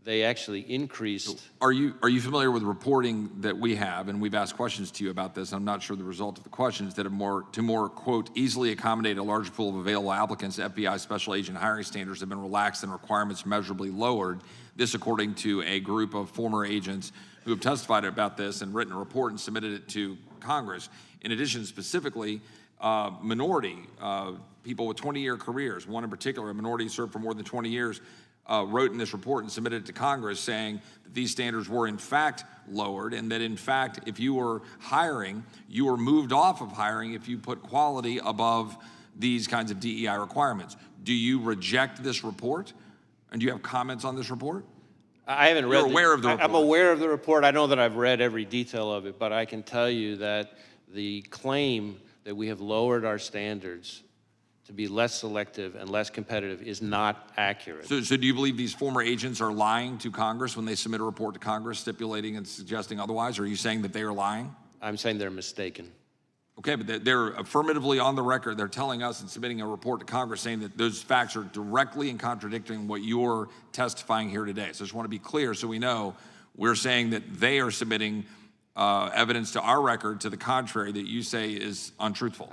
they actually increased. Are you familiar with reporting that we have, and we've asked questions to you about this, I'm not sure the result of the questions, that to more, quote, easily accommodate a larger pool of available applicants, FBI special agent hiring standards have been relaxed and requirements measurably lowered. This according to a group of former agents who have testified about this and written a report and submitted it to Congress. In addition, specifically, minority, people with 20-year careers, one in particular, a minority who served for more than 20 years, wrote in this report and submitted it to Congress saying that these standards were in fact lowered and that in fact if you were hiring, you were moved off of hiring if you put quality above these kinds of DEI requirements. Do you reject this report? And do you have comments on this report? I haven't read. You're aware of the report? I'm aware of the report. I know that I've read every detail of it, but I can tell you that the claim that we have lowered our standards to be less selective and less competitive is not accurate. So do you believe these former agents are lying to Congress when they submit a report to Congress stipulating and suggesting otherwise? Or are you saying that they are lying? I'm saying they're mistaken. Okay, but they're affirmatively on the record. They're telling us and submitting a report to Congress saying that those facts are directly in contradicting what you're testifying here today. So I just want to be clear so we know we're saying that they are submitting evidence to our record to the contrary that you say is untruthful.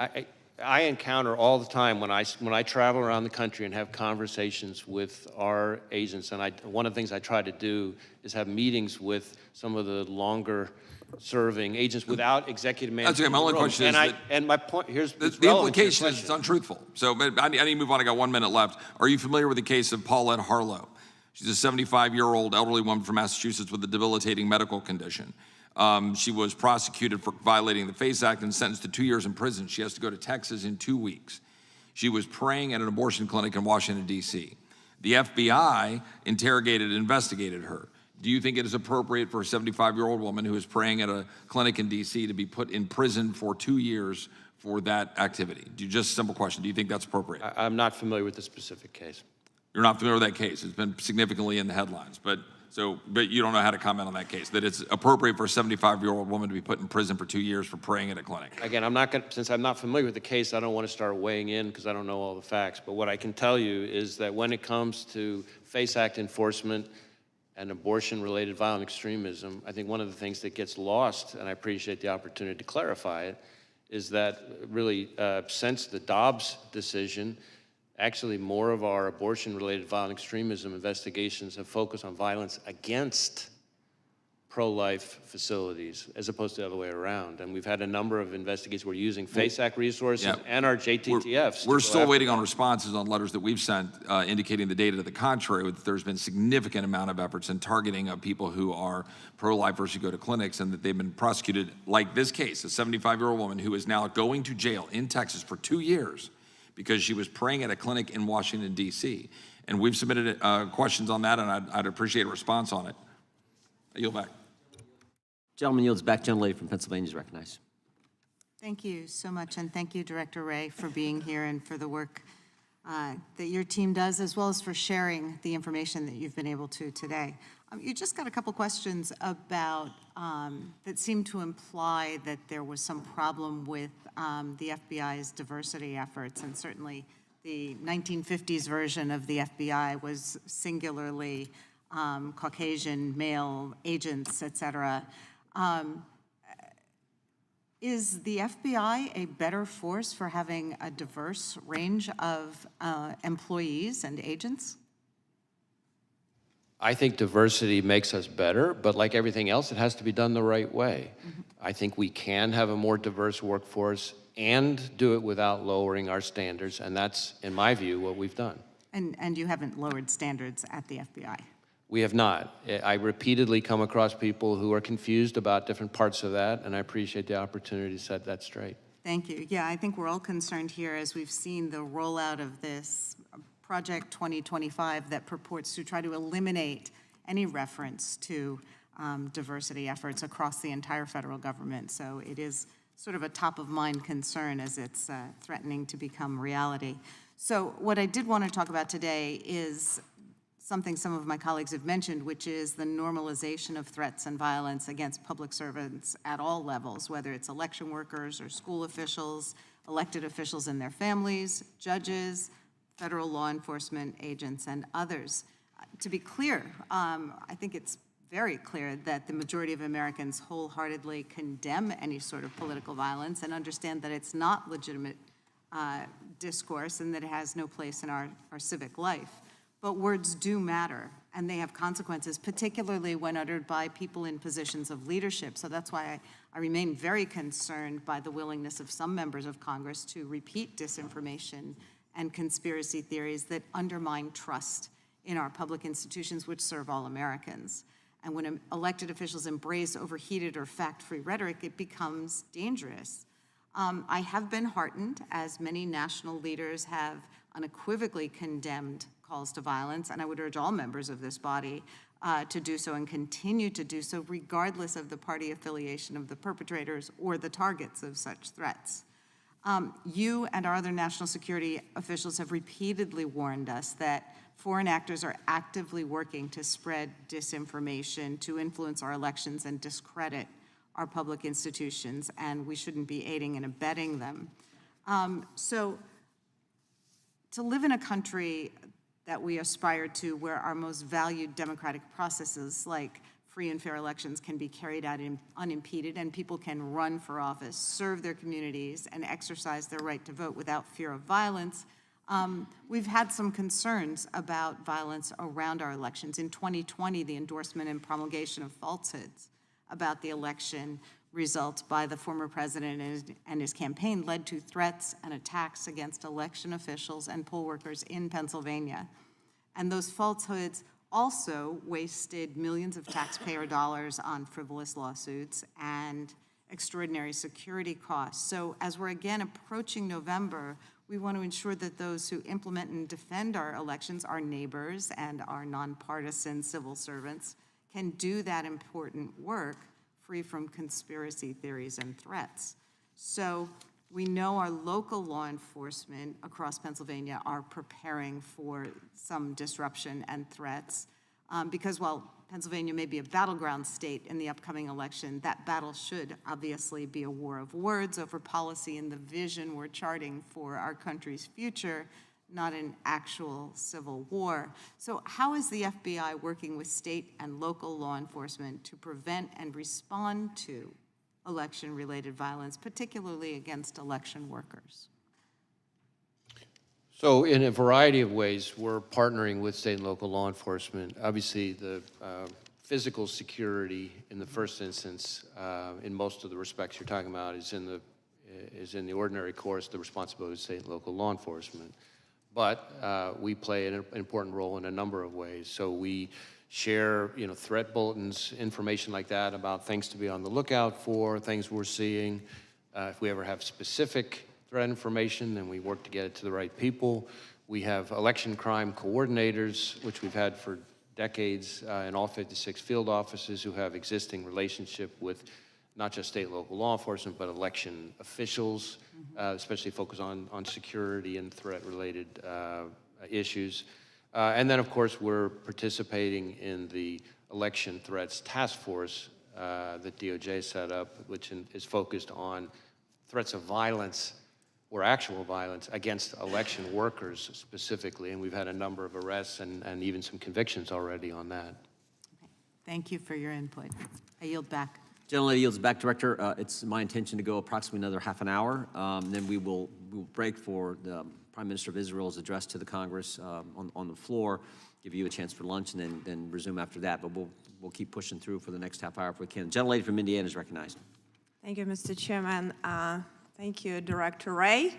I encounter all the time when I travel around the country and have conversations with our agents, and one of the things I try to do is have meetings with some of the longer serving agents without executive management. That's okay. My only question is and my point here's the implication is it's untruthful. So but I need to move on. I got 1 minute left. Are you familiar with the case of Paulette Harlow? She's a 75-year-old elderly woman from Massachusetts with a debilitating medical condition. She was prosecuted for violating the FACE Act and sentenced to 2 years in prison. She has to go to Texas in 2 weeks. She was praying at an abortion clinic in Washington, D.C. The FBI interrogated and investigated her. Do you think it is appropriate for a 75-year-old woman who is praying at a clinic in D.C. to be put in prison for 2 years for that activity? Just a simple question. Do you think that's appropriate? I'm not familiar with the specific case. You're not familiar with that case. It's been significantly in the headlines, but you don't know how to comment on that case, that it's appropriate for a 75-year-old woman to be put in prison for 2 years for praying at a clinic. Again, since I'm not familiar with the case, I don't want to start weighing in because I don't know all the facts. But what I can tell you is that when it comes to FACE Act enforcement and abortion-related violent extremism, I think one of the things that gets lost, and I appreciate the opportunity to clarify it, is that really since the Dobbs decision, actually, more of our abortion-related violent extremism investigations have focused on violence against pro-life facilities, as opposed to the other way around. And we've had a number of investigations. We're using FACE Act resources and our JTTFs. We're still waiting on responses on letters that we've sent indicating the data to the contrary, that there's been significant amount of efforts in targeting of people who are pro-lifers who go to clinics and that they've been prosecuted, like this case, a 75-year-old woman who is now going to jail in Texas for 2 years because she was praying at a clinic in Washington, D.C. And we've submitted questions on that, and I'd appreciate a response on it. I yield back. Gentleman yields back. Gentlelady from Pennsylvania is recognized. Thank you so much, and thank you, Director Wray, for being here and for the work that your team does, as well as for sharing the information that you've been able to today. You just got a couple questions about that seem to imply that there was some problem with the FBI's diversity efforts, and certainly the 1950s version of the FBI was singularly Caucasian male agents, et cetera. Is the FBI a better force for having a diverse range of employees and agents? I think diversity makes us better, but like everything else, it has to be done the right way. I think we can have a more diverse workforce and do it without lowering our standards, and that's, in my view, what we've done. And you haven't lowered standards at the FBI. We have not. I repeatedly come across people who are confused about different parts of that, and I appreciate the opportunity to set that straight. Thank you. Yeah, I think we're all concerned here as we've seen the rollout of this Project 2025 that purports to try to eliminate any reference to diversity efforts across the entire federal government. So it is sort of a top-of-mind concern as it's threatening to become reality. So what I did want to talk about today is something some of my colleagues have mentioned, which is the normalization of threats and violence against public servants at all levels, whether it's election workers or school officials, elected officials and their families, judges, federal law enforcement agents, and others. To be clear, I think it's very clear that the majority of Americans wholeheartedly condemn any sort of political violence and understand that it's not legitimate discourse and that it has no place in our civic life. But words do matter, and they have consequences, particularly when uttered by people in positions of leadership. So that's why I remain very concerned by the willingness of some members of Congress to repeat disinformation and conspiracy theories that undermine trust in our public institutions, which serve all Americans. And when elected officials embrace overheated or fact-free rhetoric, it becomes dangerous. I have been heartened, as many national leaders have unequivocally condemned calls to violence, and I would urge all members of this body to do so and continue to do so, regardless of the party affiliation of the perpetrators or the targets of such threats. You and our other national security officials have repeatedly warned us that foreign actors are actively working to spread disinformation, to influence our elections and discredit our public institutions, and we shouldn't be aiding and abetting them. So to live in a country that we aspire to, where our most valued democratic processes like free and fair elections can be carried out unimpeded, and people can run for office, serve their communities, and exercise their right to vote without fear of violence, we've had some concerns about violence around our elections. In 2020, the endorsement and promulgation of falsehoods about the election results by the former president and his campaign led to threats and attacks against election officials and poll workers in Pennsylvania. And those falsehoods also wasted millions of taxpayer dollars on frivolous lawsuits and extraordinary security costs. So as we're again approaching November, we want to ensure that those who implement and defend our elections, our neighbors and our nonpartisan civil servants, can do that important work free from conspiracy theories and threats. So we know our local law enforcement across Pennsylvania are preparing for some disruption and threats because while Pennsylvania may be a battleground state in the upcoming election, that battle should obviously be a war of words over policy and the vision we're charting for our country's future, not an actual civil war. So how is the FBI working with state and local law enforcement to prevent and respond to election-related violence, particularly against election workers? So in a variety of ways, we're partnering with state and local law enforcement. Obviously, the physical security in the first instance, in most of the respects you're talking about, is in the ordinary course, the responsibility of state and local law enforcement. But we play an important role in a number of ways. So we share, threat bulletins, information like that about things to be on the lookout for, things we're seeing. If we ever have specific threat information, then we work to get it to the right people. We have election crime coordinators, which we've had for decades in all 56 field offices who have existing relationship with not just state and local law enforcement, but election officials, especially focus on security and threat-related issues. And then, of course, we're participating in the election threats task force that DOJ set up, which is focused on threats of violence or actual violence against election workers specifically. And we've had a number of arrests and even some convictions already on that. Okay. Thank you for your input. I yield back. Gentlelady yields back, Director. It's my intention to go approximately another half an hour. Then we will break for the Prime Minister of Israel's address to the Congress on the floor, give you a chance for lunch, and then resume after that. But we'll keep pushing through for the next half hour if we can. Gentlelady from Indiana is recognized. Thank you, Mr. Chairman. Thank you, Director Wray.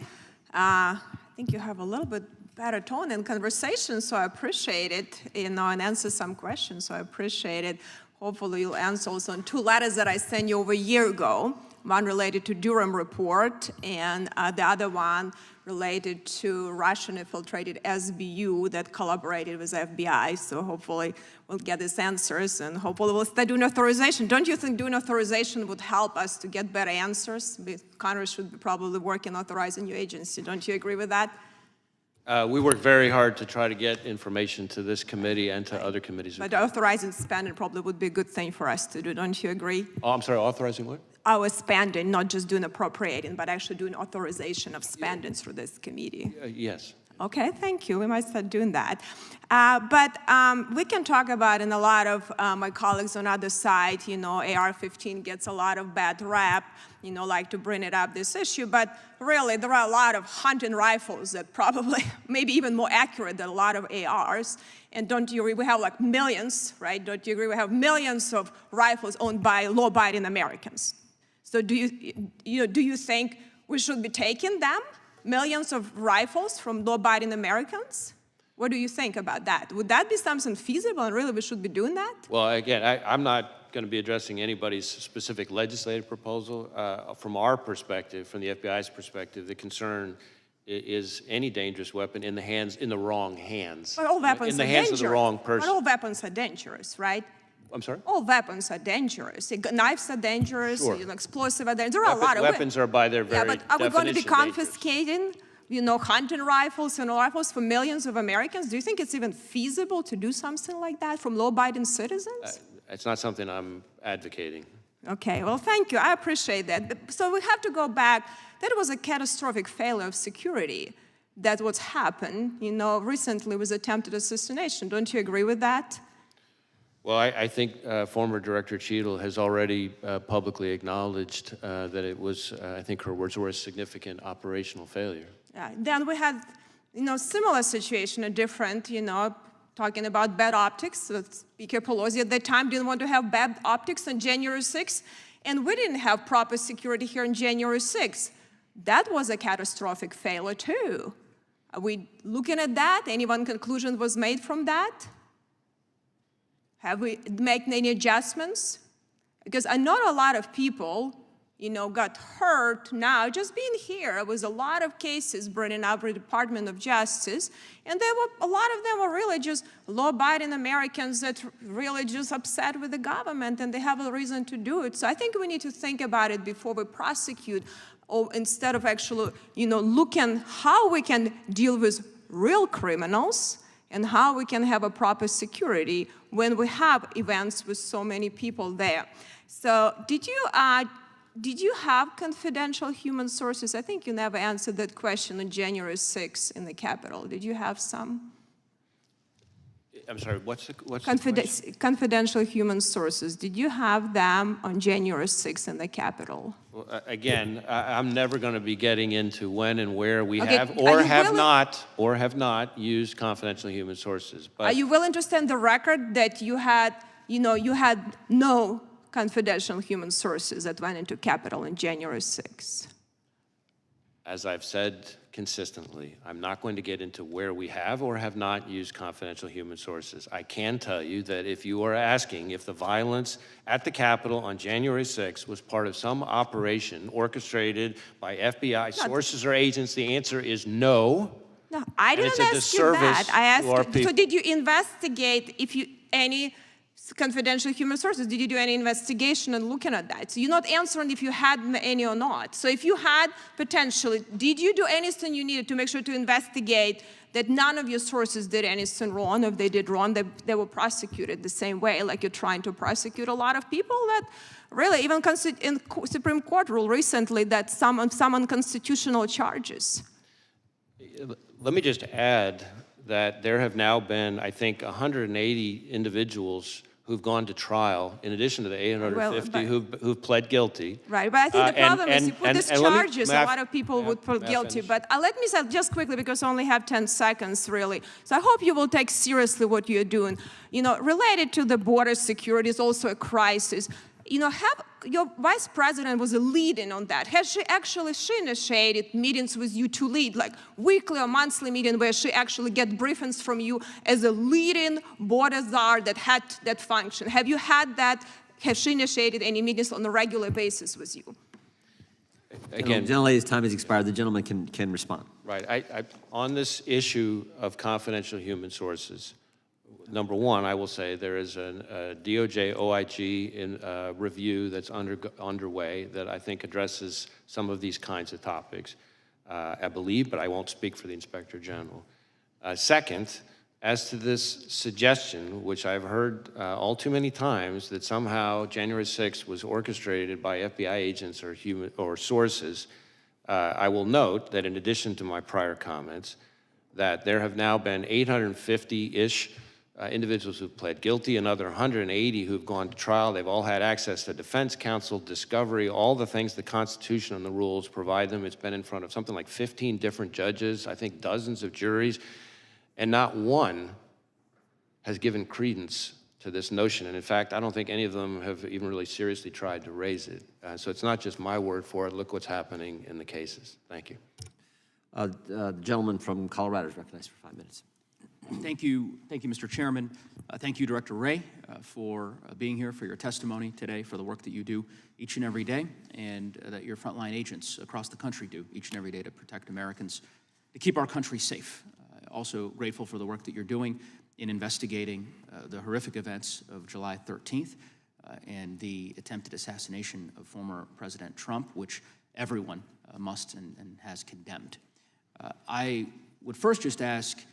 I think you have a little bit better tone in conversation, so I appreciate it, and answer some questions, so I appreciate it. Hopefully you'll answer also on 2 letters that I sent you over a year ago, one related to Durham report, and the other one related to Russian-infiltrated SBU that collaborated with FBI. So hopefully we'll get these answers, and hopefully we'll start doing authorization. Don't you think doing authorization would help us to get better answers? Congress should be probably working authorizing your agency. Don't you agree with that? We work very hard to try to get information to this committee and to other committees. But authorizing spending probably would be a good thing for us to do. Don't you agree? Oh, I'm sorry, authorizing what? Our spending, not just doing appropriating, but actually doing authorization of spending through this committee. Yes. Okay, thank you. We might start doing that. But we can talk about, and a lot of my colleagues on the other side, AR-15 gets a lot of bad rap, like to bring it up, this issue. But really, there are a lot of hunting rifles that probably, maybe even more accurate than a lot of ARs. And don't you agree, we have like millions, right? Don't you agree, we have millions of rifles owned by law-abiding Americans. So do you think we should be taking them? Millions of rifles from law-abiding Americans? What do you think about that? Would that be something feasible, and really we should be doing that? Well, again, I'm not going to be addressing anybody's specific legislative proposal. From our perspective, from the FBI's perspective, the concern is any dangerous weapon in the wrong hands. But all weapons in the are hands dangerous. of the wrong person. But all weapons are dangerous, right? I'm sorry? All weapons are dangerous. Knives are dangerous, Sure. Explosive are dangerous. There are a lot of weapons are by their very but are we going to be definition confiscating, hunting rifles and rifles for millions of Americans? Do you think it's even feasible to do something like that from law-abiding citizens? It's not something I'm advocating. Okay, well, thank you. I appreciate that. So we have to go back. That was a catastrophic failure of security. That's what's happened, recently with attempted assassination. Don't you agree with that? Well, I think former Director Cheadle has already publicly acknowledged that it was, I think her words were, a significant operational failure. Yeah. Then we had, similar situation, a different, talking about bad optics. So Speaker Pelosi at that time didn't want to have bad optics on January 6th, and we didn't have proper security here on January 6th. That was a catastrophic failure too. Are we looking at that? Any one conclusion was made from that? Have we made any adjustments? Because I know a lot of people, got hurt now just being here. There was a lot of cases bringing up the Department of Justice, and a lot of them were really just law-abiding Americans that really just upset with the government, and they have a reason to do it. So I think we need to think about it before we prosecute, or instead of actually, looking how we can deal with real criminals and how we can have a proper security when we have events with so many people there. So did you have confidential human sources? I think you never answered that question on January 6th in the Capitol. Did you have some? I'm sorry, what's the question? Confidential human sources. Did you have them on January 6th in the Capitol? Well, again, I'm never going to be getting into when and where we Okay, have are or have not used confidential human sources. But Are you willing to stand the record that you had no confidential human sources that went into Capitol on January 6th? as I've said consistently, I'm not going to get into where we have or have not used confidential human sources. I can tell you that if you are asking if the violence at the Capitol on January 6th was part of some operation orchestrated by FBI sources or agents, the answer is no. No, I didn't ask you that. I asked, so did you investigate any confidential human sources? Did you do any investigation and looking at that? So you're not answering if you had any or not. So if you had potentially, did you do anything you needed to make sure to investigate that none of your sources did anything wrong? If they did wrong, they were prosecuted the same way, like you're trying to prosecute a lot of people that really, even in Supreme Court ruled recently that some unconstitutional charges. Let me just add that there have now been, I think, 180 individuals who've gone to trial, in addition to the 850 who've pled guilty. Right, but I think the problem is you put these and let me- charges, a lot of people would put guilty. But let me say just quickly, because I only have 10 seconds, really. So I hope you will take seriously what you're doing. You know, related to the border security is also a crisis. You know, your vice president was a lead-in on that. Has she initiated meetings with you to lead, like weekly or monthly meeting where she actually get briefings from you as a lead-in border czar that had that function? Have you had that? Has she initiated any meetings on a regular basis with you? Again, Gentlelady's time has expired. The gentleman can respond. Right. On this issue of confidential human sources, number one, I will say there is a DOJ OIG review that's underway that I think addresses some of these kinds of topics, I believe, but I won't speak for the Inspector General. Second, as to this suggestion, which I've heard all too many times, that somehow January 6th was orchestrated by FBI agents or sources, I will note that in addition to my prior comments, that there have now been 850-ish individuals who've pled guilty, another 180 who've gone to trial. They've all had access to defense counsel, discovery, all the things the Constitution and the rules provide them. It's been in front of something like 15 different judges, I think dozens of juries, and not one has given credence to this notion. And in fact, I don't think any of them have even really seriously tried to raise it. So it's not just my word for it. Look what's happening in the cases. Thank you. The gentleman from Colorado is recognized for 5 minutes. Thank you, Mr. Chairman. Thank you, Director Wray, for being here, for your testimony today, for the work that you do each and every day, and that your frontline agents across the country do each and every day to protect Americans, to keep our country safe. Also grateful for the work that you're doing in investigating the horrific events of July 13th and the attempted assassination of former President Trump, which everyone must and has condemned. I would first just ask,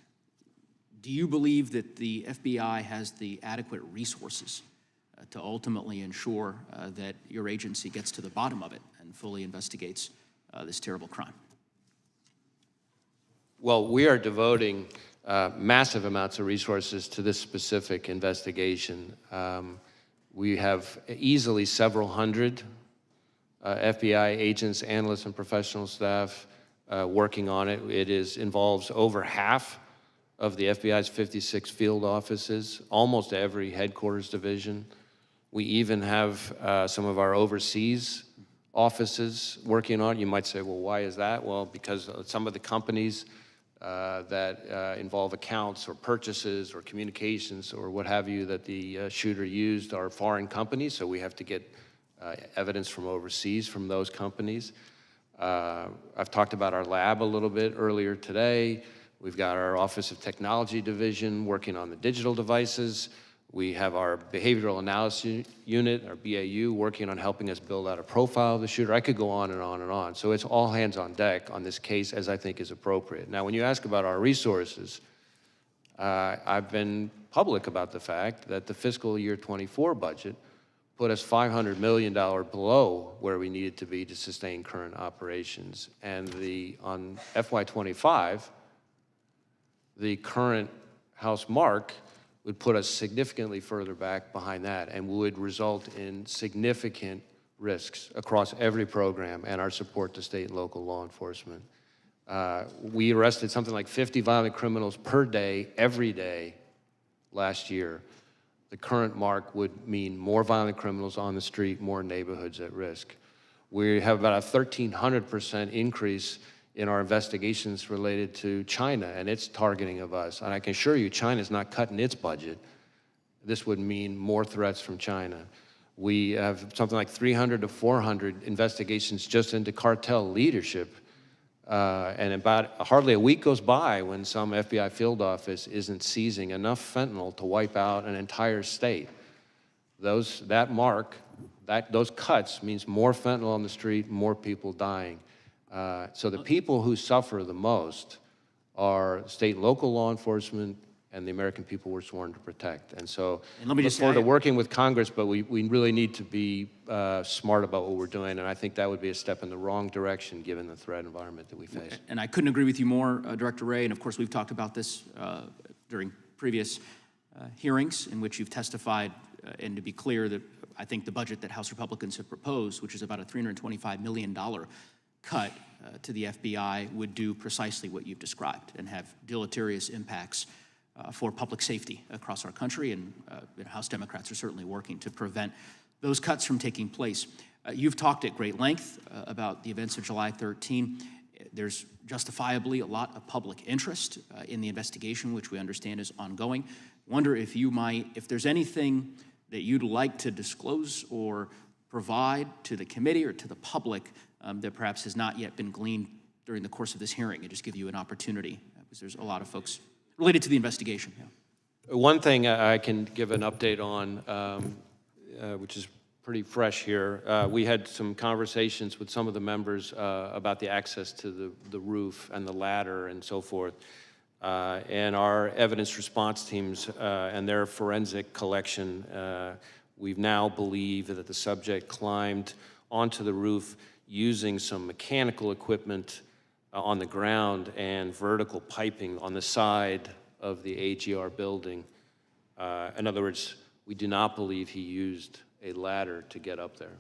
do you believe that the FBI has the adequate resources to ultimately ensure that your agency gets to the bottom of it and fully investigates this terrible crime? Well, we are devoting massive amounts of resources to this specific investigation. We have easily several hundred FBI agents, analysts, and professional staff working on it. It involves over half of the FBI's 56 field offices, almost every headquarters division. We even have some of our overseas offices working on it. You might say, well, why is that? Well, because some of the companies that involve accounts or purchases or communications or what have you that the shooter used are foreign companies, so we have to get evidence from overseas from those companies. I've talked about our lab a little bit earlier today. We've got our Office of Technology Division working on the digital devices. We have our Behavioral Analysis Unit, our BAU, working on helping us build out a profile of the shooter. I could go on and on and on. So it's all hands on deck on this case, as I think is appropriate. Now, when you ask about our resources, I've been public about the fact that the fiscal year 24 budget put us $500 million below where we needed to be to sustain current operations. And on FY25, the current House mark would put us significantly further back behind that and would result in significant risks across every program and our support to state and local law enforcement. We arrested something like 50 violent criminals per day, every day, last year. The current mark would mean more violent criminals on the street, more neighborhoods at risk. We have about a 1,300% increase in our investigations related to China and its targeting of us. And I can assure you, China's not cutting its budget. This would mean more threats from China. We have something like 300 to 400 investigations just into cartel leadership. And about hardly a week goes by when some FBI field office isn't seizing enough fentanyl to wipe out an entire state. Those cuts means more fentanyl on the street, more people dying. So the people who suffer the most are state and local law enforcement and the American people we're sworn to protect. And so let me look just forward to add- working with Congress, but we really need to be smart about what we're doing, and I think that would be a step in the wrong direction given the threat environment that we face. And I couldn't agree with you more, Director Wray, and of course we've talked about this during previous hearings in which you've testified And to be clear, that I think the budget that House Republicans have proposed, which is about a $325 million cut to the FBI, would do precisely what you've described and have deleterious impacts for public safety across our country. And House Democrats are certainly working to prevent those cuts from taking place. You've talked at great length about the events of July 13. There's justifiably a lot of public interest in the investigation, which we understand is ongoing. Wonder if if there's anything that you'd like to disclose or provide to the committee or to the public that perhaps has not yet been gleaned during the course of this hearing, and just give you an opportunity, because there's a lot of folks related to the investigation. Yeah. One thing I can give an update on, which is pretty fresh here. We had some conversations with some of the members about the access to the roof and the ladder and so forth. And our evidence response teams and their forensic collection, we now believe that the subject climbed onto the roof using some mechanical equipment on the ground and vertical piping on the side of the AGR building. In other words, we do not believe he used a ladder to get up there.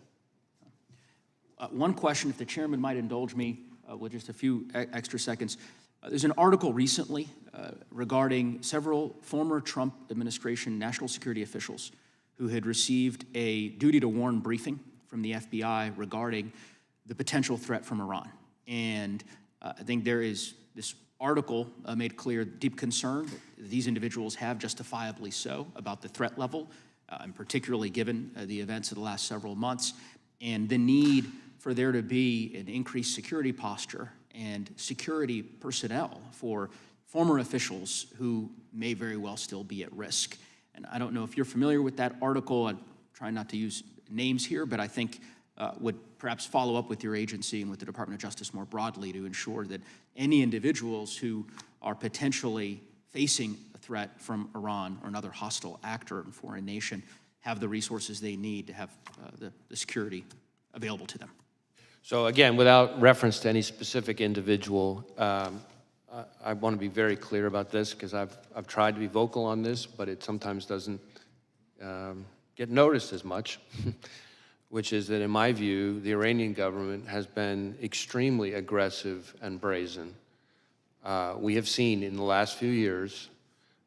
One question, if the chairman might indulge me with just a few extra seconds. There's an article recently regarding several former Trump administration national security officials who had received a duty to warn briefing from the FBI regarding the potential threat from Iran. And I think there is this article made clear deep concern that these individuals have, justifiably so, about the threat level, and particularly given the events of the last several months, and the need for there to be an increased security posture and security personnel for former officials who may very well still be at risk. And I don't know if you're familiar with that article. I'm trying not to use names here, but I think would perhaps follow up with your agency and with the Department of Justice more broadly to ensure that any individuals who are potentially facing a threat from Iran or another hostile actor in a foreign nation have the resources they need to have the security available to them. So again, without reference to any specific individual, I want to be very clear about this because I've tried to be vocal on this, but it sometimes doesn't get noticed as much, which is that in my view, the Iranian government has been extremely aggressive and brazen. We have seen in the last few years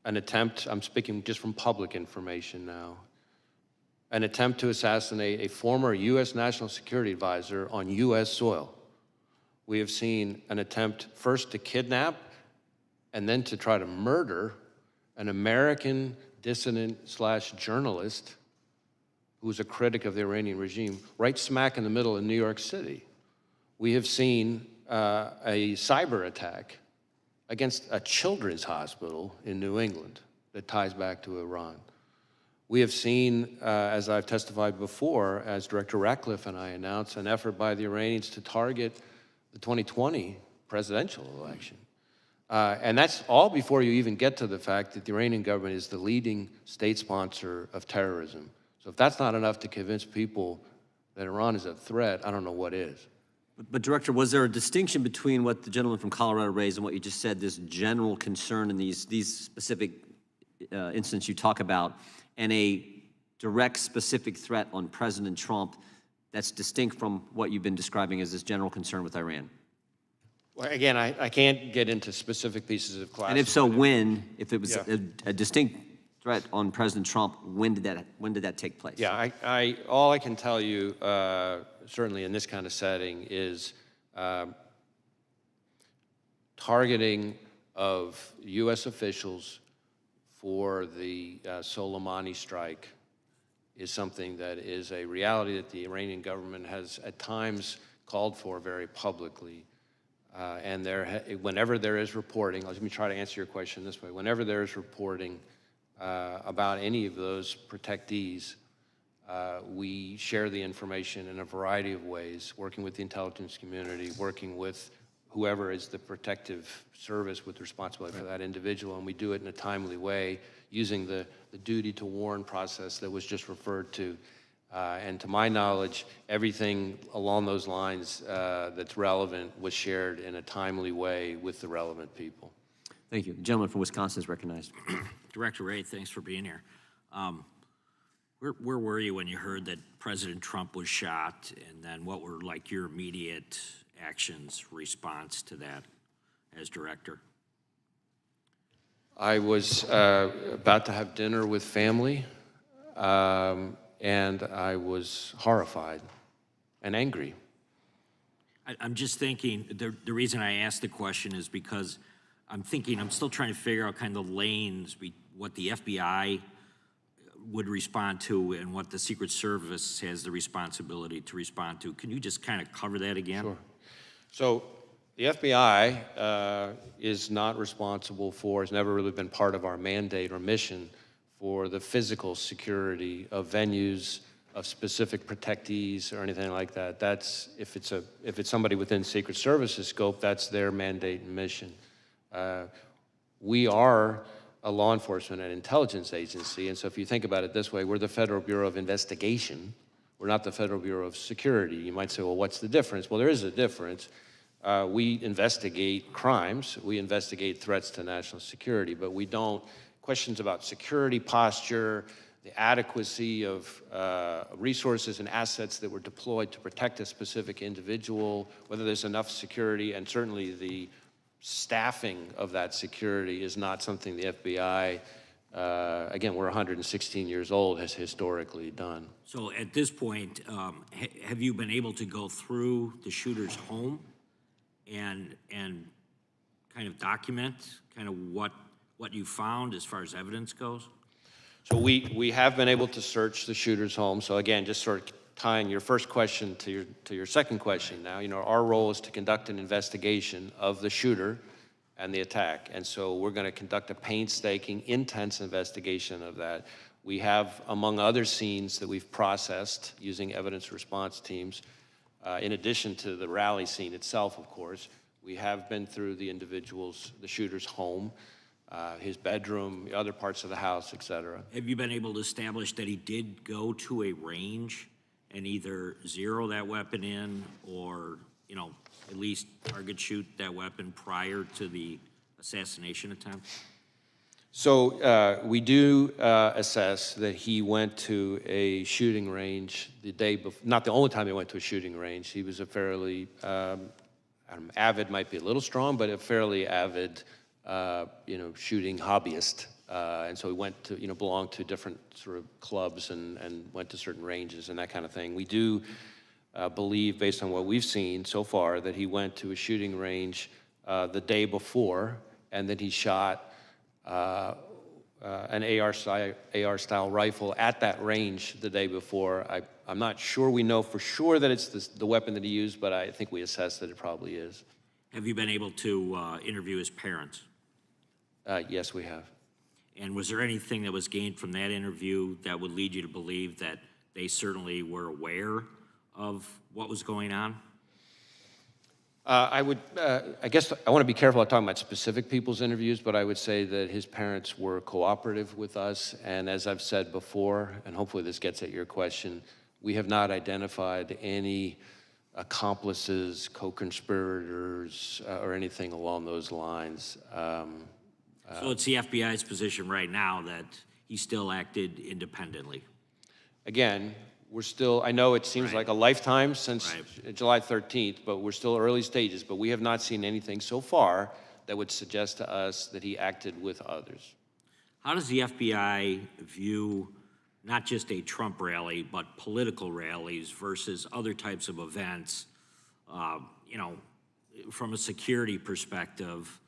an attempt, I'm speaking just from public information now, an attempt to assassinate a former U.S. National Security Advisor on U.S. soil. We have seen an attempt first to kidnap and then to try to murder an American dissident/journalist who was a critic of the Iranian regime, right smack in the middle of New York City. We have seen a cyber attack against a children's hospital in New England that ties back to Iran. We have seen, as I've testified before, as Director Ratcliffe and I announced, an effort by the Iranians to target the 2020 presidential election. And that's all before you even get to the fact that the Iranian government is the leading state sponsor of terrorism. So if that's not enough to convince people that Iran is a threat, I don't know what is. But Director, was there a distinction between what the gentleman from Colorado raised and what you just said, this general concern in these specific instances you talk about, and a direct specific threat on President Trump that's distinct from what you've been describing as this general concern with Iran? Well, again, I can't get into specific pieces of classified. And if so, when? If it was a distinct threat on President Trump, when did that take place? Yeah, all I can tell you, certainly in this kind of setting, is targeting of U.S. officials for the Soleimani strike is something that is a reality that the Iranian government has at times called for very publicly. And whenever there is reporting, let me try to answer your question this way. Whenever there is reporting about any of those protectees, we share the information in a variety of ways, working with the intelligence community, working with whoever is the protective service with responsibility for that individual, and we do it in a timely way using the duty to warn process that was just referred to. And to my knowledge, everything along those lines that's relevant was shared in a timely way with the relevant people. Thank you. The gentleman from Wisconsin is recognized. Director Wray, thanks for being here. Where were you when you heard that President Trump was shot, and then what were like your immediate actions, response to that as director? I was about to have dinner with family, and I was horrified and angry. I'm just thinking, the reason I asked the question is because I'm still trying to figure out kind of the lanes, what the FBI would respond to and what the Secret Service has the responsibility to respond to. Can you just kind of cover that again? Sure. So the FBI is not responsible for, has never really been part of our mandate or mission for the physical security of venues, of specific protectees or anything like that. That's, if it's somebody within Secret Service's scope, that's their mandate and mission. We are a law enforcement and intelligence agency, and so if you think about it this way, we're the Federal Bureau of Investigation. We're not the Federal Bureau of Security. You might say, well, what's the difference? Well, there is a difference. We investigate crimes, we investigate threats to national security, but we don't, questions about security posture, the adequacy of resources and assets that were deployed to protect a specific individual, whether there's enough security, and certainly the staffing of that security is not something the FBI, again, we're 116 years old, has historically done. So at this point, have you been able to go through the shooter's home and kind of document kind of what you found as far as evidence goes? So we have been able to search the shooter's home. So again, just sort of tying your first question to your second question now, our role is to conduct an investigation of the shooter and the attack. And so we're going to conduct a painstaking, intense investigation of that. We have, among other scenes that we've processed using evidence response teams, in addition to the rally scene itself, of course, we have been through the shooter's home, his bedroom, other parts of the house, et cetera. Have you been able to establish that he did go to a range and either zero that weapon in or, at least target shoot that weapon prior to the assassination attempt? So we do assess that he went to a shooting range the day before, not the only time he went to a shooting range. He was a fairly, avid might be a little strong, but a fairly avid, shooting hobbyist. And so he went to, belonged to different sort of clubs and went to certain ranges and that kind of thing. We do believe, based on what we've seen so far, that he went to a shooting range the day before and that he shot an AR-style rifle at that range the day before. I'm not sure we know for sure that it's the weapon that he used, but I think we assess that it probably is. Have you been able to interview his parents? Yes, we have. And was there anything that was gained from that interview that would lead you to believe that they certainly were aware of what was going on? I guess I want to be careful about talking about specific people's interviews, but I would say that his parents were cooperative with us, and as I've said before, and hopefully this gets at your question, we have not identified any accomplices, co-conspirators, or anything along those lines. So it's the FBI's position right now that he still acted independently? Again, we're still, I know it seems like a lifetime since July 13th, but we're still early stages, but we have not seen anything so far that would suggest to us that he acted with others. How does the FBI view not just a Trump rally, but political rallies versus other types of events, from a security perspective,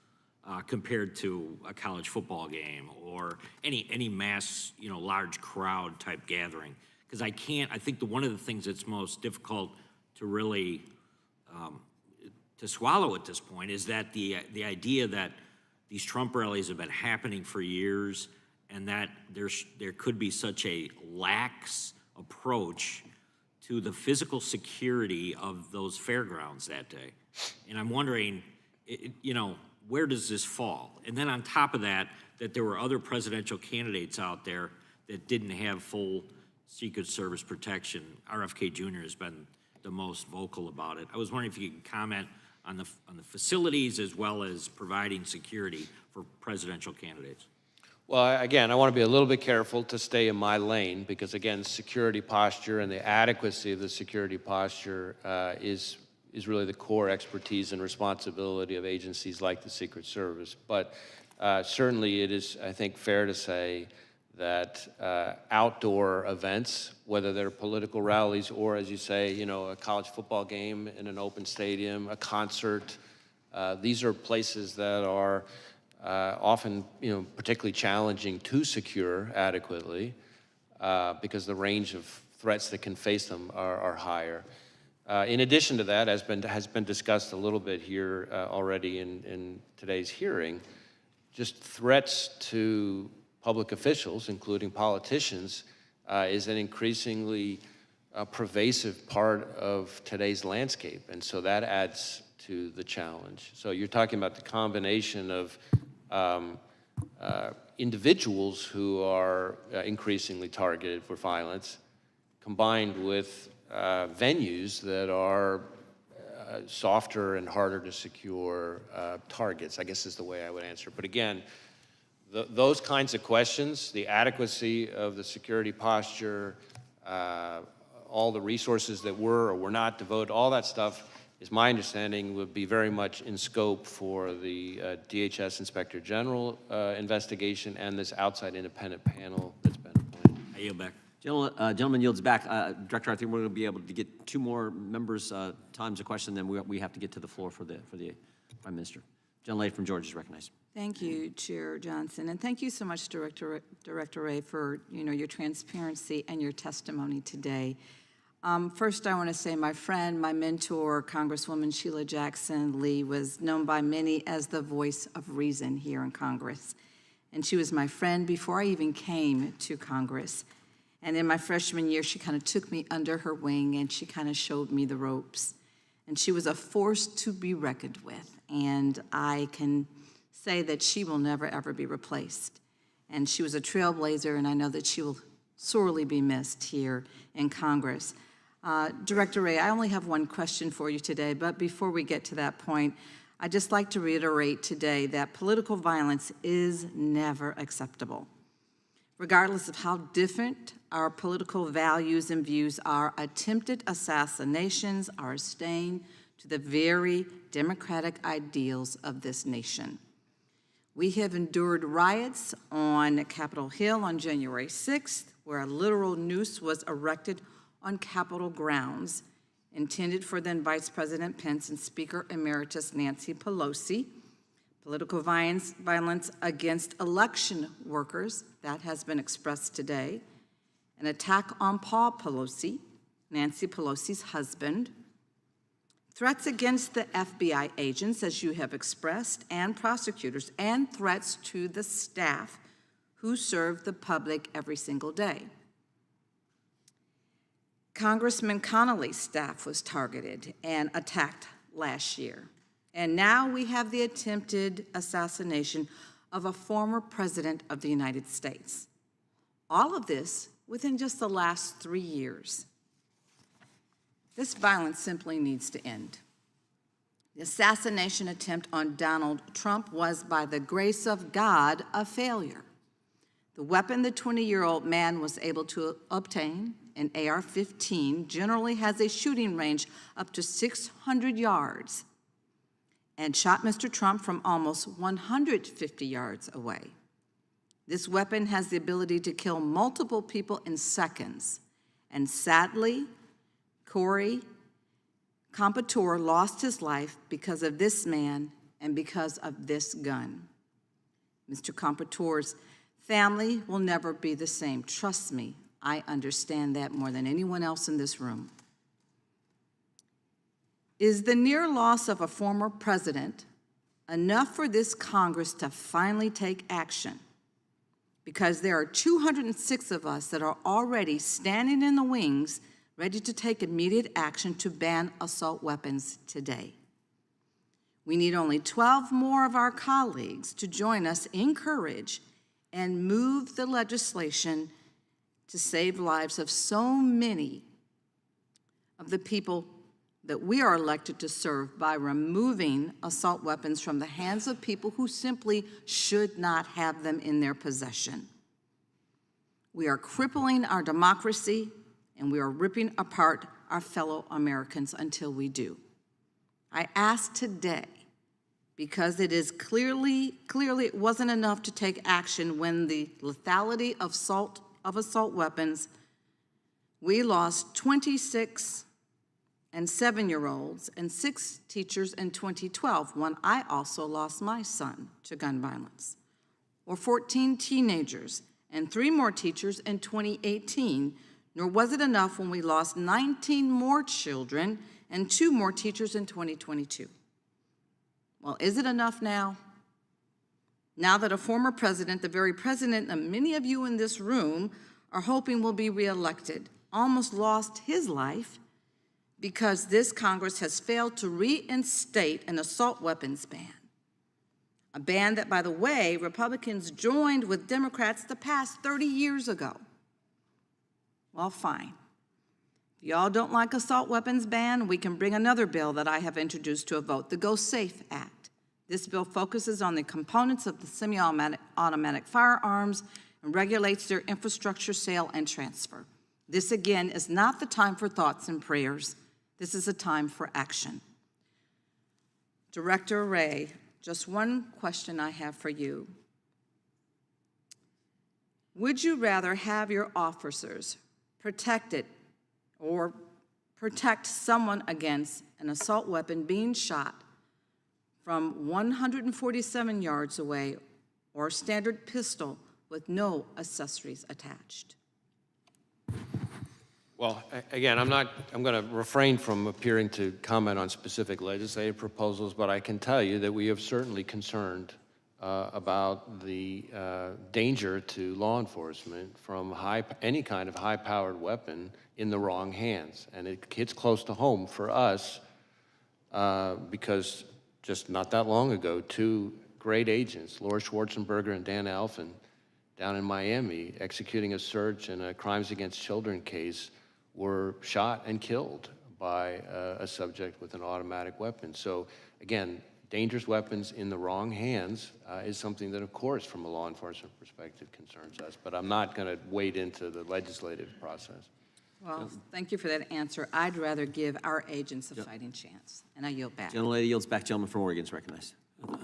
compared to a college football game or any mass, large crowd type gathering? Because I think one of the things that's most difficult to really to swallow at this point is that the idea that these Trump rallies have been happening for years and that there could be such a lax approach to the physical security of those fairgrounds that day. And I'm wondering, where does this fall? And then on top of that there were other presidential candidates out there that didn't have full Secret Service protection. RFK Jr. has been the most vocal about it. I was wondering if you could comment on the facilities as well as providing security for presidential candidates. Well, again, I want to be a little bit careful to stay in my lane because, again, security posture and the adequacy of the security posture is really the core expertise and responsibility of agencies like the Secret Service. But certainly it is, I think, fair to say that outdoor events, whether they're political rallies or, as you say, you know, a college football game in an open stadium, a concert, these are places that are often, you know, particularly challenging to secure adequately because the range of threats that can face them are higher. In addition to that, as has been discussed a little bit here already in today's hearing, just threats to public officials, including politicians, is an increasingly pervasive part of today's landscape, and so that adds to the challenge. So you're talking about the combination of individuals who are increasingly targeted for violence, combined with venues that are softer and harder to secure targets, I guess is the way I would answer. But again, those kinds of questions, the adequacy of the security posture, all the resources that were or were not devoted, all that stuff, is my understanding would be very much in scope for the DHS Inspector General investigation and this outside independent panel that's been appointed. I yield back. Gentleman yields back. Director, I think we're going to be able to get two more members' times of question, then we have to get to the floor for the Prime Minister. Gentlelady from Georgia is recognized. Thank you, Chair Johnson, and thank you so much, Director Wray, for your transparency and your testimony today. First, I want to say my friend, my mentor, Congresswoman Sheila Jackson Lee, was known by many as the voice of reason here in Congress, and she was my friend before I even came to Congress. And in my freshman year, she kind of took me under her wing and she kind of showed me the ropes. And she was a force to be reckoned with. And I can say that she will never, ever be replaced. And she was a trailblazer, and I know that she will sorely be missed here in Congress. Director Wray, I only have one question for you today, but before we get to that point, I'd just like to reiterate today that political violence is never acceptable. Regardless of how different our political values and views are, attempted assassinations are a stain to the very democratic ideals of this nation. We have endured riots on Capitol Hill on January 6th, where a literal noose was erected on Capitol grounds, intended for then Vice President Pence and Speaker Emeritus Nancy Pelosi. Political violence against election workers, that has been expressed today. An attack on Paul Pelosi, Nancy Pelosi's husband. Threats against the FBI agents, as you have expressed, and prosecutors, and threats to the staff who serve the public every single day. Congressman Connolly's staff was targeted and attacked last year. And now we have the attempted assassination of a former president of the United States. All of this within just the last 3 years. This violence simply needs to end. The assassination attempt on Donald Trump was, by the grace of God, a failure. The weapon the 20-year-old man was able to obtain, an AR-15, generally has a shooting range up to 600 yards and shot Mr. Trump from almost 150 yards away. This weapon has the ability to kill multiple people in seconds. And sadly, Corey Compatore lost his life because of this man and because of this gun. Mr. Compatore's family will never be the same. Trust me, I understand that more than anyone else in this room. Is the near loss of a former president enough for this Congress to finally take action? Because there are 206 of us that are already standing in the wings, ready to take immediate action to ban assault weapons today. We need only 12 more of our colleagues to join us in courage and move the legislation to save lives of so many of the people that we are elected to serve by removing assault weapons from the hands of people who simply should not have them in their possession. We are crippling our democracy, and we are ripping apart our fellow Americans until we do. I ask today, because it is clearly it wasn't enough to take action when the lethality of assault weapons, we lost 26 and 7-year-olds and 6 teachers in 2012, when I also lost my son to gun violence, or 14 teenagers and 3 more teachers in 2018, nor was it enough when we lost 19 more children and 2 more teachers in 2022. Well, is it enough now? Now that a former president, the very president that many of you in this room are hoping will be reelected, almost lost his life because this Congress has failed to reinstate an assault weapons ban. A ban that, by the way, Republicans joined with Democrats to pass 30 years ago. Well, fine. If y'all don't like assault weapons ban, we can bring another bill that I have introduced to a vote, the Go Safe Act. This bill focuses on the components of the semi-automatic firearms and regulates their infrastructure, sale, and transfer. This, again, is not the time for thoughts and prayers. This is a time for action. Director Wray, just one question I have for you. Would you rather have your officers protected or protect someone against an assault weapon being shot from 147 yards away, or a standard pistol with no accessories attached? Well, again, I'm going to refrain from appearing to comment on specific legislative proposals, but I can tell you that we have certainly concerned about the danger to law enforcement from any kind of high-powered weapon in the wrong hands. And it hits close to home for us because just not that long ago, 2 great agents, Laura Schwarzenberger and Dan Alphen, down in Miami, executing a search in a crimes against children case, were shot and killed by a subject with an automatic weapon. So again, dangerous weapons in the wrong hands is something that, of course, from a law enforcement perspective concerns us, but I'm not going to wade into the legislative process. Well, thank you for that answer. I'd rather give our agents a fighting chance, and I yield back. Gentlelady yields back. Gentleman from Oregon is recognized.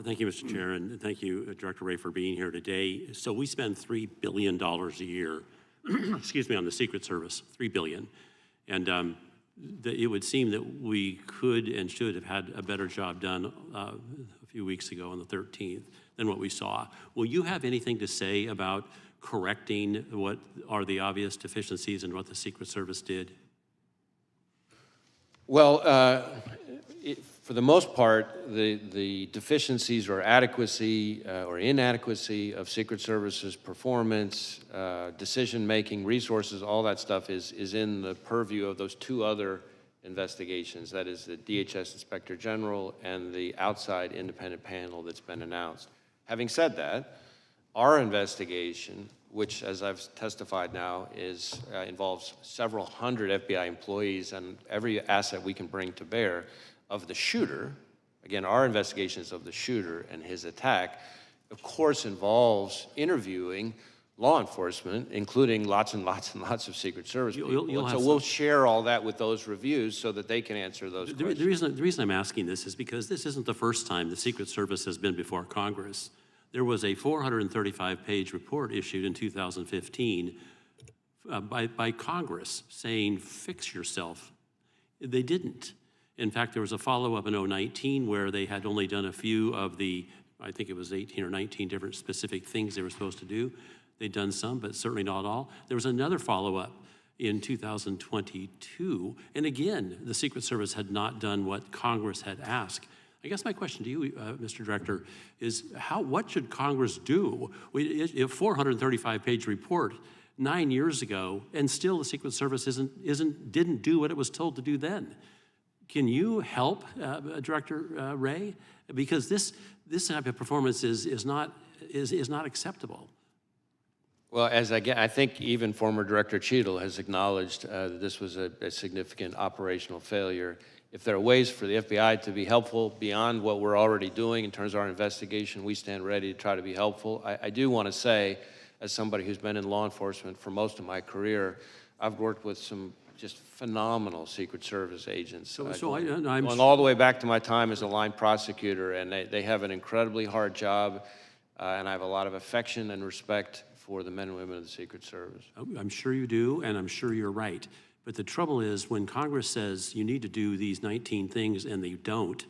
Thank you, Mr. Chair, and thank you, Director Wray, for being here today. So we spend $3 billion a year, excuse me, on the Secret Service, $3 billion. And it would seem that we could and should have had a better job done a few weeks ago on the 13th than what we saw. Will you have anything to say about correcting what are the obvious deficiencies in what the Secret Service did? Well, for the most part, the deficiencies or adequacy or inadequacy of Secret Service's performance, decision-making, resources, all that stuff is in the purview of those 2 other investigations. That is the DHS Inspector General and the outside independent panel that's been announced. Having said that, our investigation, which, as I've testified now, involves several hundred FBI employees and every asset we can bring to bear of the shooter, again, our investigations of the shooter and his attack, of course, involves interviewing law enforcement, including lots and lots and lots of Secret Service people. So we'll share all that with those reviews so that they can answer those questions. The reason I'm asking this is because this isn't the first time the Secret Service has been before Congress. There was a 435-page report issued in 2015 by Congress saying, fix yourself. They didn't. In fact, there was a follow-up in 2019 where they had only done a few of the, I think it was 18 or 19 different specific things they were supposed to do. They'd done some, but certainly not all. There was another follow-up in 2022, and again, the Secret Service had not done what Congress had asked. I guess my question to you, Mr. Director, is what should Congress do? A 435-page report 9 years ago, and still the Secret Service didn't do what it was told to do then. Can you help, Director Wray? Because this type of performance is not acceptable. Well, I think even former Director Cheadle has acknowledged that this was a significant operational failure if there are ways for the FBI to be helpful beyond what we're already doing in terms of our investigation, we stand ready to try to be helpful. I do want to say, as somebody who's been in law enforcement for most of my career, I've worked with some just phenomenal Secret Service agents. Going all the way back to my time as a line prosecutor, and they have an incredibly hard job, and I have a lot of affection and respect for the men and women of the Secret Service. I'm sure you do, and I'm sure you're right. But the trouble is, when Congress says you need to do these 19 things and they don't,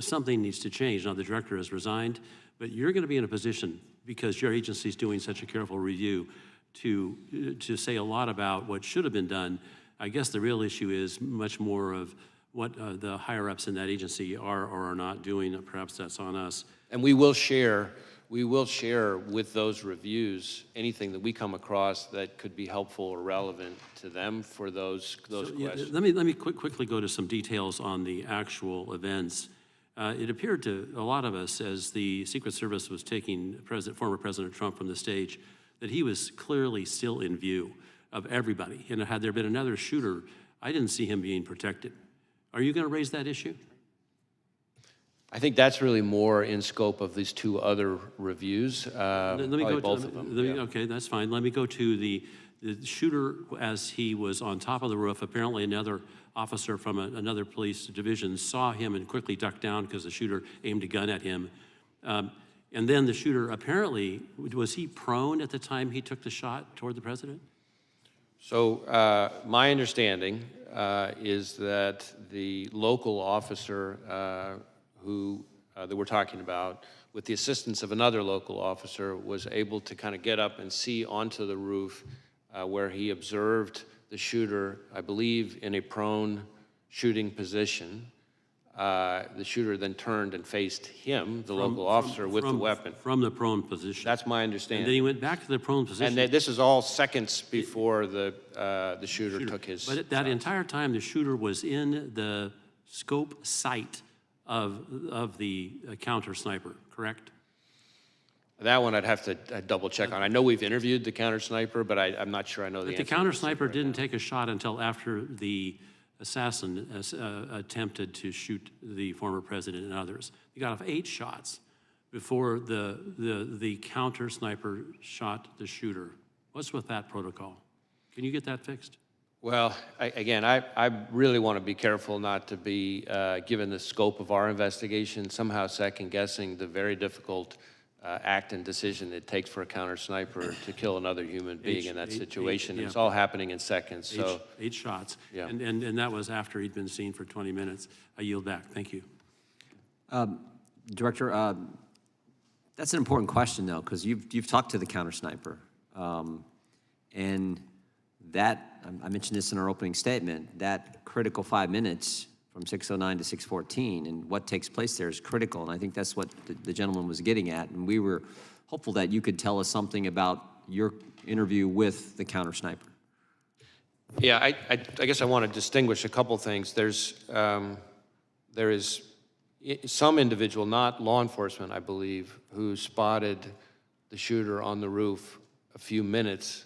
something needs to change. Now, the director has resigned, but you're going to be in a position, because your agency is doing such a careful review, to say a lot about what should have been done. I guess the real issue is much more of what the higher-ups in that agency are or are not doing. Perhaps that's on us. And we will share with those reviews anything that we come across that could be helpful or relevant to them for those questions. Let me quickly go to some details on the actual events. It appeared to a lot of us, as the Secret Service was taking former President Trump from the stage, that he was clearly still in view of everybody. And had there been another shooter, I didn't see him being protected. Are you going to raise that issue? I think that's really more in scope of these two other reviews. Let me go both of them. Okay, that's fine. Let me go to the shooter as he was on top of the roof. Apparently another officer from another police division saw him and quickly ducked down because the shooter aimed a gun at him. And then the shooter apparently, was he prone at the time he took the shot toward the president? So my understanding is that the local officer that we're talking about, with the assistance of another local officer, was able to kind of get up and see onto the roof where he observed the shooter, I believe, in a prone shooting position. The shooter then turned and faced him, the local officer, with the weapon. From the prone position. That's my understanding. And then he went back to the prone position. And this is all seconds before the shooter took his But that entire time, the shooter was in the scope sight of the counter sniper, correct? That one I'd have to double check on. I know we've interviewed the counter sniper, but I'm not sure I know the answer. The counter sniper didn't take a shot until after the assassin attempted to shoot the former president and others. He got off 8 shots before the counter sniper shot the shooter. What's with that protocol? Can you get that fixed? Well, I really want to be careful not to be, given the scope of our investigation, somehow second-guessing the very difficult act and decision it takes for a counter sniper to kill another human being in that situation. It's all happening in seconds. So 8 shots. Yeah. And that was after he'd been seen for 20 minutes. I yield back. Thank you. Director, that's an important question, though, because you've talked to the counter sniper. And that, I mentioned this in our opening statement, that critical 5 minutes from 6:09 to 6:14 and what takes place there is critical. And I think that's what the gentleman was getting at. And we were hopeful that you could tell us something about your interview with the counter sniper. Yeah, I guess I want to distinguish a couple things. There is some individual, not law enforcement, I believe, who spotted the shooter on the roof a few minutes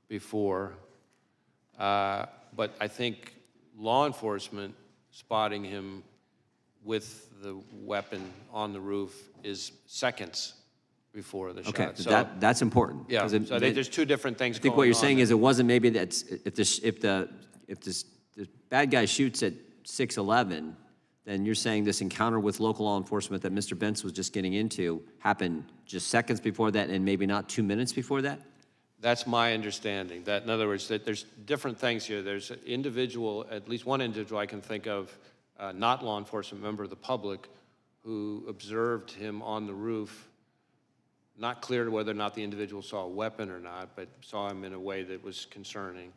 before. But I think law enforcement spotting him with the weapon on the roof is seconds before the shot. Okay, So that's important. yeah, 'cause so there's two different things I think going what you're on saying there. is it wasn't maybe that if the bad guy shoots at 6:11, then you're saying this encounter with local law enforcement that Mr. Bentz was just getting into happened just seconds before that and maybe not 2 minutes before that? That's my understanding. That, in other words, that there's different things here. There's an individual, at least one individual I can think of, not law enforcement, member of the public, who observed him on the roof. Not clear whether or not the individual saw a weapon or not, but saw him in a way that was concerning.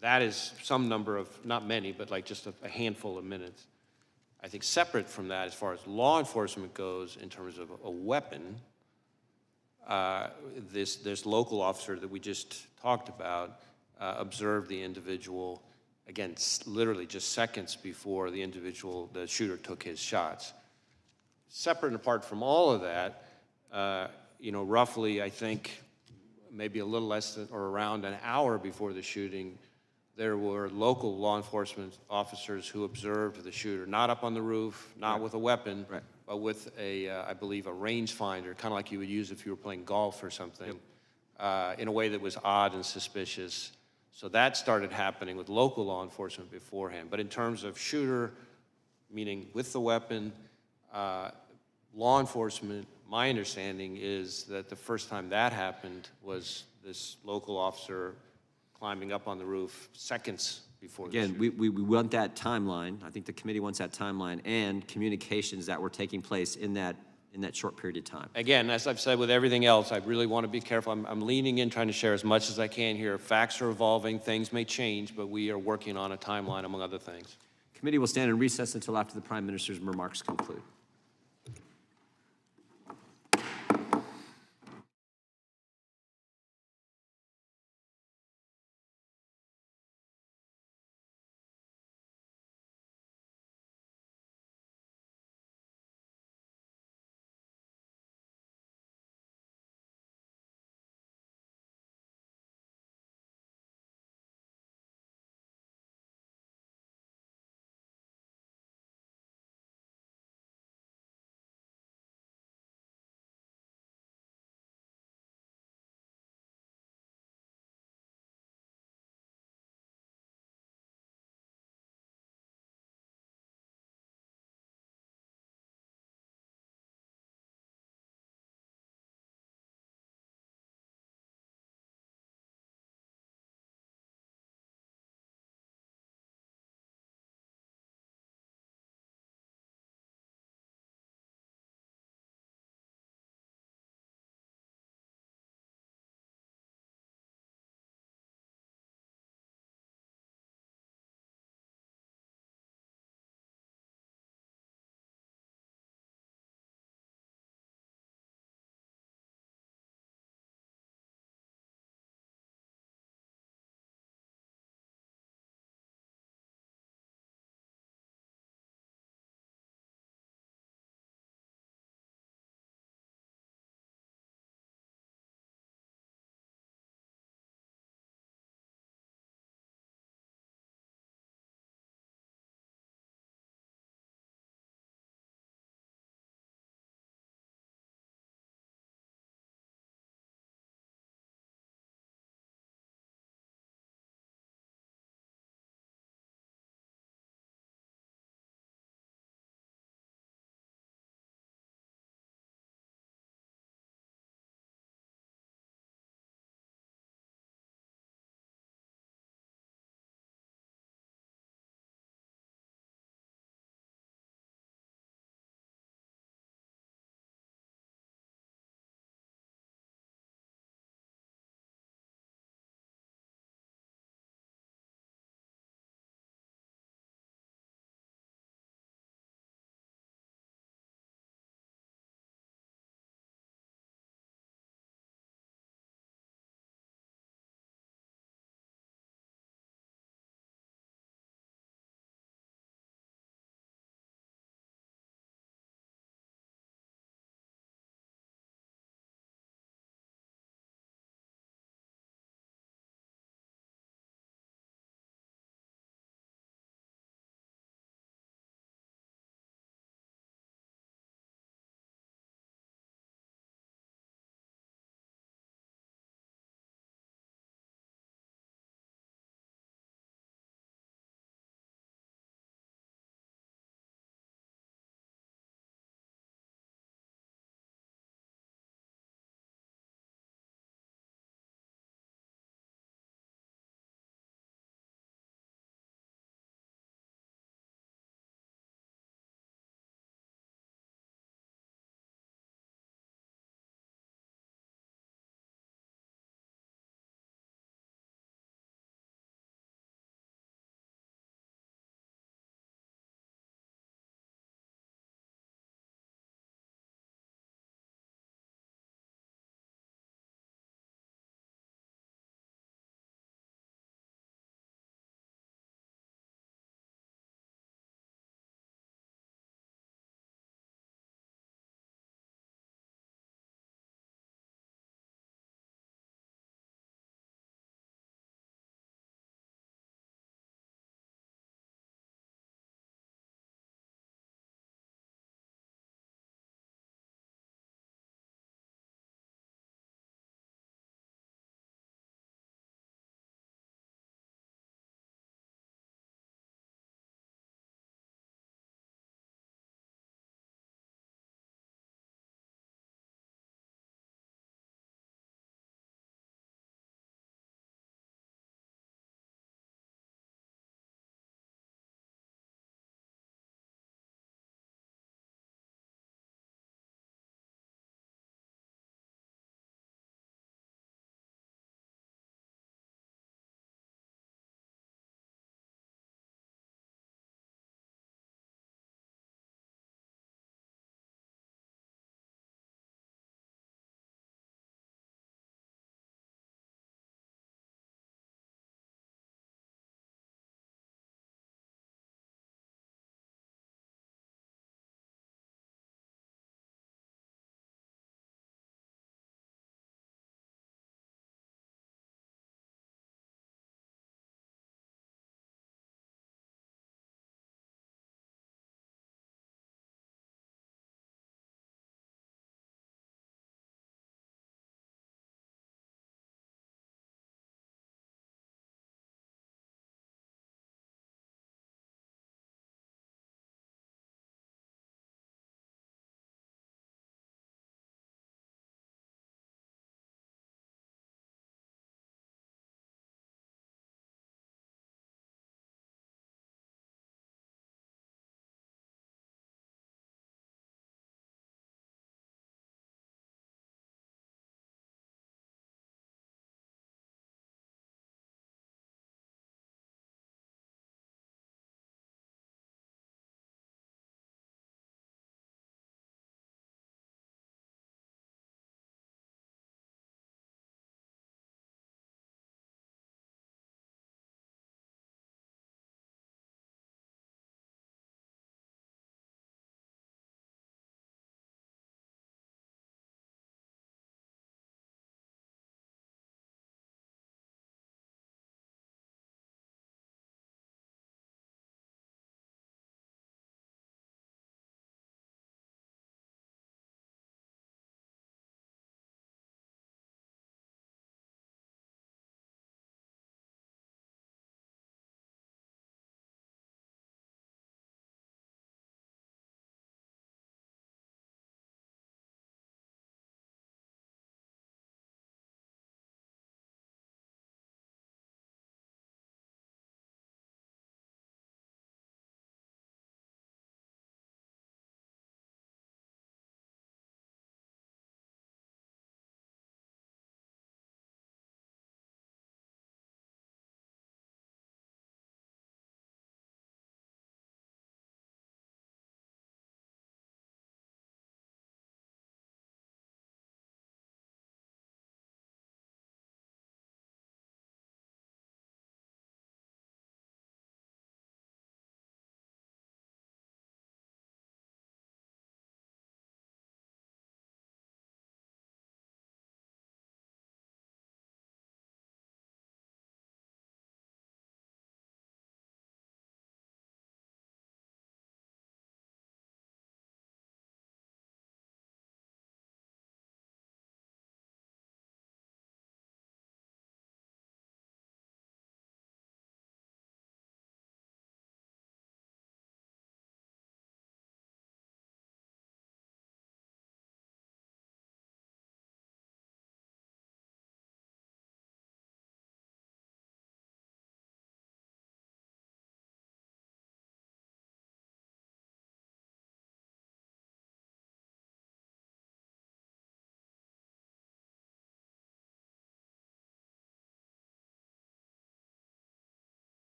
That is some number of, not many, but like just a handful of minutes. I think separate from that, as far as law enforcement goes, in terms of a weapon, this local officer that we just talked about observed the individual, again, literally just seconds before the shooter took his shots. Separate and apart from all of that, roughly, I think, maybe a little less than or around an hour before the shooting, there were local law enforcement officers who observed the shooter, not up on the roof, not with a weapon, but with a, I believe, a rangefinder, kind of like you would use if you were playing golf or something, in a way that was odd and suspicious. So that started happening with local law enforcement beforehand. But in terms of shooter, meaning with the weapon, law enforcement, my understanding is that the first time that happened was this local officer climbing up on the roof seconds before the Again, we want that timeline. I think the committee wants that timeline and communications that were taking place in that short period of time. Again, as I've said with everything else, I really want to be careful. I'm leaning in, trying to share as much as I can here. Facts are evolving, things may change, but we are working on a timeline, among other things. Committee will stand in recess until after the Prime Minister's remarks conclude.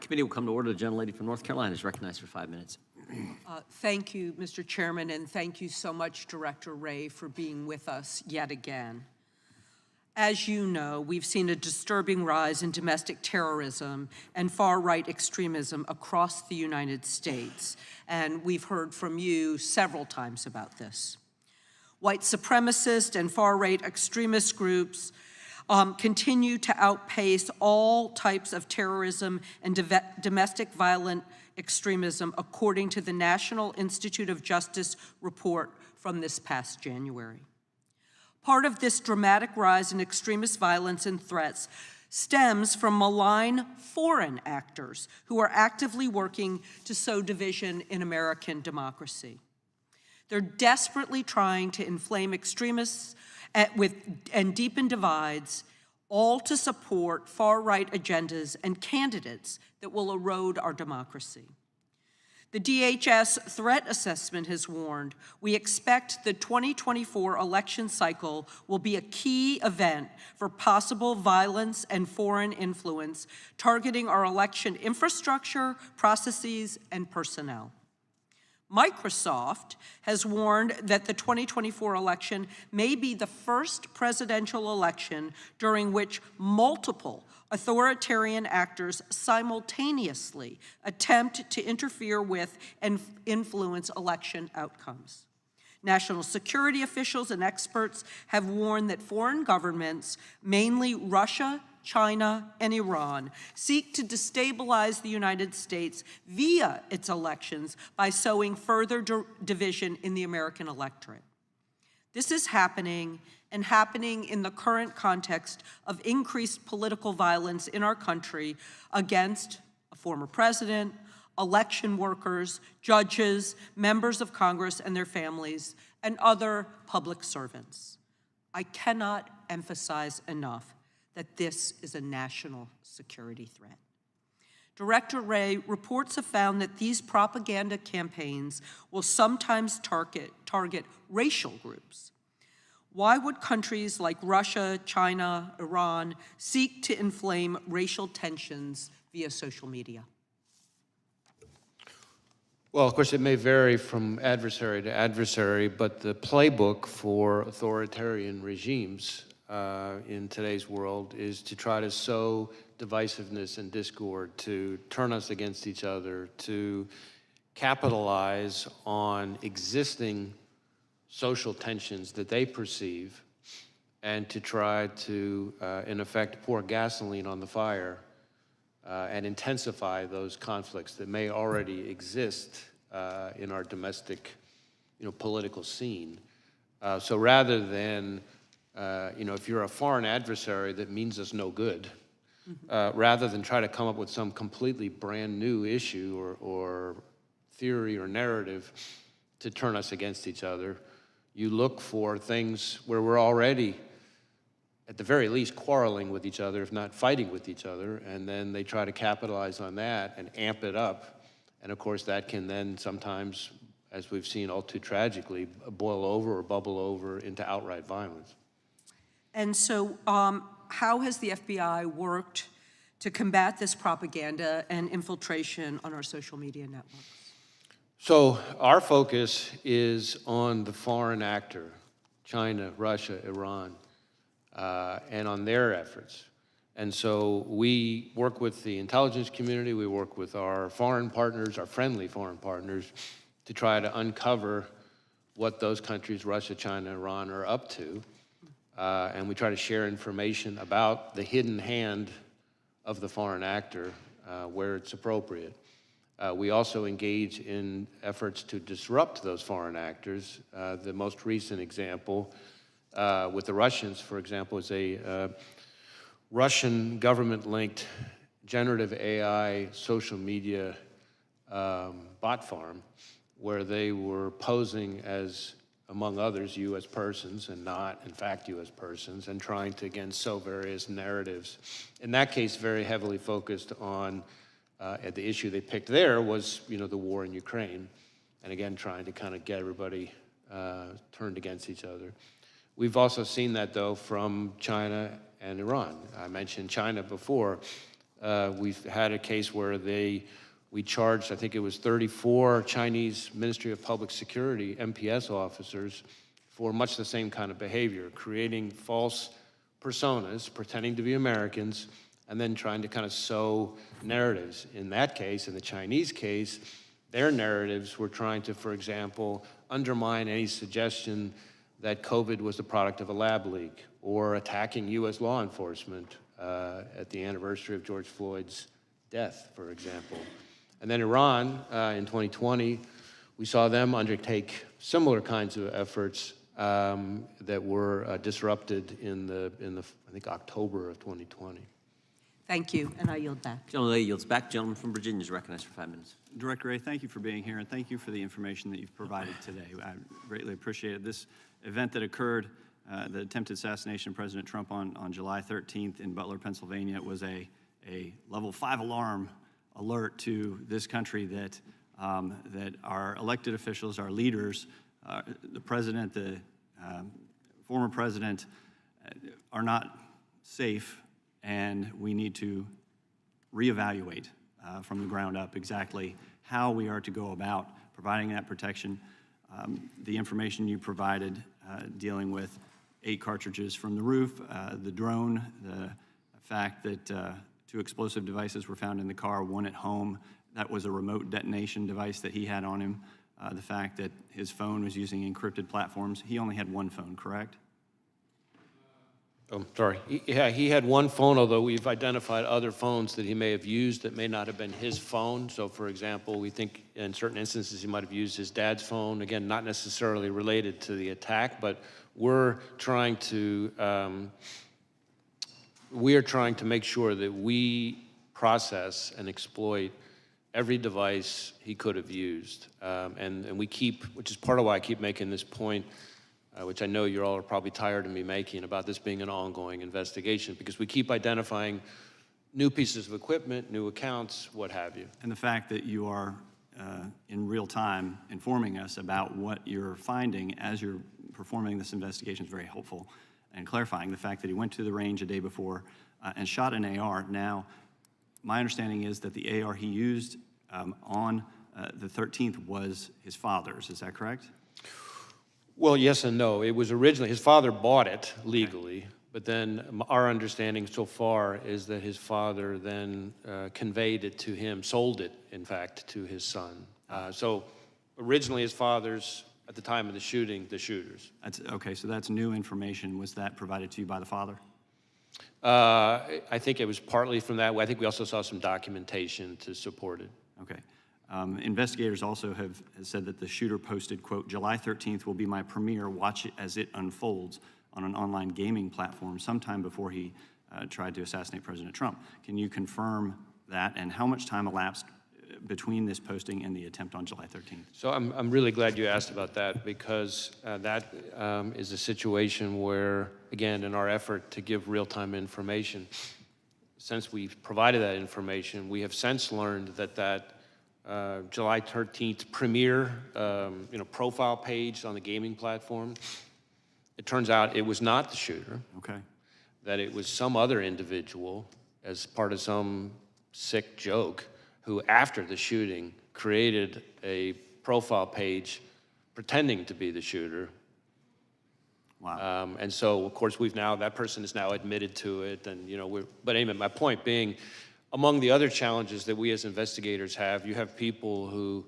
Committee will come to order. The gentlelady from North Carolina is recognized for 5 minutes. Thank you, Mr. Chairman, and thank you so much, Director Wray, for being with us yet again. As you know, we've seen a disturbing rise in domestic terrorism and far-right extremism across the United States, and we've heard from you several times about this. White supremacist and far-right extremist groups continue to outpace all types of terrorism and domestic violent extremism, according to the National Institute of Justice report from this past January. Part of this dramatic rise in extremist violence and threats stems from malign foreign actors who are actively working to sow division in American democracy. They're desperately trying to inflame extremists and deepen divides, all to support far-right agendas and candidates that will erode our democracy. The DHS threat assessment has warned we expect the 2024 election cycle will be a key event for possible violence and foreign influence targeting our election infrastructure, processes, and personnel. Microsoft has warned that the 2024 election may be the first presidential election during which multiple authoritarian actors simultaneously attempt to interfere with and influence election outcomes. National security officials and experts have warned that foreign governments, mainly Russia, China, and Iran, seek to destabilize the United States via its elections by sowing further division in the American electorate. This is happening, and happening in the current context of increased political violence in our country against a former president, election workers, judges, members of Congress and their families, and other public servants. I cannot emphasize enough that this is a national security threat. Director Wray, reports have found that these propaganda campaigns will sometimes target racial groups. Why would countries like Russia, China, Iran seek to inflame racial tensions via social media? Well, of course, it may vary from adversary to adversary, but the playbook for authoritarian regimes in today's world is to try to sow divisiveness and discord, to turn us against each other, to capitalize on existing social tensions that they perceive, and to try to, in effect, pour gasoline on the fire and intensify those conflicts that may already exist in our domestic, political scene. So rather than, if you're a foreign adversary that means us no good, rather than try to come up with some completely brand new issue or theory or narrative to turn us against each other, you look for things where we're already, at the very least, quarreling with each other, if not fighting with each other, and then they try to capitalize on that and amp it up. And of course, that can then sometimes, as we've seen all too tragically, boil over or bubble over into outright violence. And so, how has the FBI worked to combat this propaganda and infiltration on our social media networks? So our focus is on the foreign actor, China, Russia, Iran, and on their efforts. And so we work with the intelligence community, we work with our foreign partners, our friendly foreign partners, to try to uncover what those countries, Russia, China, Iran, are up to. And we try to share information about the hidden hand of the foreign actor where it's appropriate. We also engage in efforts to disrupt those foreign actors. The most recent example with the Russians, for example, is a Russian government-linked generative AI social media bot farm where they were posing as, among others, U.S. persons and not, in fact, U.S. persons, and trying to, again, sow various narratives. In that case, very heavily focused on the issue they picked there was, the war in Ukraine, and again, trying to kind of get everybody turned against each other. We've also seen that, though, from China and Iran. I mentioned China before. We've had a case where we charged, I think it was 34 Chinese Ministry of Public Security, MPS officers, for much the same kind of behavior, creating false personas, pretending to be Americans, and then trying to kind of sow narratives. In that case, in the Chinese case, their narratives were trying to, for example, undermine any suggestion that COVID was the product of a lab leak, or attacking U.S. law enforcement at the anniversary of George Floyd's death, for example. And then Iran, in 2020, we saw them undertake similar kinds of efforts that were disrupted in the I think October of 2020. Thank you, and I yield back. Gentleman yields back. Gentleman from Virginia is recognized for 5 minutes. Director Wray, thank you for being here, and thank you for the information that you've provided today. I greatly appreciate it. This event that occurred, the attempted assassination of President Trump on July 13th in Butler, Pennsylvania, was a level 5 alarm alert to this country that our elected officials, our leaders, the president, the former president, are not safe, and we need to reevaluate from the ground up exactly how we are to go about providing that protection. The information you provided dealing with 8 cartridges from the roof, the drone, the fact that 2 explosive devices were found in the car, 1 at home. That was a remote detonation device that he had on him. The fact that his phone was using encrypted platforms. He only had 1 phone, correct? Oh, sorry. He had 1 phone, although we've identified other phones that he may have used that may not have been his phone. So, for example, we think in certain instances he might have used his dad's phone. Again, not necessarily related to the attack, but we're trying to make sure that we process and exploit every device he could have used. And we keep, which is part of why I keep making this point, which I know you all are probably tired of me making about this being an ongoing investigation, because we keep identifying new pieces of equipment, new accounts, what have you. And the fact that you are in real time informing us about what you're finding as you're performing this investigation is very helpful, and clarifying the fact that he went to the range a day before and shot an AR. Now, my understanding is that the AR he used on the 13th was his father's. Is that correct? Well, yes and no. It was originally, his father bought it legally, but then our understanding so far is that his father then conveyed it to him, sold it, in fact, to his son. So originally his father's, at the time of the shooting, the shooter's. Okay, so that's new information. Was that provided to you by the father? I think it was partly from that. I think we also saw some documentation to support it. Okay. Investigators also have said that the shooter posted, quote, "July 13th will be my premiere. Watch it as it unfolds," on an online gaming platform sometime before he tried to assassinate President Trump. Can you confirm that, and how much time elapsed between this posting and the attempt on July 13th? So I'm really glad you asked about that, because that is a situation where, again, in our effort to give real-time information, since we've provided that information, we have since learned that July 13th premiere, profile page on the gaming platform, it turns out it was not the shooter. Okay. That it was some other individual as part of some sick joke who, after the shooting, created a profile page pretending to be the shooter. Wow. And so, of course, that person is now admitted to it, and but anyway, my point being, among the other challenges that we as investigators have, you have people who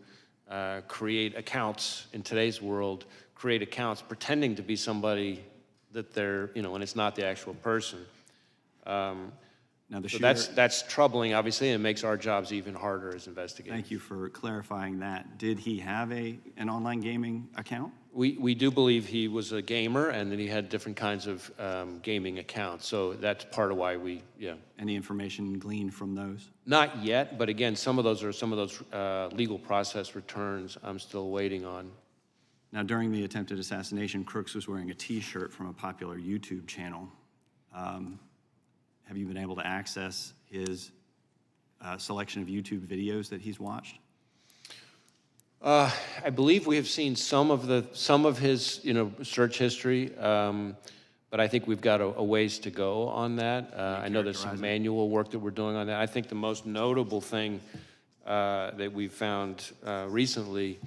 create accounts in today's world, create accounts pretending to be somebody that they're, and it's not the actual person. Now, the so shooter, that's troubling, obviously, and it makes our jobs even harder as investigators. Thank you for clarifying that. Did he have an online gaming account? We do believe he was a gamer, and that he had different kinds of gaming accounts. So that's part of why Any information gleaned from those? Not yet, but again, some of those legal process returns I'm still waiting on. Now, during the attempted assassination, Crooks was wearing a T-shirt from a popular YouTube channel. Have you been able to access his selection of YouTube videos that he's watched? I believe we have seen some of his, search history, but I think we've got a ways to go on that. I know there's some manual work that we're doing on that. I think the most notable thing that we've found recently,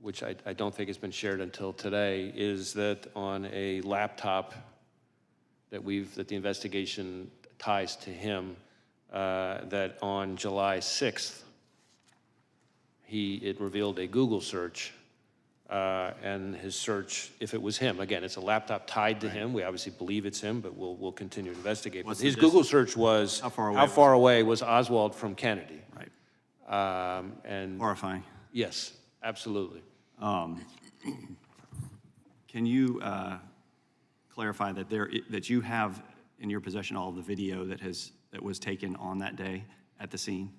which I don't think has been shared until today, is that on a laptop that the investigation ties to him, that on July 6th, it revealed a Google search, and his search, if it was him, again, it's a laptop tied to him. We obviously believe it's him, but we'll continue to investigate. But his Google search was, how far away was Oswald from Kennedy? Right. And horrifying. Yes, absolutely. Can you clarify that you have in your possession all of the video that was taken on that day at the scene?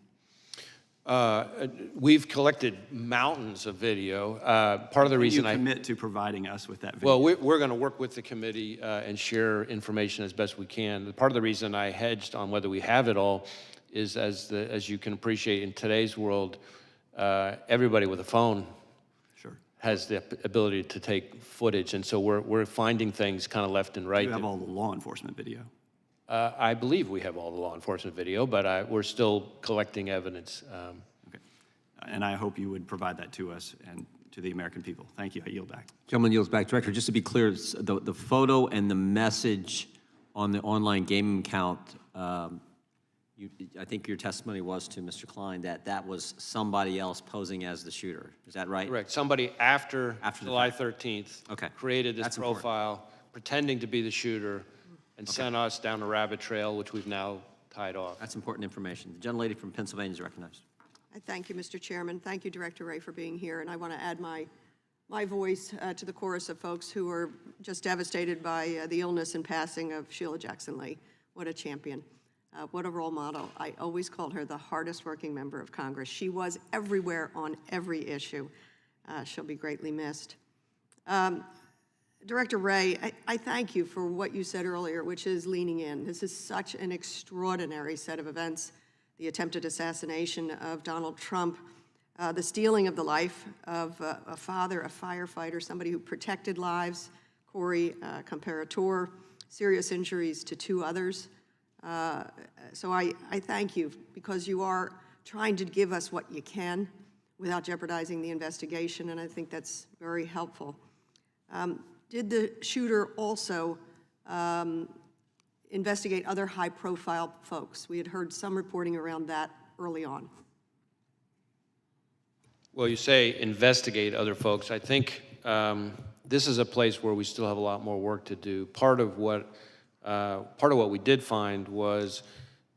We've collected mountains of video. Part of the reason you commit to providing us with that video? Well, we're going to work with the committee and share information as best we can. Part of the reason I hedged on whether we have it all is, as you can appreciate, in today's world, everybody with a phone has the ability to take footage, and so we're finding things kind of left and right. Do you have all the law enforcement video? I believe we have all the law enforcement video, but we're still collecting evidence. Okay. And I hope you would provide that to us and to the American people. Thank you. I yield back. Gentleman yields back. Director, just to be clear, the photo and the message on the online gaming account, I think your testimony was to Mr. Klein that was somebody else posing as the shooter. Is that right? Correct. Somebody after July 13th created this profile, pretending to be the shooter, and sent us down a rabbit trail, which we've now tied off. That's important information. The gentlelady from Pennsylvania is recognized. I thank you, Mr. Chairman. Thank you, Director Wray, for being here. And I want to add my voice to the chorus of folks who are just devastated by the illness and passing of Sheila Jackson Lee. What a champion. What a role model. I always called her the hardest working member of Congress. She was everywhere on every issue. She'll be greatly missed. Director Wray, I thank you for what you said earlier, which is leaning in. This is such an extraordinary set of events. The attempted assassination of Donald Trump, the stealing of the life of a father, a firefighter, somebody who protected lives, Corey Comparator, serious injuries to 2 others. So I thank you because you are trying to give us what you can without jeopardizing the investigation, and I think that's very helpful. Did the shooter also investigate other high-profile folks? We had heard some reporting around that early on. Well, you say investigate other folks. I think this is a place where we still have a lot more work to do. Part of what we did find was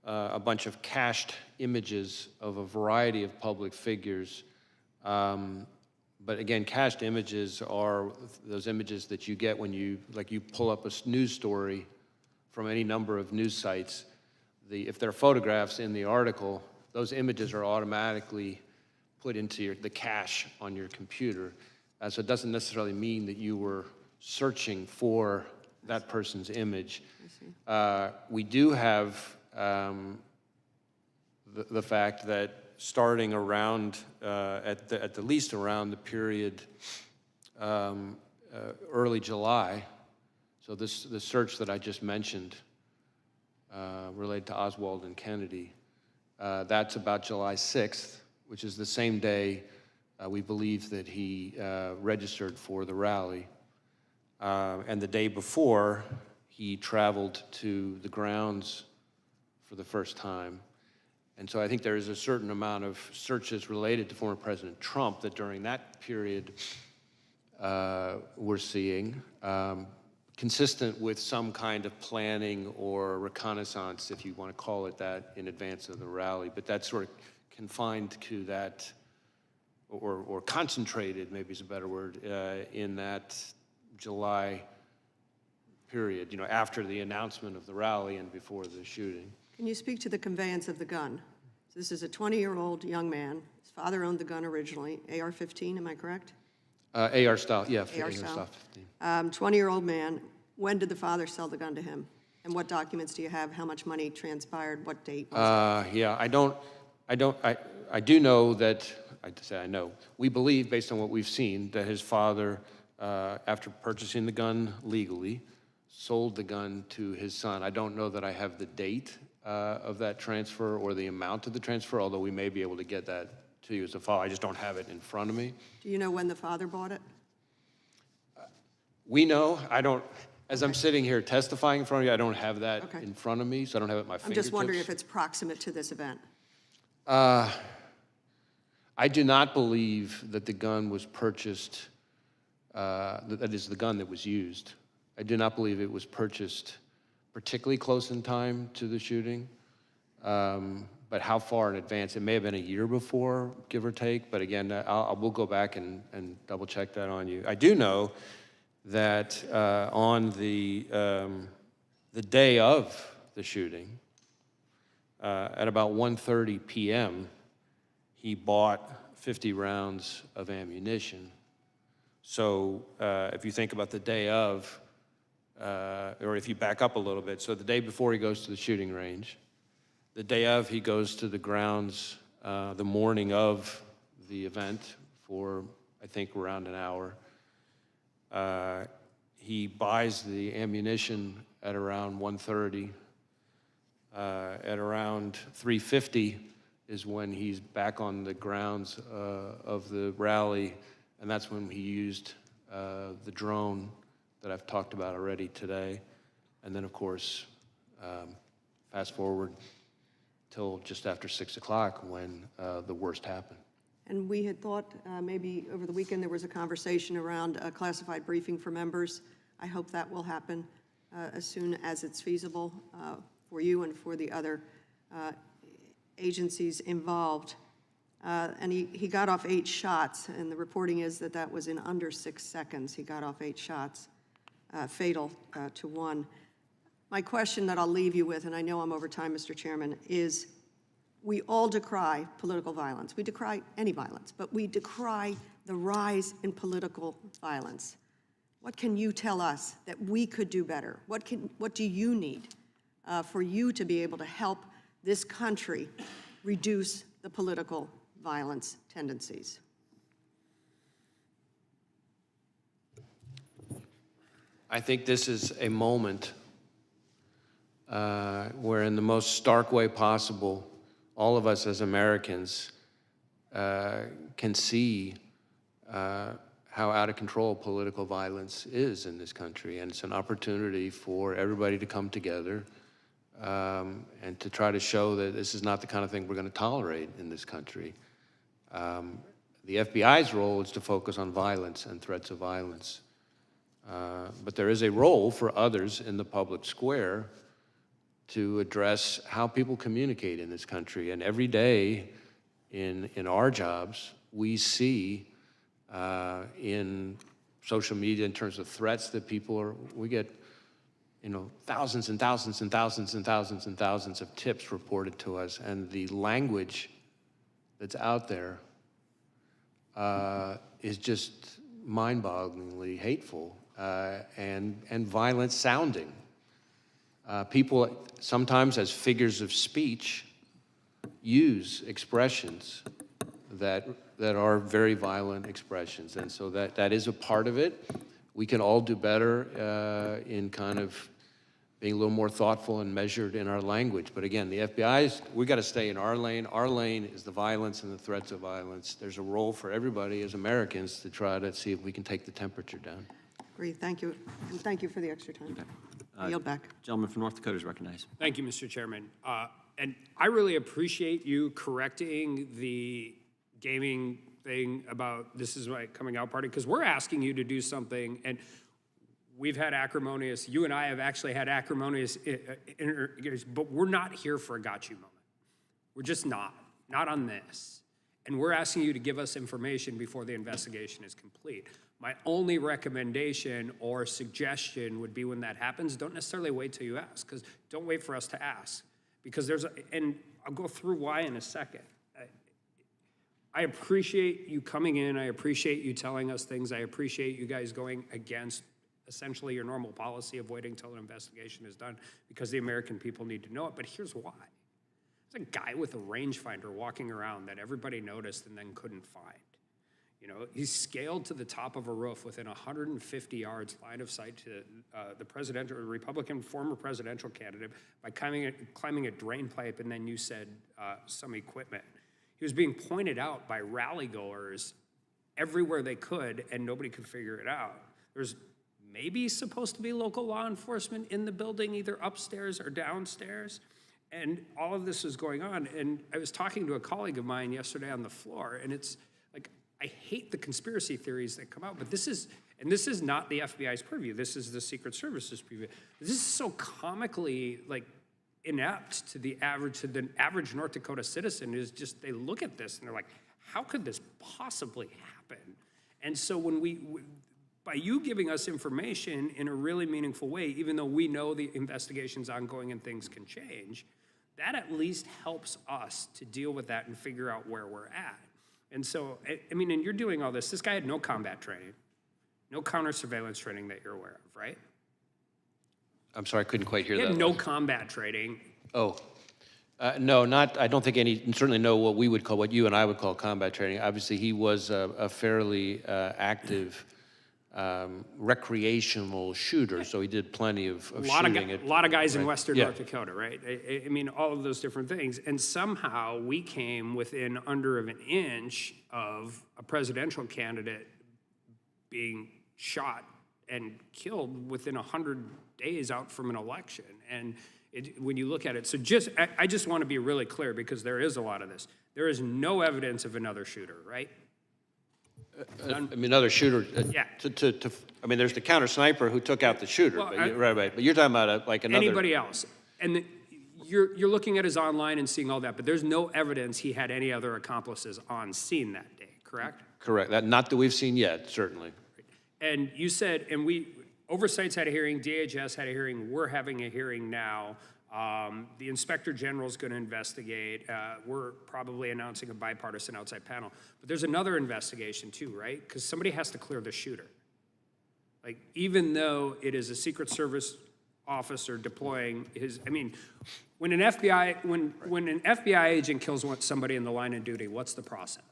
a bunch of cached images of a variety of public figures. But again, cached images are those images that you get when you pull up a news story from any number of news sites. If there are photographs in the article, those images are automatically put into the cache on your computer. So it doesn't necessarily mean that you were searching for that person's image. We do have the fact that starting around, at the least around the period early July, so the search that I just mentioned related to Oswald and Kennedy, that's about July 6th, which is the same day we believe that he registered for the rally. And the day before, he traveled to the grounds for the first time. And so I think there is a certain amount of searches related to former President Trump that during that period we're seeing, consistent with some kind of planning or reconnaissance, if you want to call it that, in advance of the rally. But that's sort of confined to that, or concentrated, maybe is a better word, in that July period, after the announcement of the rally and before the shooting. Can you speak to the conveyance of the gun? So this is a 20-year-old young man. His father owned the gun originally, AR-15, am I correct? AR style, yeah. AR style. 20-year-old man. When did the father sell the gun to him? And what documents do you have? How much money transpired? What date was it? Yeah, I do know that, I know, we believe, based on what we've seen, that his father after purchasing the gun legally, sold the gun to his son. I don't know that I have the date of that transfer or the amount of the transfer, although we may be able to get that to you as a file. I just don't have it in front of me. Do you know when the father bought it? We know, I don't, as I'm sitting here testifying in front of you, I don't have that in front of me, so I don't have it at my I'm fingertips. just wondering if it's proximate to this event. I do not believe that the gun was purchased, that is the gun that was used. I do not believe it was purchased particularly close in time to the shooting. But how far in advance? It may have been a year before, give or take, but again, we'll go back and double check that on you. I do know that on the day of the shooting, at about 1:30 p.m., he bought 50 rounds of ammunition. So if you think about the day of, or if you back up a little bit, so the day before he goes to the shooting range, the day of he goes to the grounds the morning of the event for, I think, around an hour. He buys the ammunition at around 1:30. At around 3:50 is when he's back on the grounds of the rally, and that's when he used the drone that I've talked about already today. And then, of course, fast forward till just after 6 o'clock when the worst happened. And we had thought maybe over the weekend there was a conversation around a classified briefing for members. I hope that will happen as soon as it's feasible for you and for the other agencies involved. And he got off 8 shots, and the reporting is that that was in under 6 seconds. He got off 8 shots, fatal to one. My question that I'll leave you with, and I know I'm over time, Mr. Chairman, is we all decry political violence. We decry any violence, but we decry the rise in political violence. What can you tell us that we could do better? What do you need for you to be able to help this country reduce the political violence tendencies? I think this is a moment where, in the most stark way possible, all of us as Americans can see how out of control political violence is in this country. And it's an opportunity for everybody to come together and to try to show that this is not the kind of thing we're going to tolerate in this country. The FBI's role is to focus on violence and threats of violence. But there is a role for others in the public square to address how people communicate in this country. And every day in our jobs, we see in social media, in terms of threats that we get, thousands and thousands and thousands and thousands and thousands of tips reported to us, and the language that's out there is just mind-bogglingly hateful and violent sounding. People sometimes, as figures of speech, use expressions that are very violent expressions, and so that is a part of it. We can all do better in kind of being a little more thoughtful and measured in our language. But again, the FBI's, we got to stay in our lane. Our lane is the violence and the threats of violence. There's a role for everybody as Americans to try to see if we can take the temperature down. Great, thank you. And thank you for the extra time. I yield back. Gentleman from North Dakota is recognized. Thank you, Mr. Chairman. And I really appreciate you correcting the gaming thing about this is my coming out party, because we're asking you to do something, and we've had acrimonious, you and I have actually had acrimonious interviews, but we're not here for a got you moment. We're just not on this. And we're asking you to give us information before the investigation is complete. My only recommendation or suggestion would be when that happens, don't necessarily wait till you ask, because don't wait for us to ask. Because and I'll go through why in a second. I appreciate you coming in. I appreciate you telling us things. I appreciate you guys going against essentially your normal policy of waiting till an investigation is done, because the American people need to know it. But here's why. There's a guy with a rangefinder walking around that everybody noticed and then couldn't find. You know, he scaled to the top of a roof within 150 yards line of sight to the presidential, Republican former presidential candidate by climbing a drain pipe, and then you said some equipment. He was being pointed out by rally goers everywhere they could, and nobody could figure it out. There's maybe supposed to be local law enforcement in the building, either upstairs or downstairs, and all of this is going on. And I was talking to a colleague of mine yesterday on the floor, and it's like, I hate the conspiracy theories that come out, but this is not the FBI's purview. This is the Secret Service's purview. This is so comically like inept to the average North Dakota citizen. Is just, they look at this and they're like, how could this possibly happen? And so when by you giving us information in a really meaningful way, even though we know the investigation's ongoing and things can change, that at least helps us to deal with that and figure out where we're at. And so, I mean, and you're doing all this. This guy had no combat training, no counter surveillance training that you're aware of, right? I'm sorry, I couldn't quite hear He that. had no combat training. Oh, no, not, I don't think any, certainly no what we would call, what you and I would call combat training. Obviously, he was a fairly active recreational shooter, so he did plenty of shooting. A lot of guys in right. Western Yeah. North Dakota, right? I mean, all of those different things. And somehow we came within under of an inch of a presidential candidate being shot and killed within 100 days out from an election. And when you look at it, so I just want to be really clear, because there is a lot of this. There is no evidence of another shooter, right? I mean, another shooter. Yeah. I mean, there's the counter sniper who took out the shooter. Well, But right. But you're talking about like another. Anybody else. And you're looking at his online and seeing all that, but there's no evidence he had any other accomplices on scene that day, correct? Correct. Not that we've seen yet, certainly. And you said, and Oversight's had a hearing, DHS had a hearing, we're having a hearing now. The Inspector General's going to investigate. We're probably announcing a bipartisan outside panel. But there's another investigation too, right? Because somebody has to clear the shooter. Like, even though it is a Secret Service officer deploying his, I mean, when an FBI agent kills somebody in the line of duty, what's the process?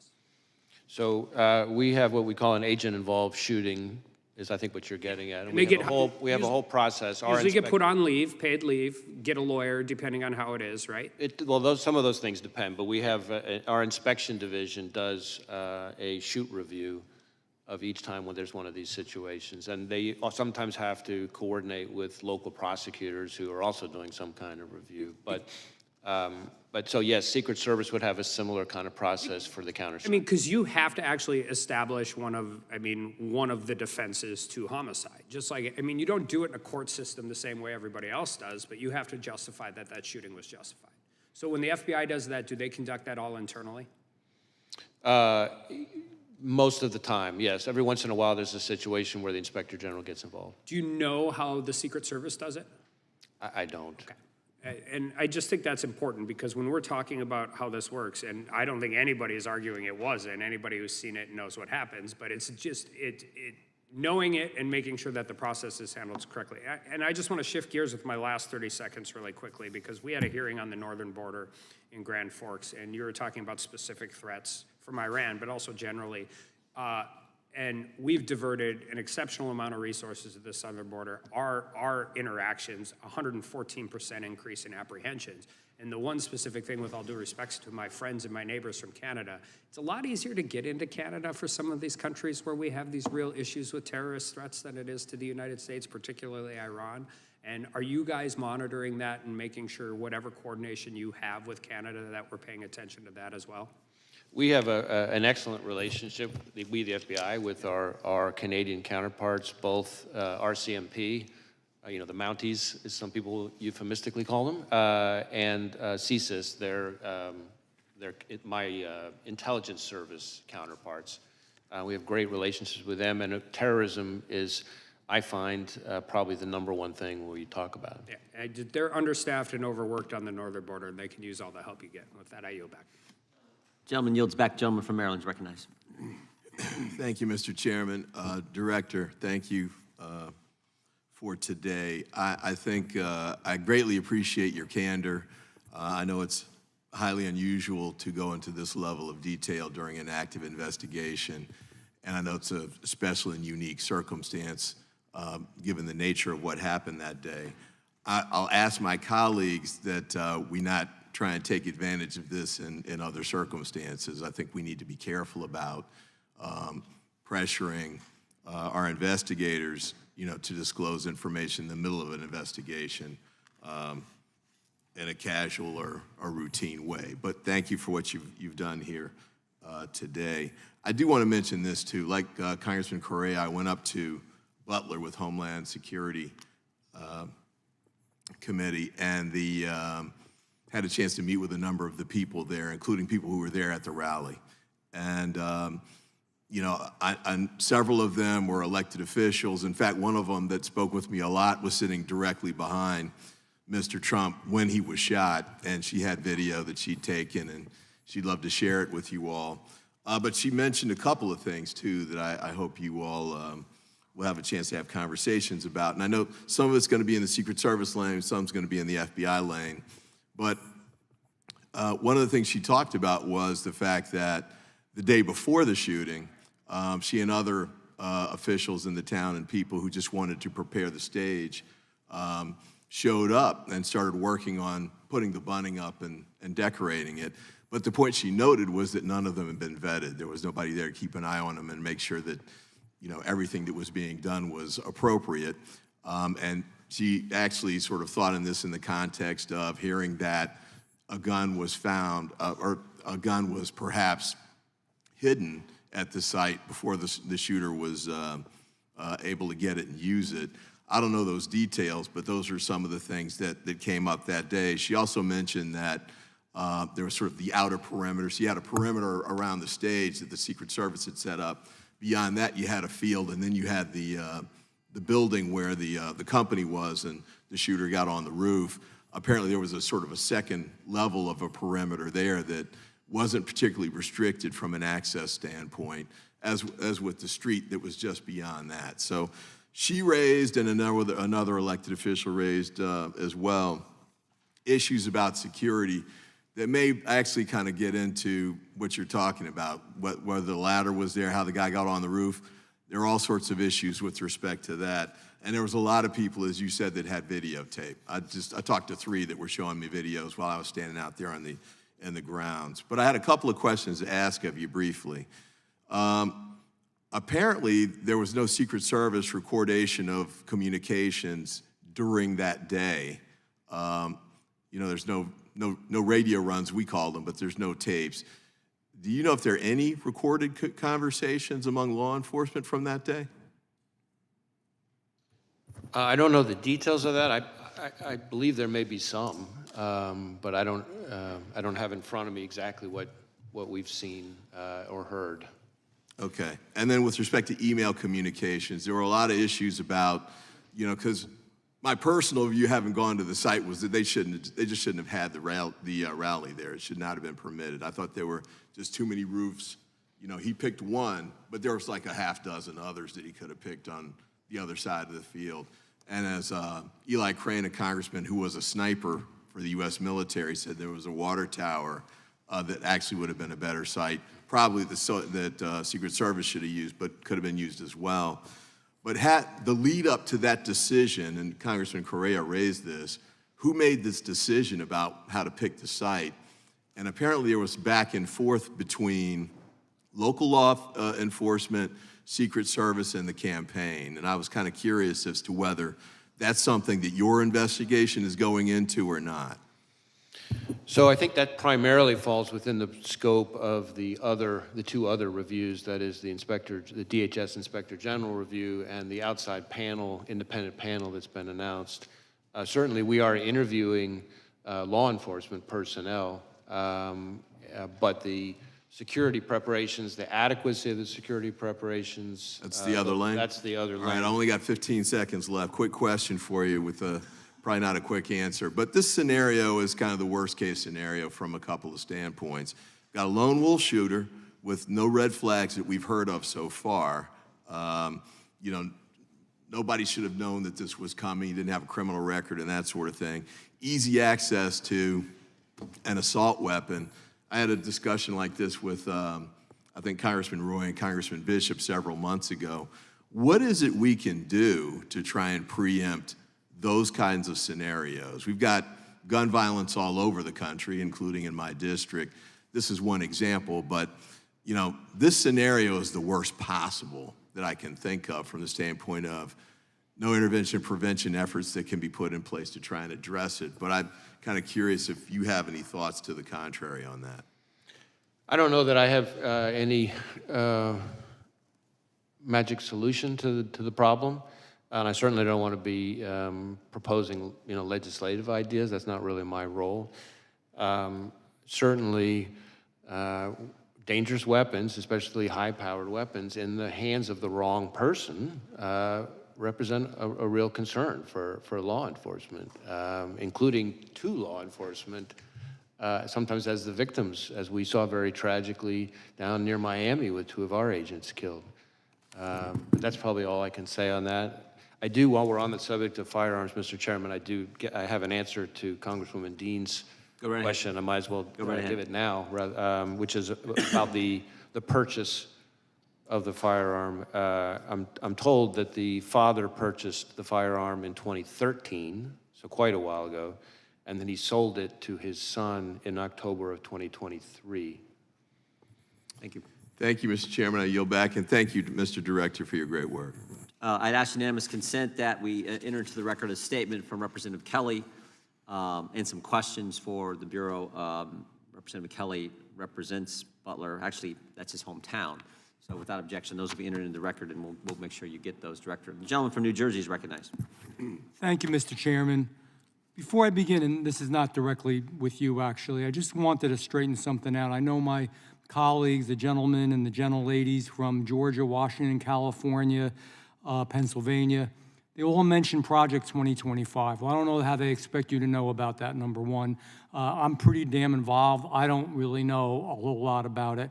So we have what we call an agent-involved shooting, is I think what you're getting at. And we have a whole process. Usually get put on leave, paid leave, get a lawyer, depending on how it is, right? Some of those things depend, but we have, our inspection division does a shoot review of each time when there's one of these situations. And they sometimes have to coordinate with local prosecutors who are also doing some kind of review. But so yes, Secret Service would have a similar kind of process for the counter. I mean, because you have to actually establish one of the defenses to homicide. Just like, I mean, you don't do it in a court system the same way everybody else does, but you have to justify that shooting was justified. So when the FBI does that, do they conduct that all internally? Most of the time, yes. Every once in a while, there's a situation where the Inspector General gets involved. Do you know how the Secret Service does it? I don't. Okay. And I just think that's important, because when we're talking about how this works, and I don't think anybody is arguing it wasn't, anybody who's seen it knows what happens, but it's just knowing it and making sure that the process is handled correctly. And I just want to shift gears with my last 30 seconds really quickly, because we had a hearing on the northern border in Grand Forks, and you were talking about specific threats from Iran, but also generally. And we've diverted an exceptional amount of resources at the southern border. Our interactions, 114% increase in apprehensions. And the one specific thing, with all due respect to my friends and my neighbors from Canada, it's a lot easier to get into Canada for some of these countries where we have these real issues with terrorist threats than it is to the United States, particularly Iran. And are you guys monitoring that and making sure whatever coordination you have with Canada, that we're paying attention to that as well? We have an excellent relationship, we, the FBI, with our Canadian counterparts, both RCMP, the Mounties, as some people euphemistically call them, and CSIS, my intelligence service counterparts. We have great relationships with them, and terrorism is, I find, probably the #1 thing we talk about. Yeah, they're understaffed and overworked on the northern border, and they can use all the help you get. With that, I yield back. Gentleman yields back. Gentleman from Maryland is recognized. Thank you, Mr. Chairman. Director, thank you for today. I think I greatly appreciate your candor. I know it's highly unusual to go into this level of detail during an active investigation. and I know it's a special and unique circumstance given the nature of what happened that day. I'll ask my colleagues that we not try and take advantage of this in other circumstances. I think we need to be careful about pressuring our investigators, to disclose information in the middle of an investigation in a casual or routine way. But thank you for what you've done here today. I do want to mention this too. Like Congressman Correa, I went up to Butler with Homeland Security Committee, and had a chance to meet with a number of the people there, including people who were there at the rally. And several of them were elected officials. In fact, one of them that spoke with me a lot was sitting directly behind Mr. Trump when he was shot, and she had video that she'd taken, and she'd love to share it with you all. But she mentioned a couple of things, too, that I hope you all will have a chance to have conversations about. And I know some of it's going to be in the Secret Service lane, some's going to be in the FBI lane. But one of the things she talked about was the fact that the day before the shooting, she and other officials in the town and people who just wanted to prepare the stage showed up and started working on putting the bunting up and decorating it. But the point she noted was that none of them had been vetted. There was nobody there to keep an eye on them and make sure that everything that was being done was appropriate. And she actually sort of thought in the context of hearing that a gun was found, or a gun was perhaps hidden at the site before the shooter was able to get it and use it. I don't know those details, but those are some of the things that came up that day. She also mentioned that there was sort of the outer perimeter. So you had a perimeter around the stage that the Secret Service had set up. Beyond that, you had a field, and then you had the building where the company was, and the shooter got on the roof. Apparently, there was a sort of a second level of a perimeter there that wasn't particularly restricted from an access standpoint, as with the street that was just beyond that. So she raised, and another elected official raised as well, issues about security that may actually kind of get into what you're talking about, whether the ladder was there, how the guy got on the roof. There are all sorts of issues with respect to that. And there was a lot of people, as you said, that had videotape. I talked to 3 that were showing me videos while I was standing out there in the grounds. But I had a couple of questions to ask of you briefly. Apparently, there was no Secret Service recordation of communications during that day. There's no radio runs, we call them, but there's no tapes. Do you know if there are any recorded conversations among law enforcement from that day? I don't know the details of that. I believe there may be some, but I don't have in front of me exactly what we've seen or heard. Okay. And then with respect to email communications, there were a lot of issues about, because my personal view, having gone to the site, was that they just shouldn't have had the rally there. It should not have been permitted. I thought there were just too many roofs. He picked one, but there was like a half dozen others that he could have picked on the other side of the field. And as Eli Crane, a congressman who was a sniper for the U.S. military, said, there was a water tower that actually would have been a better site, probably that Secret Service should have used, but could have been used as well. But had the lead up to that decision, and Congressman Correa raised this, who made this decision about how to pick the site? And apparently there was back and forth between local law enforcement, Secret Service, and the campaign. And I was kind of curious as to whether that's something that your investigation is going into or not. So I think that primarily falls within the scope of the 2 other reviews, that is the DHS Inspector General review and the outside panel, independent panel that's been announced. Certainly we are interviewing law enforcement personnel, but the security preparations, the adequacy of the security preparations. That's the other lane? That's the other lane. All right, I only got 15 seconds left. Quick question for you with probably not a quick answer, but this scenario is kind of the worst case scenario from a couple of standpoints. Got a lone wolf shooter with no red flags that we've heard of so far. Nobody should have known that this was coming. He didn't have a criminal record and that sort of thing. Easy access to an assault weapon. I had a discussion like this with I think Congressman Roy and Congressman Bishop several months ago. What is it we can do to try and preempt those kinds of scenarios? We've got gun violence all over the country, including in my district. This is one example, but you know, this scenario is the worst possible that I can think of from the standpoint of no intervention prevention efforts that can be put in place to try and address it. But I'm kind of curious if you have any thoughts to the contrary on that. I don't know that I have any magic solution to the problem, and I certainly don't want to be proposing, you know, legislative ideas. That's not really my role. Certainly, dangerous weapons, especially high-powered weapons, in the hands of the wrong person represent a real concern for law enforcement, including to law enforcement, sometimes as the victims, as we saw very tragically down near Miami with 2 of our agents killed. But that's probably all I can say on that. I do, while we're on the subject of firearms, Mr. Chairman, I have an answer to Congresswoman Dean's question. I might as well give it now, which is about the purchase of the firearm. I'm told that the father purchased the firearm in 2013, so quite a while ago, and then he sold it to his son in October of 2023. Thank you. Thank you, Mr. Chairman. I yield back, and thank you, Mr. Director, for your great work. I'd ask unanimous consent that we enter into the record a statement from Representative Kelly and some questions for the Bureau. Representative Kelly represents Butler. Actually, that's his hometown. So without objection, those will be entered into the record, and we'll make sure you get those, Director. The gentleman from New Jersey is recognized. Thank you, Mr. Chairman. Before I begin, and this is not directly with you, actually, I just wanted to straighten something out. I know my colleagues, the gentlemen and the gentleladies from Georgia, Washington, California, Pennsylvania, they all mentioned Project 2025. Well, I don't know how they expect you to know about that, number one. I'm pretty damn involved. I don't really know a whole lot about it.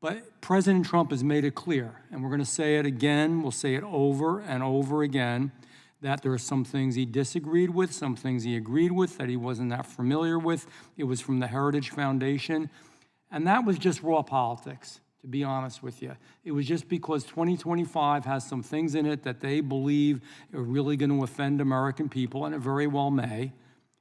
But President Trump has made it clear, and we're going to say it again, we'll say it over and over again, that there are some things he disagreed with, some things he agreed with that he wasn't that familiar with. It was from the Heritage Foundation. And that was just raw politics, to be honest with you. It was just because 2025 has some things in it that they believe are really going to offend American people, and it very well may.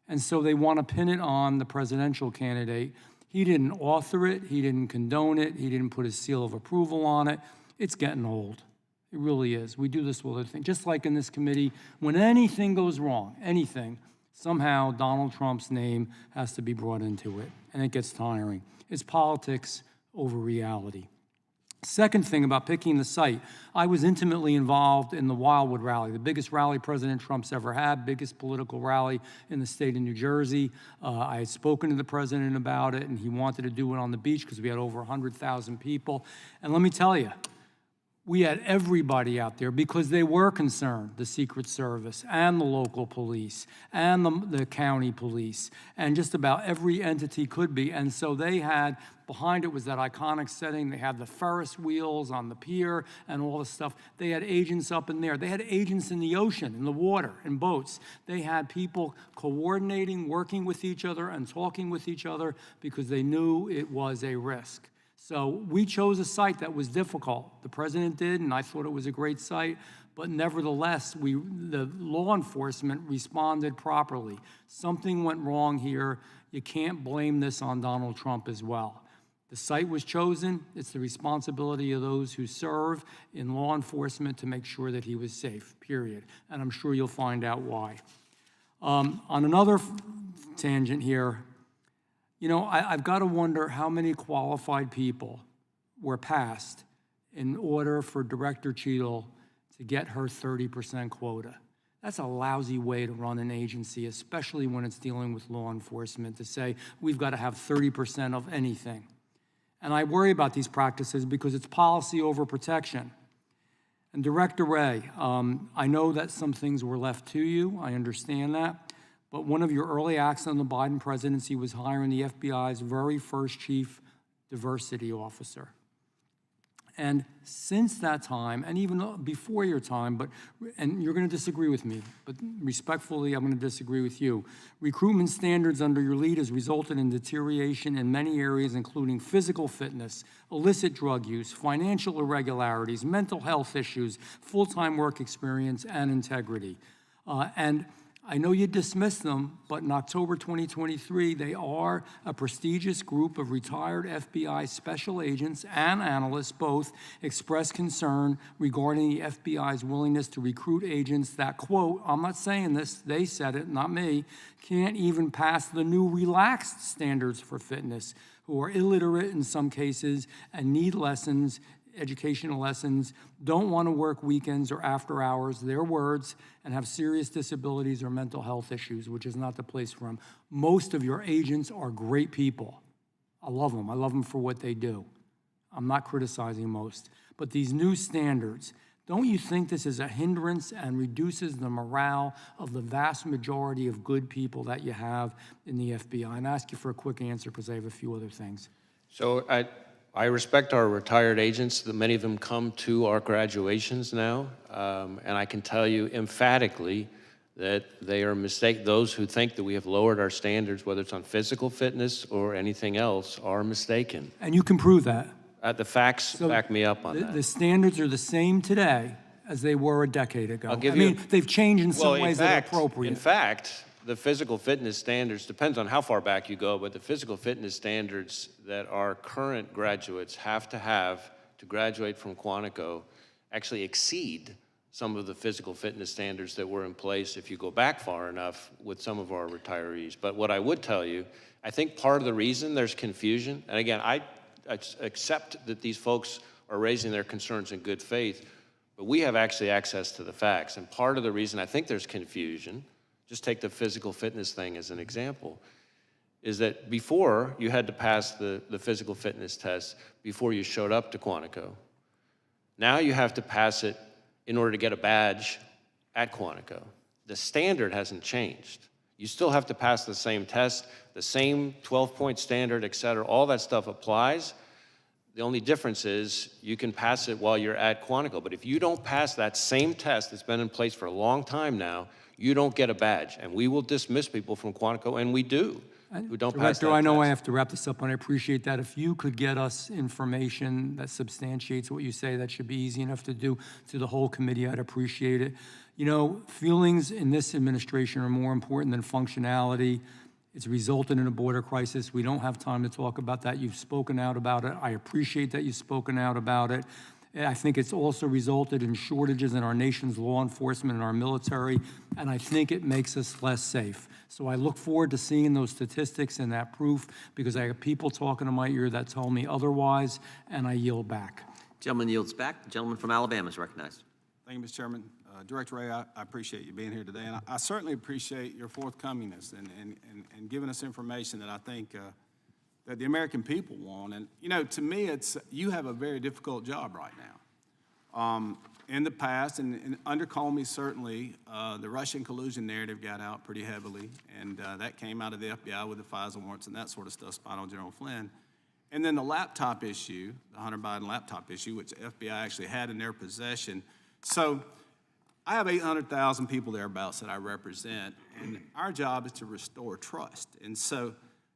And so they want to pin it on the presidential candidate. He didn't author it. He didn't condone it. He didn't put his seal of approval on it. It's getting old. It really is. We do this with other things. Just like in this committee, when anything goes wrong, anything, somehow Donald Trump's name has to be brought into it, and it gets tiring. It's politics over reality. Second thing about picking the site, I was intimately involved in the Wildwood rally, the biggest rally President Trump's ever had, biggest political rally in the state of New Jersey. I had spoken to the president about it, and he wanted to do it on the beach because we had over 100,000 people. And let me tell you, we had everybody out there because they were concerned, the Secret Service and the local police and the county police and just about every entity could be. And so they had, behind it was that iconic setting. They had the Ferris wheels on the pier and all the stuff. They had agents up in there. They had agents in the ocean, in the water, in boats. They had people coordinating, working with each other and talking with each other because they knew it was a risk. So we chose a site that was difficult. The president did, and I thought it was a great site, but nevertheless, the law enforcement responded properly. Something went wrong here. You can't blame this on Donald Trump as well. The site was chosen. It's the responsibility of those who serve in law enforcement to make sure that he was safe, period. And I'm sure you'll find out why. On another tangent here, you know, I've got to wonder how many qualified people were passed in order for Director Cheadle to get her 30% quota. That's a lousy way to run an agency, especially when it's dealing with law enforcement, to say we've got to have 30% of anything. And I worry about these practices because it's policy over protection. And Director Wray, I know that some things were left to you. I understand that. But one of your early acts on the Biden presidency was hiring the FBI's very first chief diversity officer. And since that time, and even before your time, and you're going to disagree with me, but respectfully, I'm going to disagree with you. Recruitment standards under your lead has resulted in deterioration in many areas, including physical fitness, illicit drug use, financial irregularities, mental health issues, full-time work experience, and integrity. And I know you dismissed them, but in October 2023, they are a prestigious group of retired FBI special agents and analysts both expressed concern regarding the FBI's willingness to recruit agents that, quote, I'm not saying this, they said it, not me, can't even pass the new relaxed standards for fitness, who are illiterate in some cases and need lessons, educational lessons, don't want to work weekends or after hours, their words, and have serious disabilities or mental health issues, which is not the place for them. Most of your agents are great people. I love them. I love them for what they do. I'm not criticizing most. But these new standards, don't you think this is a hindrance and reduces the morale of the vast majority of good people that you have in the FBI? And I ask you for a quick answer because I have a few other things. So I respect our retired agents. Many of them come to our graduations now, and I can tell you emphatically that they are mistaken. Those who think that we have lowered our standards, whether it's on physical fitness or anything else, are mistaken. And you can prove that. The facts back me up on that. The standards are the same today as they were a decade ago. I'll give you they've changed in some ways that are fact, appropriate. In fact, the physical fitness standards, depends on how far back you go, but the physical fitness standards that our current graduates have to graduate from Quantico actually exceed some of the physical fitness standards that were in place if you go back far enough with some of our retirees. But what I would tell you, I think part of the reason there's confusion, and again, I accept that these folks are raising their concerns in good faith, but we have actually access to the facts. And part of the reason I think there's confusion, just take the physical fitness thing as an example, is that before you had to pass the physical fitness test before you showed up to Quantico. Now you have to pass it in order to get a badge at Quantico. The standard hasn't changed. You still have to pass the same test, the same 12-point standard, et cetera. All that stuff applies. The only difference is you can pass it while you're at Quantico. But if you don't pass that same test that's been in place for a long time now, you don't get a badge. And we will dismiss people from Quantico, and we do, who don't pass that Director, I know test. I have to wrap this up, and I appreciate that. If you could get us information that substantiates what you say, that should be easy enough to do to the whole committee, I'd appreciate it. You know, feelings in this administration are more important than functionality. It's resulted in a border crisis. We don't have time to talk about that. You've spoken out about it. I appreciate that you've spoken out about it. I think it's also resulted in shortages in our nation's law enforcement and our military, and I think it makes us less safe. So I look forward to seeing those statistics and that proof, because I have people talking to my ear that tell me otherwise, and I yield back. Gentleman yields back. The gentleman from Alabama is recognized. Thank you, Mr. Chairman. Director Wray, I appreciate you being here today, and I certainly appreciate your forthcomingness and giving us information that I think that the American people want. And, you know, to me, you have a very difficult job right now. In the past, and under Comey, certainly, the Russian collusion narrative got out pretty heavily, and that came out of the FBI with the FISA warrants and that sort of stuff, spying on General Flynn. And then the laptop issue, the Hunter Biden laptop issue, which the FBI actually had in their possession. So I have 800,000 people thereabouts that I represent, and our job is to restore trust. And so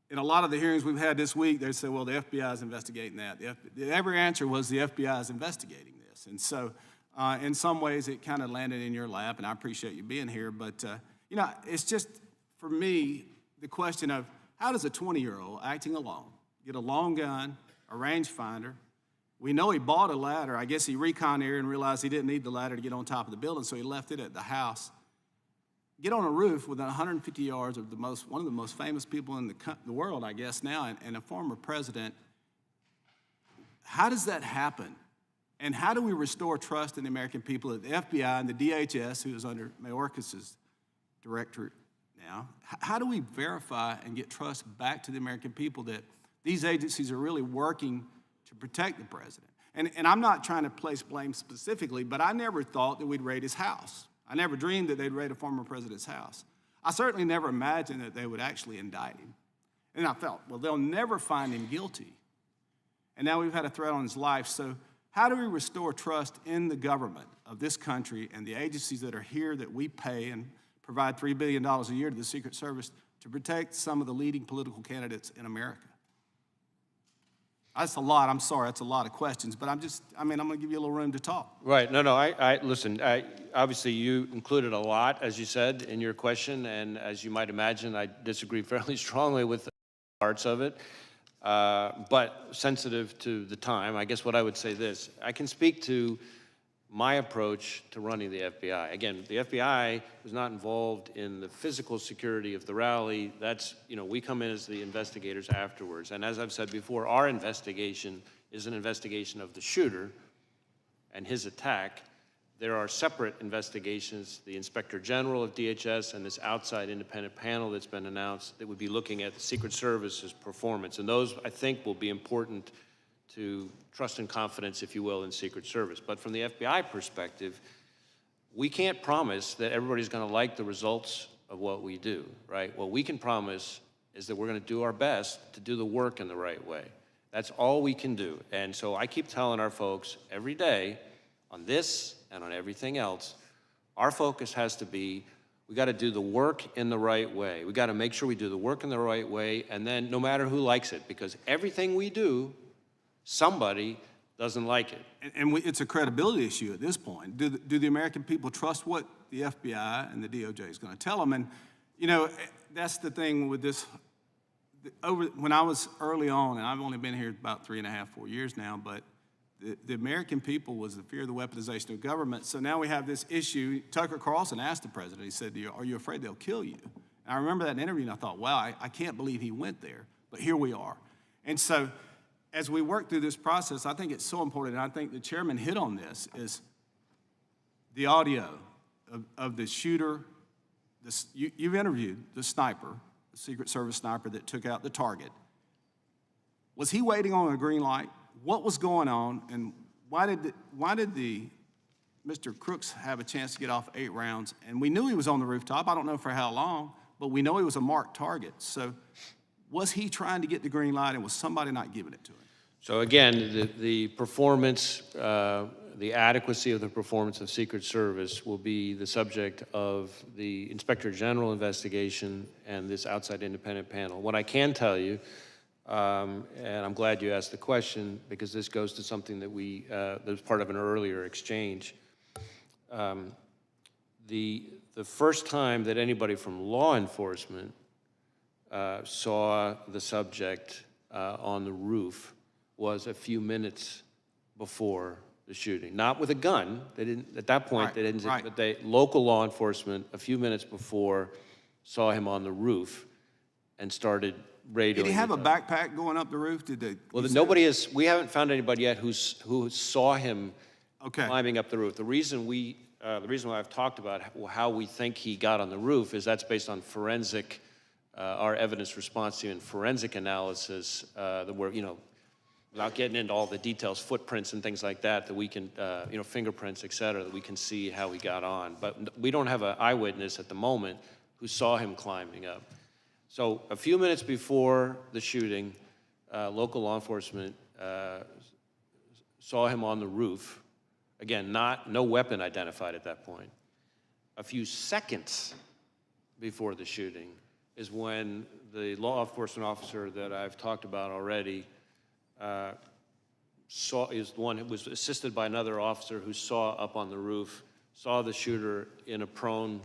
in a lot of the hearings we've had this week, they say, well, the FBI is investigating that. Every answer was the FBI is investigating this. And so in some ways, it kind of landed in your lap, and I appreciate you being here. But, you know, it's just, for me, the question of how does a 20-year-old acting alone get a long gun, a rangefinder? We know he bought a ladder. I guess he reconned area and realized he didn't need the ladder to get on top of the building, so he left it at the house. Get on a roof within 150 yards of one of the most famous people in the world, I guess now, and a former president. How does that happen? And how do we restore trust in the American people that the FBI and the DHS, who is under Mayorkas's directorate now, how do we verify and get trust back to the American people that these agencies are really working to protect the president? And I'm not trying to place blame specifically, but I never thought that we'd raid his house. I never dreamed that they'd raid a former president's house. I certainly never imagined that they would actually indict him. And I felt, well, they'll never find him guilty. And now we've had a threat on his life. So How do we restore trust in the government of this country and the agencies that are here that we pay and provide $3 billion a year to the Secret Service to protect some of the leading political candidates in America? That's a lot. I'm sorry, that's a lot of questions, but I'm going to give you a little room to talk. Right, no, listen, obviously you included a lot, as you said, in your question, and as you might imagine, I disagree fairly strongly with parts of it, but sensitive to the time, I guess what I would say this, I can speak to my approach to running the FBI. Again, the FBI was not involved in the physical security of the rally. That's, we come in as the investigators afterwards. And as I've said before, our investigation is an investigation of the shooter and his attack. There are separate investigations, the Inspector General of DHS and this outside independent panel that's been announced that would be looking at the Secret Service's performance. And those, I think, will be important to trust and confidence, if you will, in Secret Service. But from the FBI perspective, we can't promise that everybody's going to like the results of what we do, right? What we can promise is that we're going to do our best to do the work in the right way. That's all we can do. And so I keep telling our folks every day on this and on everything else, our focus has to be, we got to do the work in the right way. We got to make sure we do the work in the right way, and then no matter who likes it, because everything we do, somebody doesn't like it. And it's a credibility issue at this point. Do the American people trust what the FBI and the DOJ is going to tell them? And, that's the thing with this. When I was early on, and I've only been here about 3.5, 4 years now, but the American people was the fear of the weaponization of government. So now we have this issue. Tucker Carlson asked the president, he said, are you afraid they'll kill you? And I remember that interview, and I thought, wow, I can't believe he went there. But here we are. And so as we work through this process, I think it's so important, and I think the chairman hit on this, is the audio of the shooter. You've interviewed the sniper, the Secret Service sniper that took out the target. Was he waiting on a green light? What was going on, and why did Mr. Crooks have a chance to get off 8 rounds? And we knew he was on the rooftop. I don't know for how long, but we know he was a marked target. So was he trying to get the green light, and was somebody not giving it to him? So again, the performance, the adequacy of the performance of Secret Service will be the subject of the Inspector General investigation and this outside independent panel. What I can tell you, and I'm glad you asked the question, because this goes to something that that was part of an earlier exchange. The first time that anybody from law enforcement saw the subject on the roof was a few minutes before the shooting. Not with a gun. They didn't, at that point, they didn't, but local law enforcement, a few minutes before, saw him on the roof and started radioing. Did he have a backpack going up the roof? Well, we haven't found anybody yet who saw him climbing up the roof. The reason why I've talked about how we think he got on the roof is that's based on forensic, our evidence response team and forensic analysis, that we're, without getting into all the details, footprints and things like that, that we can, fingerprints, et cetera, that we can see how he got on. But we don't have an eyewitness at the moment who saw him climbing up. So a few minutes before the shooting, local law enforcement saw him on the roof. Again, no weapon identified at that point. A few seconds before the shooting is when the law enforcement officer that I've talked about already is the one who was assisted by another officer who saw up on the roof, saw the shooter in a prone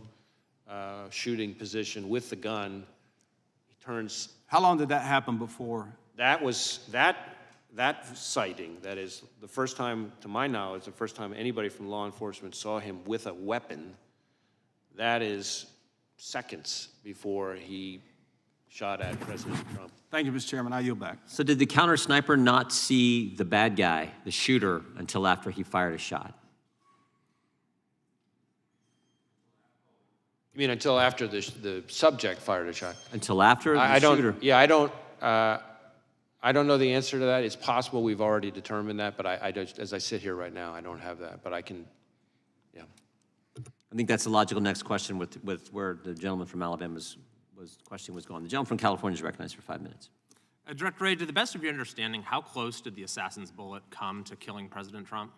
shooting position with the gun. He turns. How long did that happen before? That was that sighting. That is the first time, to my knowledge, the first time anybody from law enforcement saw him with a weapon. That is seconds before he shot at President Trump. Thank you, Mr. Chairman. I yield back. So did the counter sniper not see the bad guy, the shooter, until after he fired a shot? You mean until after the subject fired a shot? Until after the shooter? Yeah, I don't know the answer to that. It's possible we've already determined that, but as I sit here right now, I don't have that. But I can, yeah. I think that's a logical next question with where the gentleman from Alabama's question was going. The gentleman from California is recognized for 5 minutes. Director Wray, to the best of your understanding, how close did the assassin's bullet come to killing President Trump?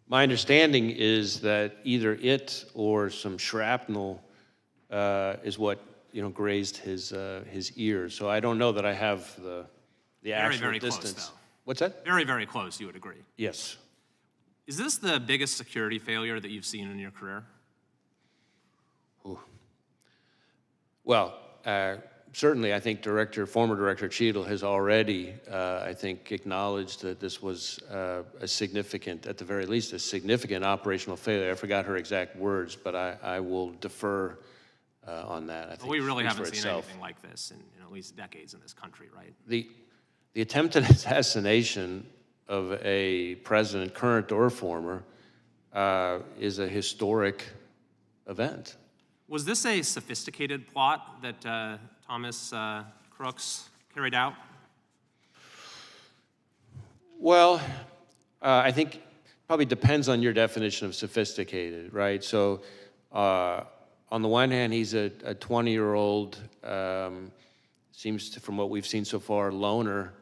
My understanding is that either it or some shrapnel is what grazed his ear. So I don't know that I have the actual very distance. close, though. What's that? Very, very close, you would agree. Yes. Is this the biggest security failure that you've seen in your career? Ooh. Well, certainly I think former Director Cheadle has already, I think, acknowledged that this was a significant, at the very least, a significant operational failure. I forgot her exact words, but I will defer on that. I think We really it speaks haven't for seen itself. anything like this in at least decades in this country, right? The attempted assassination of a president, current or former, is a historic event. Was this a sophisticated plot that Thomas Crooks carried out? Well, I think probably depends on your definition of sophisticated, right? So on the one hand, he's a 20-year-old, seems to, from what we've seen so far, loner,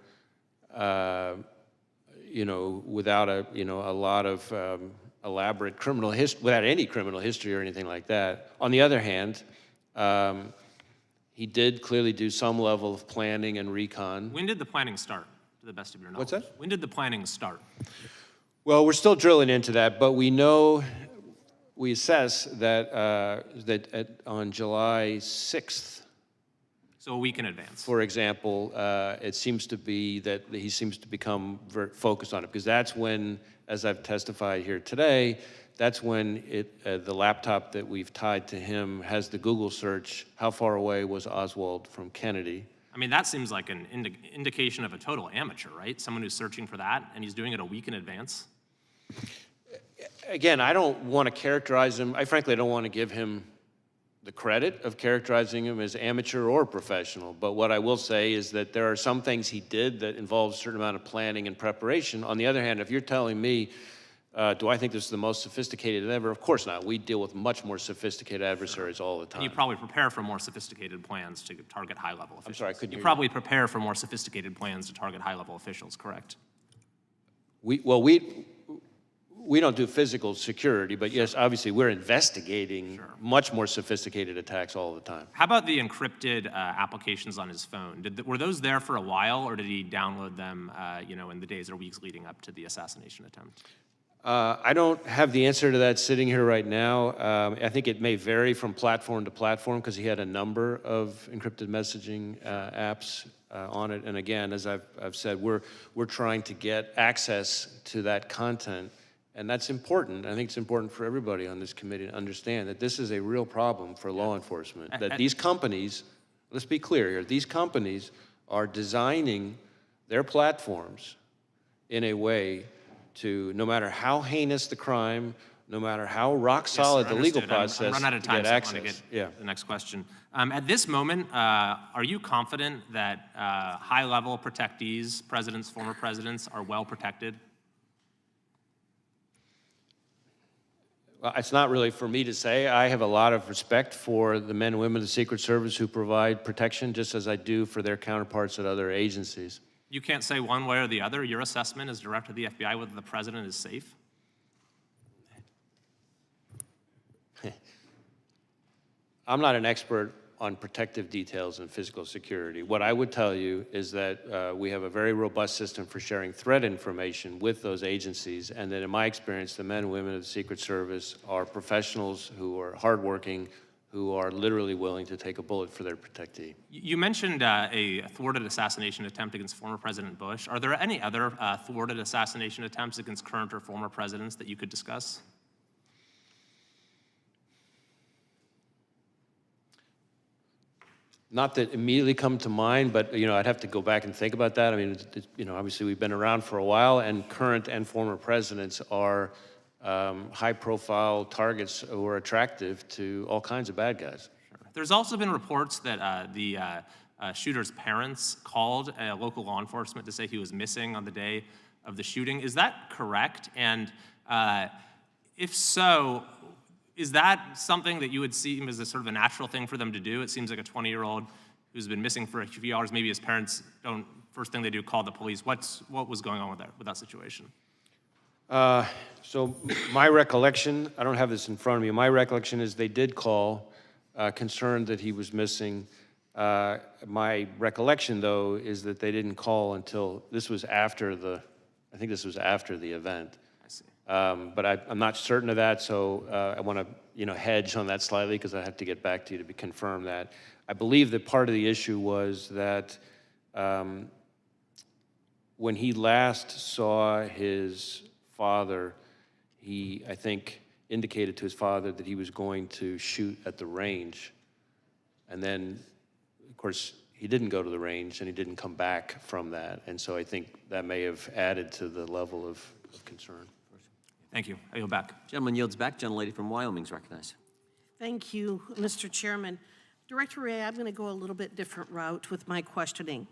without a lot of elaborate criminal history, without any criminal history or anything like that. On the other hand, he did clearly do some level of planning and recon. When did the planning start, to the best of your knowledge? What's that? When did the planning start? Well, we're still drilling into that, but we know, we assess that on July 6th, So a week in advance. for example, it seems to be that he seems to become very focused on it, because that's when, as I've testified here today, that's when the laptop that we've tied to him has the Google search, how far away was Oswald from Kennedy? I mean, that seems like an indication of a total amateur, right? Someone who's searching for that, and he's doing it a week in advance. Again, I don't want to characterize him, I frankly don't want to give him the credit of characterizing him as amateur or professional, but what I will say is that there are some things he did that involve a certain amount of planning and preparation. On the other hand, if you're telling me, do I think this is the most sophisticated ever? Of course not. We deal with much more sophisticated adversaries all the time. And you probably prepare for more sophisticated plans to target high-level officials. I'm sorry, I couldn't You hear you. probably prepare for more sophisticated plans to target high-level officials, correct? We don't do physical security, but yes, obviously we're investigating much more sophisticated attacks all the time. How about the encrypted applications on his phone? Were those there for a while, or did he download them, in the days or weeks leading up to the assassination attempt? I don't have the answer to that sitting here right now. I think it may vary from platform to platform because he had a number of encrypted messaging apps on it. And again, as I've said, we're trying to get access to that content. And that's important. I think it's important for everybody on this committee to understand that this is a real problem for law enforcement. That these companies, let's be clear here, these companies are designing their platforms in a way to, no matter how heinous the crime, no matter how rock solid the legal process, I'm run out of to time, get so I access. want to get the next question. At this moment, are you confident that high-level protectees, presidents, former presidents, are well protected? Well, it's not really for me to say. I have a lot of respect for the men and women of the Secret Service who provide protection, just as I do for their counterparts at other agencies. You can't say one way or the other. Your assessment as director of the FBI whether the president is safe? I'm not an expert on protective details and physical security. What I would tell you is that we have a very robust system for sharing threat information with those agencies, and that in my experience, the men and women of the Secret Service are professionals who are hardworking, who are literally willing to take a bullet for their protectee. You mentioned a thwarted assassination attempt against former President Bush. Are there any other thwarted assassination attempts against current or former presidents that you could discuss? Not that immediately come to mind, but I'd have to go back and think about that. I mean, obviously we've been around for a while, and current and former presidents are high-profile targets who are attractive to all kinds of bad guys. There's also been reports that the shooter's parents called local law enforcement to say he was missing on the day of the shooting. Is that correct? And if so, Is that something that you would see as a sort of a natural thing for them to do? It seems like a 20-year-old who's been missing for a few hours, maybe his parents don't, first thing they do, call the police. What was going on with that situation? So my recollection, I don't have this in front of me, my recollection is they did call, concerned that he was missing. My recollection, though, is that they didn't call until, this was after the, I think this was after the event. I see. But I'm not certain of that, so I want to, hedge on that slightly because I have to get back to you to confirm that. I believe that part of the issue was that when he last saw his father, he, I think, indicated to his father that he was going to shoot at the range. And then, of course, he didn't go to the range and he didn't come back from that. And so I think that may have added to the level of concern. Thank you. I yield back. Gentleman yields back. Gentlelady from Wyoming is recognized. Thank you, Mr. Chairman. Director Wray, I'm going to go a little bit different route with my questioning.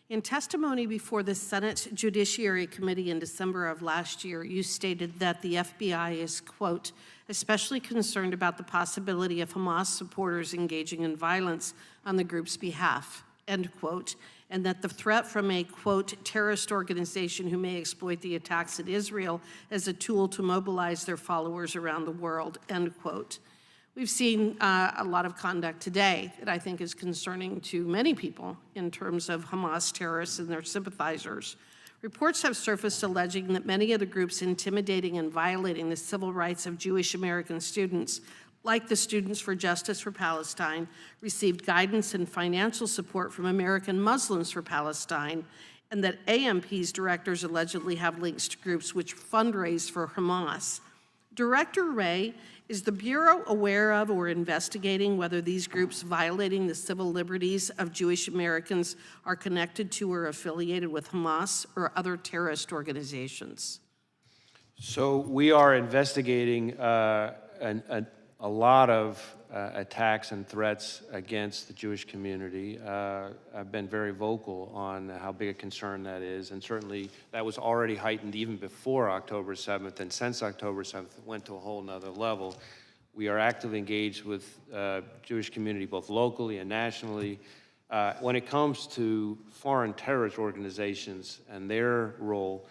In testimony before the Senate Judiciary Committee in December of last year, you stated that the FBI is, quote, especially concerned about the possibility of Hamas supporters engaging in violence on the group's behalf, end quote, and that the threat from a, quote, terrorist organization who may exploit the attacks in Israel as a tool to mobilize their followers around the world, end quote. We've seen a lot of conduct today that I think is concerning to many people in terms of Hamas terrorists and their sympathizers. Reports have surfaced alleging that many of the groups intimidating and violating the civil rights of Jewish American students, like the Students for Justice for Palestine, received guidance and financial support from American Muslims for Palestine, and that AMP's directors allegedly have links to groups which fundraise for Hamas. Director Wray, is the Bureau aware of or investigating whether these groups violating the civil liberties of Jewish Americans are connected to or affiliated with Hamas or other terrorist organizations? So we are investigating a lot of attacks and threats against the Jewish community. I've been very vocal on how big a concern that is, and certainly that was already heightened even before October 7th, and since October 7th, it went to a whole nother level. We are actively engaged with Jewish community, both locally and nationally. When it comes to foreign terrorist organizations and their role,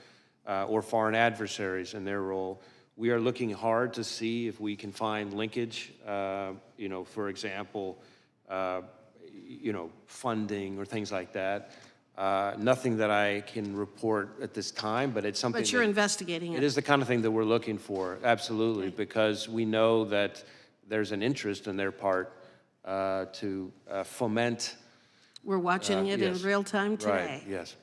or foreign adversaries and their role, we are looking hard to see if we can find linkage, for example, funding or things like that. Nothing that I can report at this time, but it's something. But you're investigating it. It is the kind of thing that we're looking for, absolutely, because we know that there's an interest in their part to foment. We're watching it in real time today. Right, yes.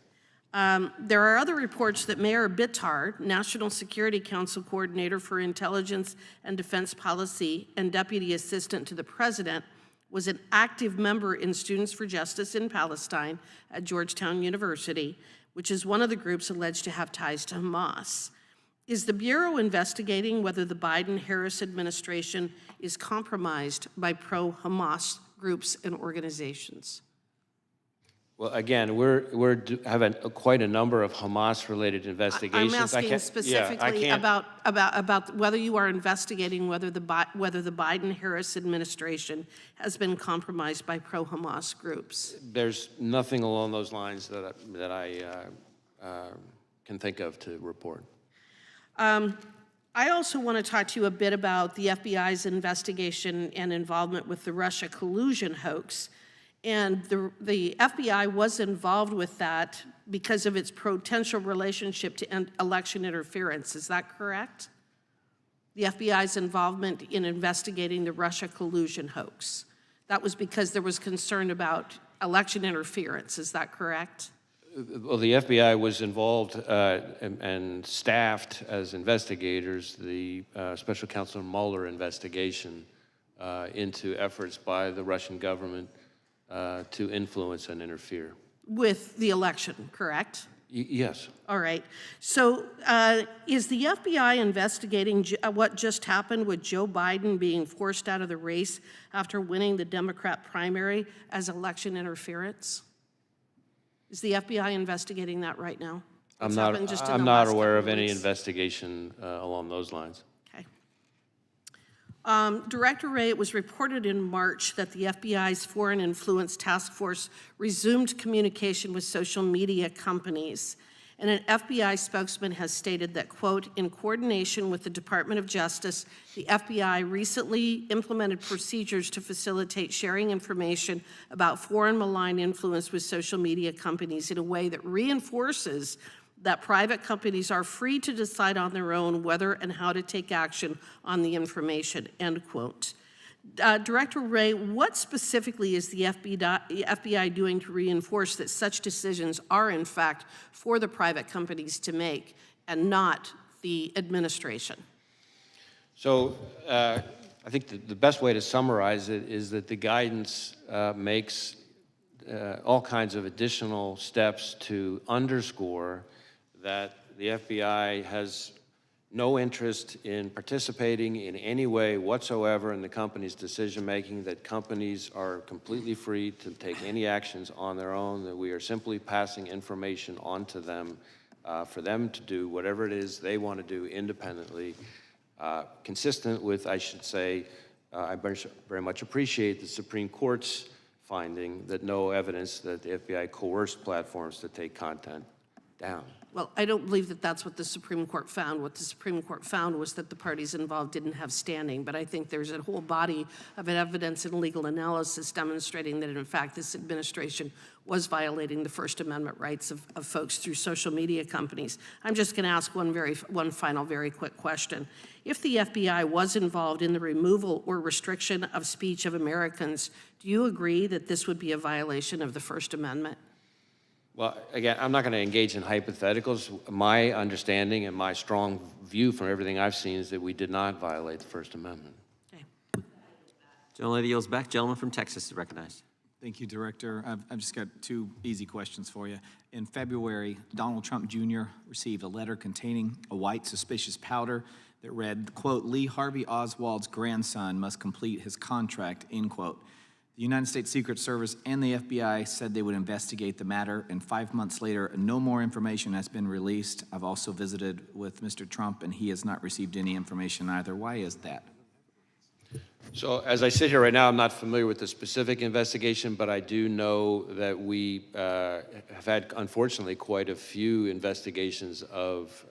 There are other reports that Mayor Bitar, National Security Council Coordinator for Intelligence and Defense Policy and Deputy Assistant to the President, was an active member in Students for Justice in Palestine at Georgetown University, which is one of the groups alleged to have ties to Hamas. Is the Bureau investigating whether the Biden-Harris administration is compromised by pro-Hamas groups and organizations? Well, again, we're having quite a number of Hamas-related investigations. I'm asking specifically about whether you are investigating whether the Biden-Harris administration has been compromised by pro-Hamas groups. There's nothing along those lines that I can think of to report. I also want to talk to you a bit about the FBI's investigation and involvement with the Russia collusion hoax. And the FBI was involved with that because of its potential relationship to election interference. Is that correct? The FBI's involvement in investigating the Russia collusion hoax. That was because there was concern about election interference. Is that correct? Well, the FBI was involved and staffed as investigators the Special Counsel Mueller investigation into efforts by the Russian government to influence and interfere. With the election, correct? Yes. All right. So is the FBI investigating what just happened with Joe Biden being forced out of the race after winning the Democrat primary as election interference? Is the FBI investigating that right now? I'm not aware of any investigation along those lines. Okay. Director Wray, it was reported in March that the FBI's Foreign Influence Task Force resumed communication with social media companies. And an FBI spokesman has stated that, quote, in coordination with the Department of Justice, the FBI recently implemented procedures to facilitate sharing information about foreign malign influence with social media companies in a way that reinforces that private companies are free to decide on their own whether and how to take action on the information, end quote. Director Wray, what specifically is the FBI doing to reinforce that such decisions are, in fact, for the private companies to make and not the administration? So I think the best way to summarize it is that the guidance makes all kinds of additional steps to underscore that the FBI has no interest in participating in any way whatsoever in the company's decision-making, that companies are completely free to take any actions on their own, that we are simply passing information on to them for them to do whatever it is they want to do independently, consistent with, I should say, I very much appreciate the Supreme Court's finding that no evidence that the FBI coerced platforms to take content down. Well, I don't believe that that's what the Supreme Court found. What the Supreme Court found was that the parties involved didn't have standing, but I think there's a whole body of evidence and legal analysis demonstrating that, in fact, this administration was violating the First Amendment rights of folks through social media companies. I'm just going to ask one final very quick question. If the FBI was involved in the removal or restriction of speech of Americans, do you agree that this would be a violation of the First Amendment? Well, again, I'm not going to engage in hypotheticals. My understanding and my strong view from everything I've seen is that we did not violate the First Amendment. Okay. Gentlelady yields back. Gentleman from Texas is recognized. Thank you, Director. I've just got two easy questions for you. In February, Donald Trump Jr. received a letter containing a white suspicious powder that read, quote, Lee Harvey Oswald's grandson must complete his contract, end quote. The United States Secret Service and the FBI said they would investigate the matter, and 5 months later, no more information has been released. I've also visited with Mr. Trump, and he has not received any information either. Why is that? So as I sit here right now, I'm not familiar with the specific investigation, but I do know that we have had, unfortunately, quite a few investigations of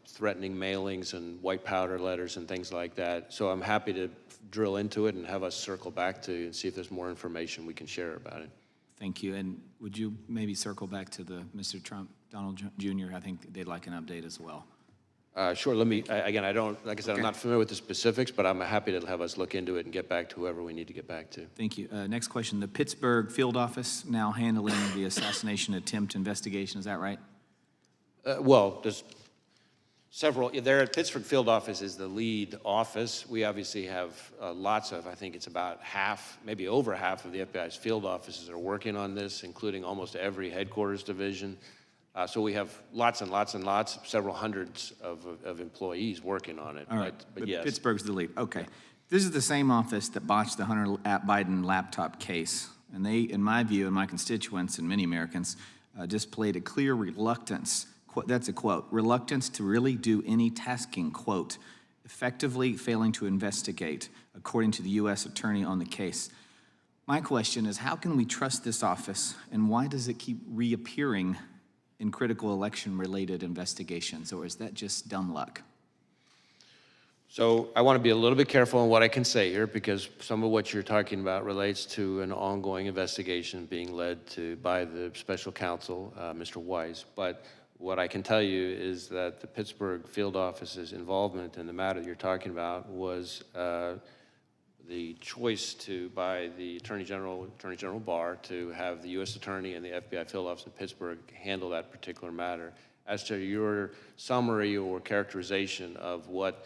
threatening mailings and white powder letters and things like that. So I'm happy to drill into it and have us circle back to and see if there's more information we can share about it. Thank you. And would you maybe circle back to the Mr. Trump, Donald Jr.? I think they'd like an update as well. Sure. Let me, again, I don't, like I said, I'm not familiar with the specifics, but I'm happy to have us look into it and get back to whoever we need to get back to. Thank you. Next question. The Pittsburgh field office now handling the assassination attempt investigation. Is that right? Well, there's several. There at Pittsburgh field office is the lead office. We obviously have lots of, I think it's about half, maybe over half of the FBI's field offices are working on this, including almost every headquarters division. So we have lots and lots and lots, several hundreds of employees working on it. All right, but yes. Pittsburgh's the lead. Okay. This is the same office that botched the Hunter Biden laptop case. And they, in my view, and my constituents and many Americans, displayed a clear reluctance, that's a quote, reluctance to really do any tasking, quote, effectively failing to investigate, according to the U.S. attorney on the case. My question is, how can we trust this office, and why does it keep reappearing in critical election-related investigations, or is that just dumb luck? So I want to be a little bit careful on what I can say here, because some of what you're talking about relates to an ongoing investigation being led by the special counsel, Mr. Weiss. But what I can tell you is that the Pittsburgh field office's involvement in the matter you're talking about was the choice by the Attorney General Barr to have the U.S. Attorney and the FBI field office in Pittsburgh handle that particular matter. As to your summary or characterization of what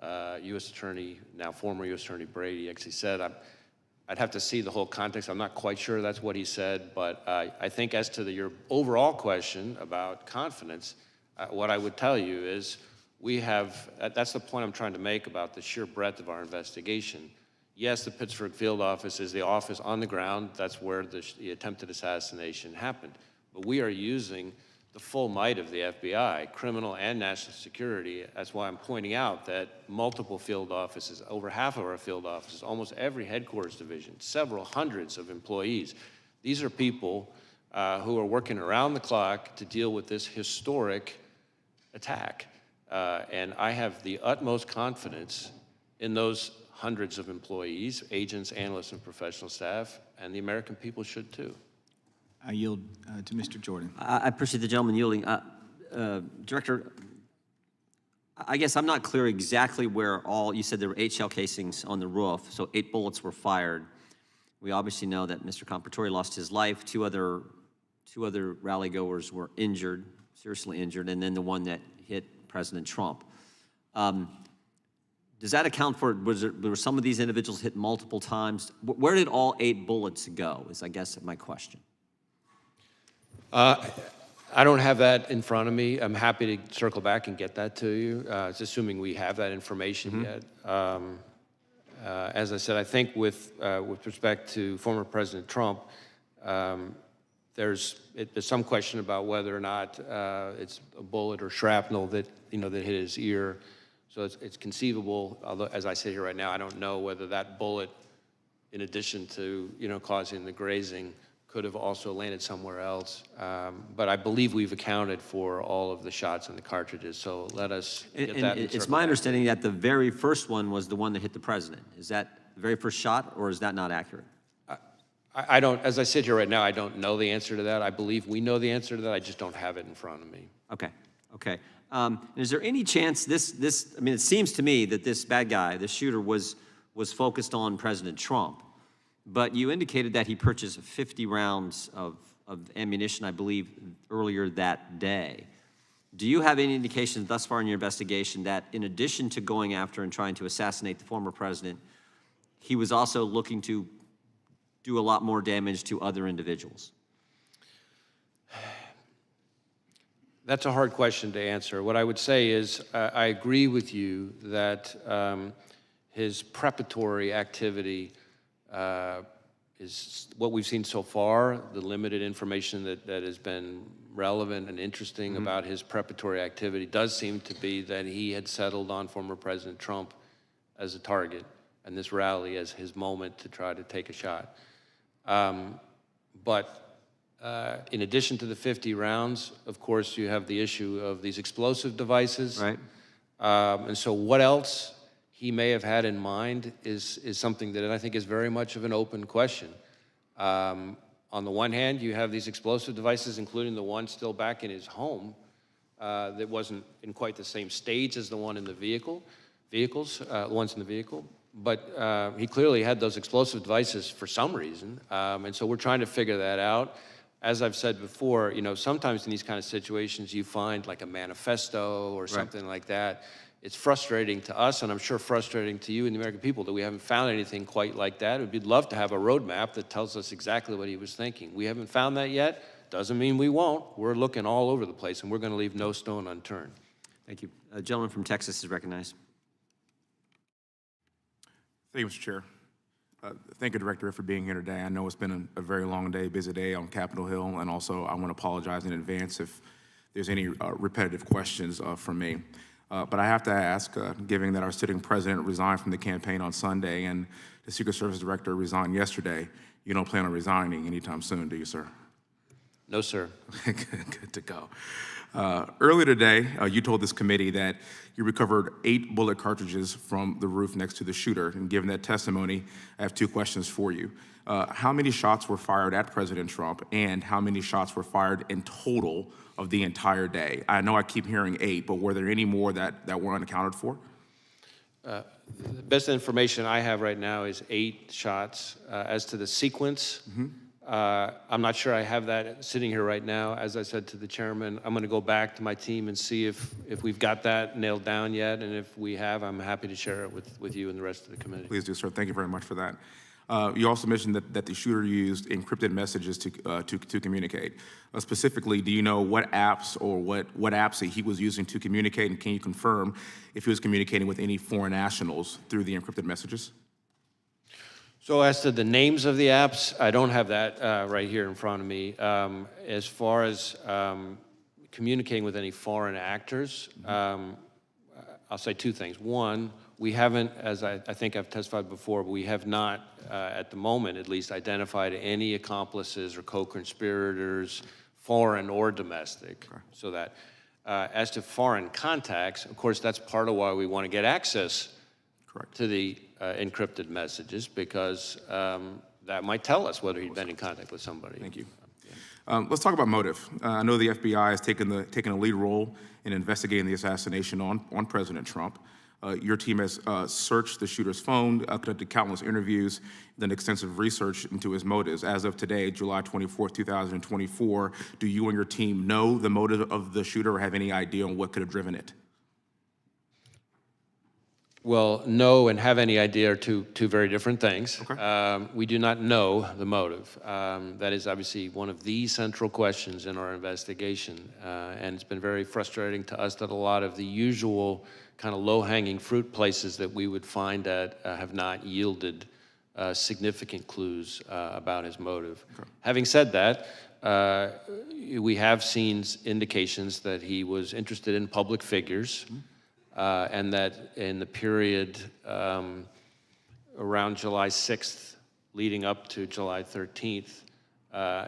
U.S. Attorney, now former U.S. Attorney Brady actually said, I'd have to see the whole context. I'm not quite sure that's what he said, but I think as to your overall question about confidence, what I would tell you is we have, that's the point I'm trying to make about the sheer breadth of our investigation. Yes, the Pittsburgh field office is the office on the ground. That's where the attempted assassination happened. But we are using the full might of the FBI, criminal and national security. That's why I'm pointing out that multiple field offices, over half of our field offices, almost every headquarters division, several hundreds of employees. These are people who are working around the clock to deal with this historic attack. And I have the utmost confidence in those hundreds of employees, agents, analysts, and professional staff, and the American people should too. I yield to Mr. Jordan. I appreciate the gentleman yielding. Director, I guess I'm not clear exactly where you said there were 8 shell casings on the roof, so 8 bullets were fired. We obviously know that Mr. Compratore lost his life. Two other rally goers were injured, seriously injured, and then the one that hit President Trump. Does that account for, were some of these individuals hit multiple times? Where did all 8 bullets go, is I guess my question. I don't have that in front of me. I'm happy to circle back and get that to you. It's assuming we have that information yet. As I said, I think with respect to former President Trump, there's some question about whether or not it's a bullet or shrapnel that that hit his ear. So it's conceivable. Although, as I sit here right now, I don't know whether that bullet, in addition to causing the grazing, could have also landed somewhere else. But I believe we've accounted for all of the shots and the cartridges. So let us get that. It's my understanding that the very first one was the one that hit the president. Is that the very first shot, or is that not accurate? I don't, as I sit here right now, I don't know the answer to that. I believe we know the answer to that. I just don't have it in front of me. Okay, okay. Is there any chance I mean, it seems to me that this bad guy, this shooter, was focused on President Trump, but you indicated that he purchased 50 rounds of ammunition, I believe, earlier that day. Do you have any indications thus far in your investigation that in addition to going after and trying to assassinate the former president, he was also looking to do a lot more damage to other individuals? That's a hard question to answer. What I would say is I agree with you that his preparatory activity is what we've seen so far, the limited information that has been relevant and interesting about his preparatory activity does seem to be that he had settled on former President Trump as a target and this rally as his moment to try to take a shot. In addition to the 50 rounds, of course, you have the issue of these explosive devices. Right. And so what else he may have had in mind is something that I think is very much of an open question. On the one hand, you have these explosive devices, including the one still back in his home that wasn't in quite the same stage as the one in the the ones in the vehicle. But he clearly had those explosive devices for some reason. And so we're trying to figure that out. As I've said before, sometimes in these kind of situations, you find like a manifesto or something like that. It's frustrating to us, and I'm sure frustrating to you and the American people, that we haven't found anything quite like that. We'd love to have a roadmap that tells us exactly what he was thinking. We haven't found that yet. Doesn't mean we won't. We're looking all over the place, and we're going to leave no stone unturned. Thank you. A gentleman from Texas is recognized. Thank you, Mr. Chair. Thank you, Director, for being here today. I know it's been a very long day, busy day on Capitol Hill, and also I want to apologize in advance if there's any repetitive questions from me. But I have to ask, given that our sitting president resigned from the campaign on Sunday and the Secret Service Director resigned yesterday, you don't plan on resigning anytime soon, do you, sir? No, sir. Good to go. Earlier today, you told this committee that you recovered 8 bullet cartridges from the roof next to the shooter. And given that testimony, I have 2 questions for you. How many shots were fired at President Trump, and how many shots were fired in total of the entire day? I know I keep hearing 8, but were there any more that were unaccounted for? The best information I have right now is 8 shots. As to the sequence, I'm not sure I have that sitting here right now. As I said to the chairman, I'm going to go back to my team and see if we've got that nailed down yet. And if we have, I'm happy to share it with you and the rest of the committee. Please do, sir. Thank you very much for that. You also mentioned that the shooter used encrypted messages to communicate. Specifically, do you know what apps or what apps that he was using to communicate, and can you confirm if he was communicating with any foreign nationals through the encrypted messages? So as to the names of the apps, I don't have that right here in front of me. As far as communicating with any foreign actors, I'll say two things. One, we haven't, as I think I've testified before, but we have not, at the moment at least, identified any accomplices or co-conspirators, foreign or domestic. So that, as to foreign contacts, of course, that's part of why we want to get access to the encrypted messages, because that might tell us whether he'd been in contact with somebody. Thank you. Let's talk about motive. I know the FBI has taken a lead role in investigating the assassination on President Trump. Your team has searched the shooter's phone, conducted countless interviews, done extensive research into his motives. As of today, July 24th, 2024, do you and your team know the motive of the shooter or have any idea on what could have driven it? Well, know and have any idea are two very different things. Okay. We do not know the motive. That is obviously one of the central questions in our investigation. And it's been very frustrating to us that a lot of the usual kind of low-hanging fruit places that we would find at have not yielded significant clues about his motive. Okay. Having said that, we have seen indications that he was interested in public figures. And that in the period around July 6th, leading up to July 13th,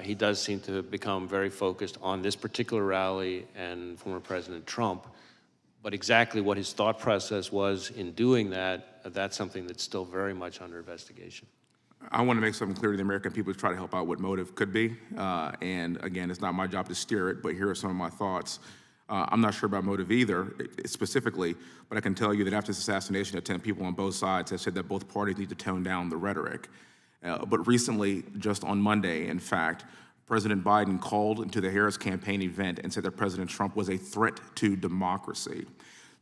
he does seem to have become very focused on this particular rally and former President Trump. But exactly what his thought process was in doing that, that's something that's still very much under investigation. I want to make something clear to the American people to try to help out what motive could be. And again, it's not my job to steer it, but here are some of my thoughts. I'm not sure about motive either, specifically, but I can tell you that after this assassination attempt, people on both sides have said that both parties need to tone down the rhetoric. But recently, just on Monday, in fact, President Biden called into the Harris campaign event and said that President Trump was a threat to democracy.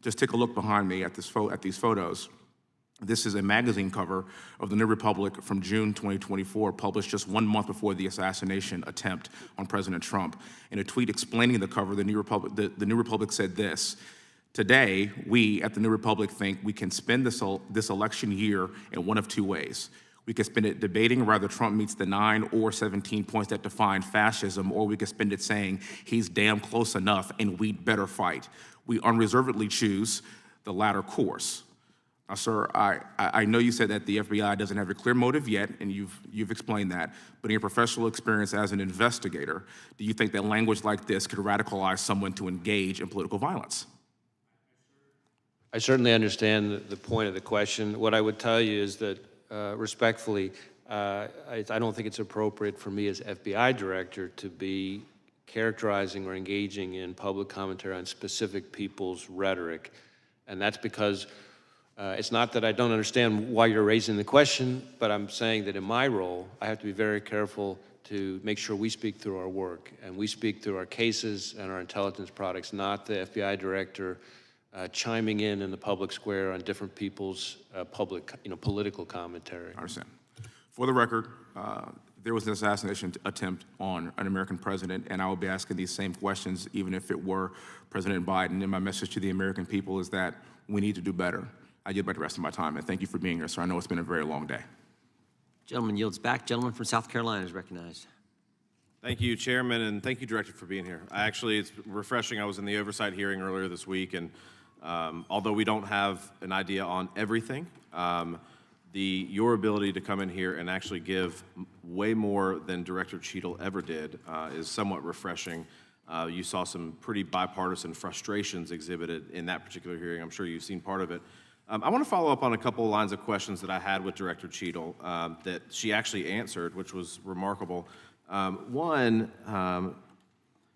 Just take a look behind me at these photos. This is a magazine cover of the New Republic from June 2024, published just 1 month before the assassination attempt on President Trump. In a tweet explaining the cover, the New Republic said this: "Today, we at the New Republic think we can spend this election year in one of two ways. We could spend it debating whether Trump meets the 9 or 17 points that define fascism, or we could spend it saying he's damn close enough and we'd better fight. We unreservedly choose the latter course." Now, sir, I know you said that the FBI doesn't have a clear motive yet, and you've explained that, but in your professional experience as an investigator, do you think that language like this could radicalize someone to engage in political violence? I certainly understand the point of the question. What I would tell you is that, respectfully, I don't think it's appropriate for me as FBI director to be characterizing or engaging in public commentary on specific people's rhetoric. And that's because it's not that I don't understand why you're raising the question, but I'm saying that in my role, I have to be very careful to make sure we speak through our work, and we speak through our cases and our intelligence products, not the FBI director chiming in the public square on different people's political commentary. I understand. For the record, there was an assassination attempt on an American president, and I will be asking these same questions even if it were President Biden. And my message to the American people is that we need to do better. I yield back the rest of my time, and thank you for being here, sir. I know it's been a very long day. Gentleman yields back. Gentleman from South Carolina is recognized. Thank you, Chairman, and thank you, Director, for being here. It's refreshing. I was in the oversight hearing earlier this week, and although we don't have an idea on everything, your ability to come in here and actually give way more than Director Cheadle ever did is somewhat refreshing. You saw some pretty bipartisan frustrations exhibited in that particular hearing. I'm sure you've seen part of it. I want to follow up on a couple of lines of questions that I had with Director Cheadle that she actually answered, which was remarkable. One,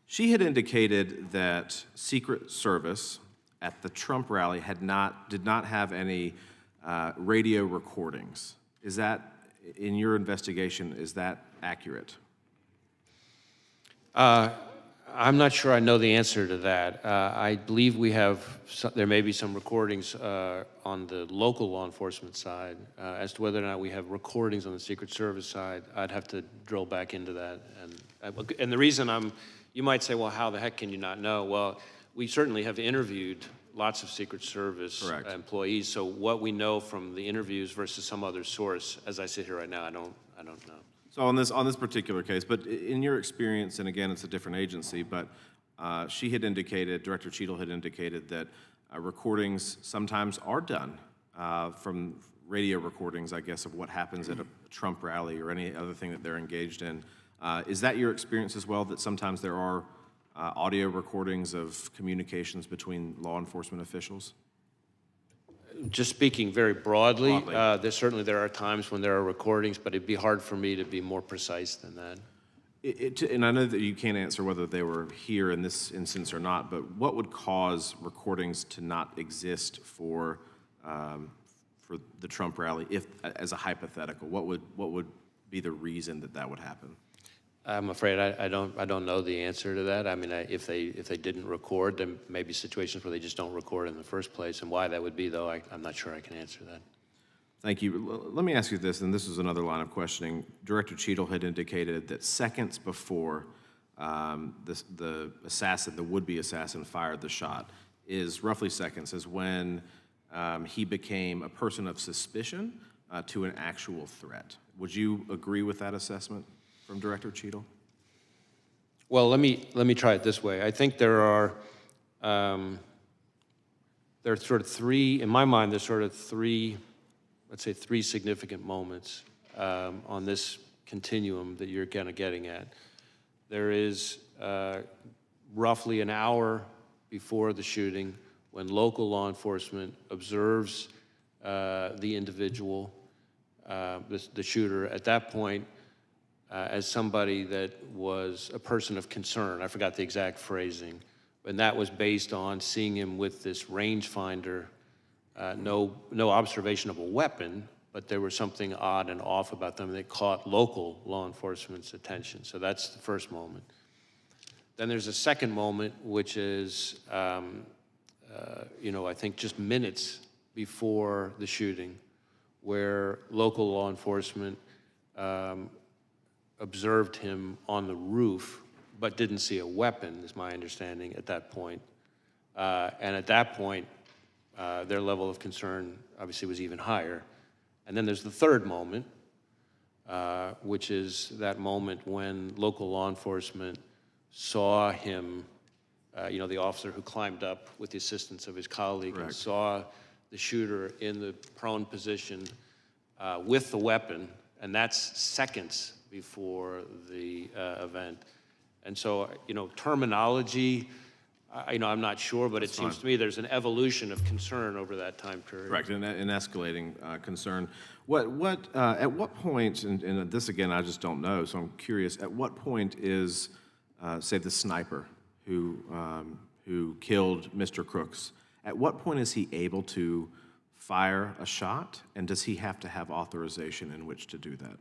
she had indicated that Secret Service at the Trump rally did not have any radio recordings. Is that, in your investigation, is that accurate? I'm not sure I know the answer to that. I believe there may be some recordings on the local law enforcement side. As to whether or not we have recordings on the Secret Service side, I'd have to drill back into that. And the reason you might say, well, how the heck can you not know? Well, we certainly have interviewed lots of Secret Service employees, so what we know from the interviews versus some other source, as I sit here right now, I don't know. So on this particular case, but in your experience, and again, it's a different agency, but she had indicated, Director Cheadle had indicated that recordings sometimes are done from radio recordings, I guess, of what happens at a Trump rally or any other thing that they're engaged in. Is that your experience as well, that sometimes there are audio recordings of communications between law enforcement officials? Just speaking very broadly, there are times when there are recordings, but it'd be hard for me to be more precise than that. And I know that you can't answer whether they were here in this instance or not, but what would cause recordings to not exist for the Trump rally, if, as a hypothetical? What would be the reason that that would happen? I'm afraid I don't know the answer to that. I mean, if they didn't record, there may be situations where they just don't record in the first place, and why that would be, though, I'm not sure I can answer that. Thank you. Let me ask you this, and this is another line of questioning. Director Cheadle had indicated that seconds before the would-be assassin fired the shot, is roughly seconds, is when he became a person of suspicion to an actual threat. Would you agree with that assessment from Director Cheadle? Well, let me try it this way. I think there are sort of three, in my mind, there's sort of three, let's say three significant moments on this continuum that you're kind of getting at. There is roughly an hour before the shooting when local law enforcement observes the individual, the shooter. At that point, as somebody that was a person of concern. I forgot the exact phrasing, and that was based on seeing him with this rangefinder, no observation of a weapon, but there was something odd and off about them that caught local law enforcement's attention. So that's the first moment. Then there's a second moment, which is, I think just minutes before the shooting, where local law enforcement observed him on the roof, but didn't see a weapon, is my understanding at that point. And at that point, their level of concern obviously was even higher. And then there's the third moment, which is that moment when local law enforcement saw him, the officer who climbed up with the assistance of his colleague, and saw the shooter in the prone position with the weapon, and that's seconds before the event. And so, terminology, I'm not sure, but it seems to me there's an evolution of concern over that time period. Correct, an escalating concern. At what point, and this again, I just don't know, so I'm curious, at what point is, say, the sniper who killed Mr. Crooks, at what point is he able to fire a shot, and does he have to have authorization in which to do that?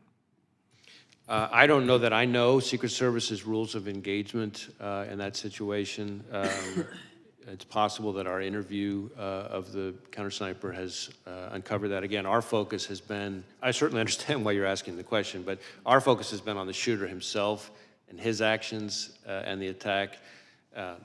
I don't know that I know Secret Service's rules of engagement in that situation. It's possible that our interview of the counter-sniper has uncovered that. Again, our focus has been, I certainly understand why you're asking the question, but our focus has been on the shooter himself and his actions and the attack.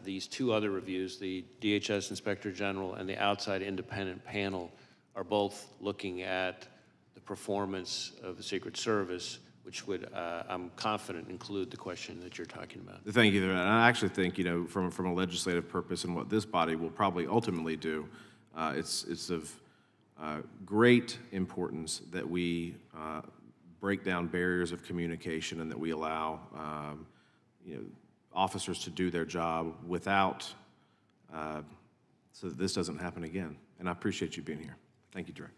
These two other reviews, the DHS Inspector General and the outside independent panel, are both looking at the performance of the Secret Service, which would, I'm confident, include the question that you're talking about. Thank you. And I actually think, from a legislative purpose and what this body will probably ultimately do, it's of great importance that we break down barriers of communication and that we allow, officers to do their job without, so that this doesn't happen again. And I appreciate you being here. Thank you, Director.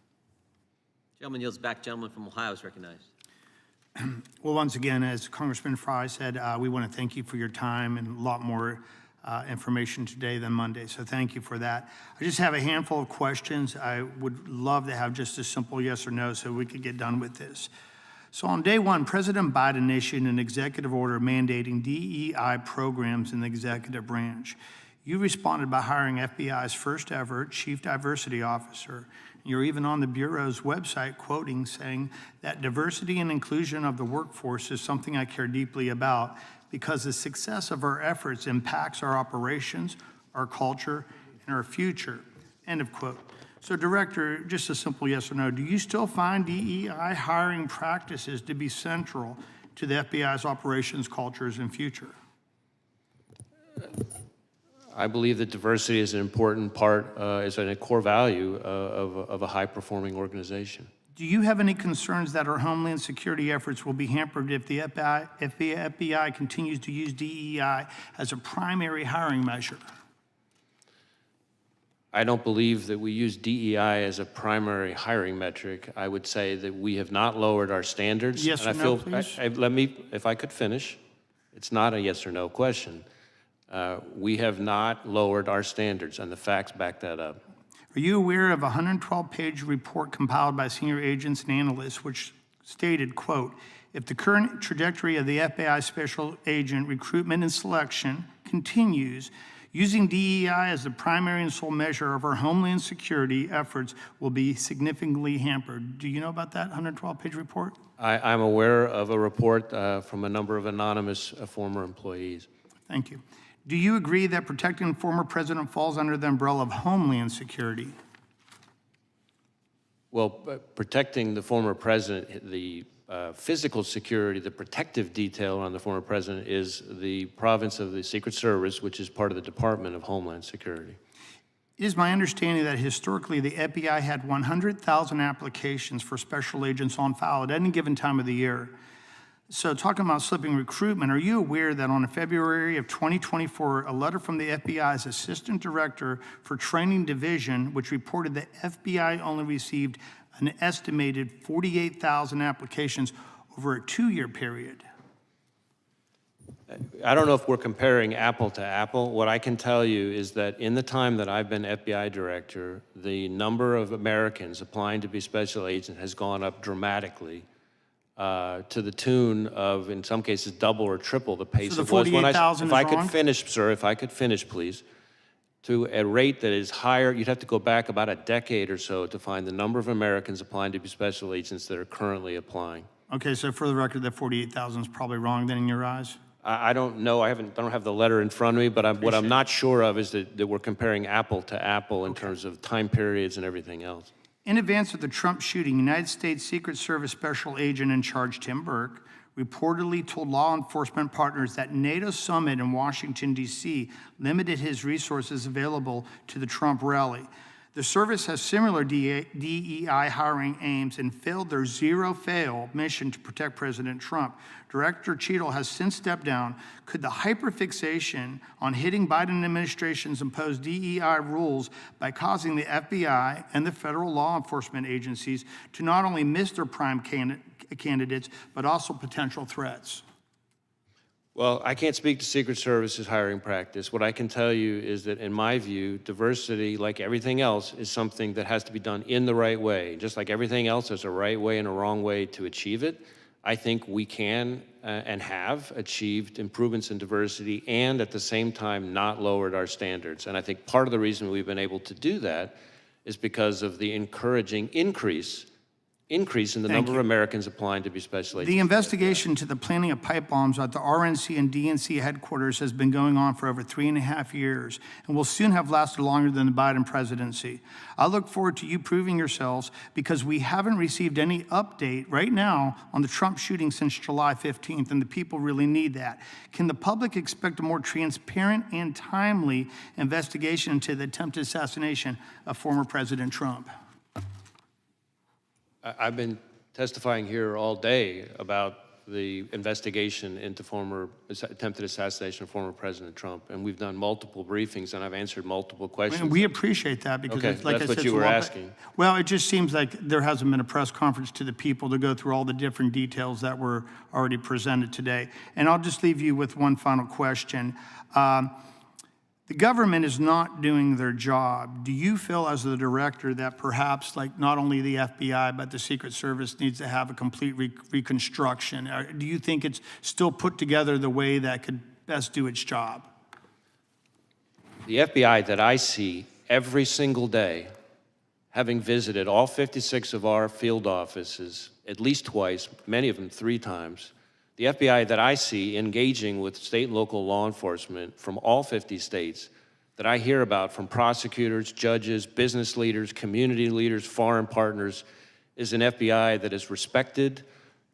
Gentleman yields back. Gentleman from Ohio is recognized. Well, once again, as Congressman Fry said, we want to thank you for your time and a lot more information today than Monday, so thank you for that. I just have a handful of questions. I would love to have just a simple yes or no so we could get done with this. So on day one, President Biden issued an executive order mandating DEI programs in the executive branch. You responded by hiring FBI's first ever Chief Diversity Officer. You're even on the Bureau's website quoting, saying that diversity and inclusion of the workforce is something I care deeply about because the success of our efforts impacts our operations, our culture, and our future, end of quote. So Director, just a simple yes or no, do you still find DEI hiring practices to be central to the FBI's operations, cultures, and future? I believe that diversity is an important part, is a core value of a high-performing organization. Do you have any concerns that our homeland security efforts will be hampered if the FBI continues to use DEI as a primary hiring measure? I don't believe that we use DEI as a primary hiring metric. I would say that we have not lowered our standards. Yes or and no, please? Let me, if I could finish. It's not a yes or no question. We have not lowered our standards, and the facts back that up. Are you aware of a 112-page report compiled by senior agents and analysts which stated, quote, if the current trajectory of the FBI special agent recruitment and selection continues, using DEI as the primary and sole measure of our homeland security efforts will be significantly hampered. Do you know about that 112-page report? I'm aware of a report from a number of anonymous former employees. Thank you. Do you agree that protecting the former president falls under the umbrella of homeland security? Well, protecting the former president, the physical security, the protective detail on the former president is the province of the Secret Service, which is part of the Department of Homeland Security. It is my understanding that historically the FBI had 100,000 applications for special agents on file at any given time of the year. So talking about slipping recruitment, are you aware that on February of 2024, a letter from the FBI's Assistant Director for Training Division, which reported that FBI only received an estimated 48,000 applications over a 2-year period? I don't know if we're comparing apple to apple. What I can tell you is that in the time that I've been FBI director, the number of Americans applying to be special agent has gone up dramatically. To the tune of, in some cases, double or triple the pace So it the was when 48,000 if I is could wrong? finish, sir, if I could finish, please, to a rate that is higher, you'd have to go back about a decade or so to find the number of Americans applying to be special agents that are currently applying. Okay, so for the record, that 48,000 is probably wrong then in your eyes? I don't know, I don't have the letter in front of me, but what I'm not sure of is that we're comparing apple to apple in terms of time periods and everything else. In advance of the Trump shooting, United States Secret Service Special Agent in charge Tim Burke reportedly told law enforcement partners that NATO summit in Washington, D.C. limited his resources available to the Trump rally. The service has similar DEI hiring aims and failed their zero-fail mission to protect President Trump. Director Cheadle has since stepped down. Could the hyperfixation on hitting Biden administration's imposed DEI rules by causing the FBI and the federal law enforcement agencies to not only miss their prime candidates, but also potential threats? Well, I can't speak to Secret Service's hiring practice. What I can tell you is that, in my view, diversity, like everything else, is something that has to be done in the right way. Just like everything else, there's a right way and a wrong way to achieve it. I think we can and have achieved improvements in diversity and, at the same time, not lowered our standards. And I think part of the reason we've been able to do that is because of the encouraging increase in the number of Americans applying to be special agents. The investigation to the planting of pipe bombs at the RNC and DNC headquarters has been going on for over 3.5 years and will soon have lasted longer than the Biden presidency. I look forward to you proving yourselves because we haven't received any update right now on the Trump shooting since July 15th, and the people really need that. Can the public expect a more transparent and timely investigation into the attempted assassination of former President Trump? I've been testifying here all day about the investigation into attempted assassination of former President Trump, and we've done multiple briefings, and I've answered multiple questions. And we appreciate that because, Okay, it's, like I that's said, what you it's a were lot, asking. Well, it just seems like there hasn't been a press conference to the people to go through all the different details that were already presented today. And I'll just leave you with one final question. The government is not doing their job. Do you feel as the director that perhaps like not only the FBI, but the Secret Service needs to have a complete reconstruction? Or do you think it's still put together the way that could best do its job? The FBI that I see every single day, having visited all 56 of our field offices at least twice, many of them 3 times, the FBI that I see engaging with state and local law enforcement from all 50 states that I hear about from prosecutors, judges, business leaders, community leaders, foreign partners, is an FBI that is respected,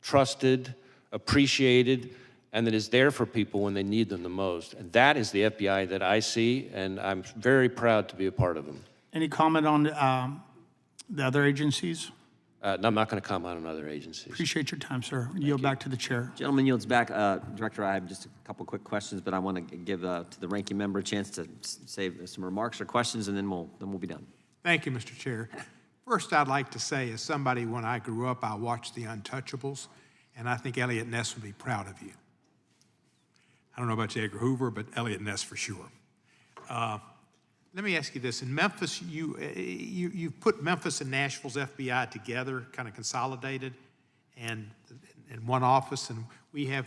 trusted, appreciated, and that is there for people when they need them the most. And that is the FBI that I see, and I'm very proud to be a part of them. Any comment on the other agencies? No, I'm not going to comment on other agencies. Appreciate your time, sir. Yield back to the chair. Gentleman yields back. Director, I have just a couple quick questions, but I want to give to the ranking member a chance to say some remarks or questions, and then we'll be done. Thank you, Mr. Chair. First, I'd like to say, as somebody, when I grew up, I watched The Untouchables, and I think Elliot Ness would be proud of you. I don't know about J. Edgar Hoover, but Elliot Ness for sure. Let me ask you this. In Memphis, you've put Memphis and Nashville's FBI together, kind of consolidated, and in one office. And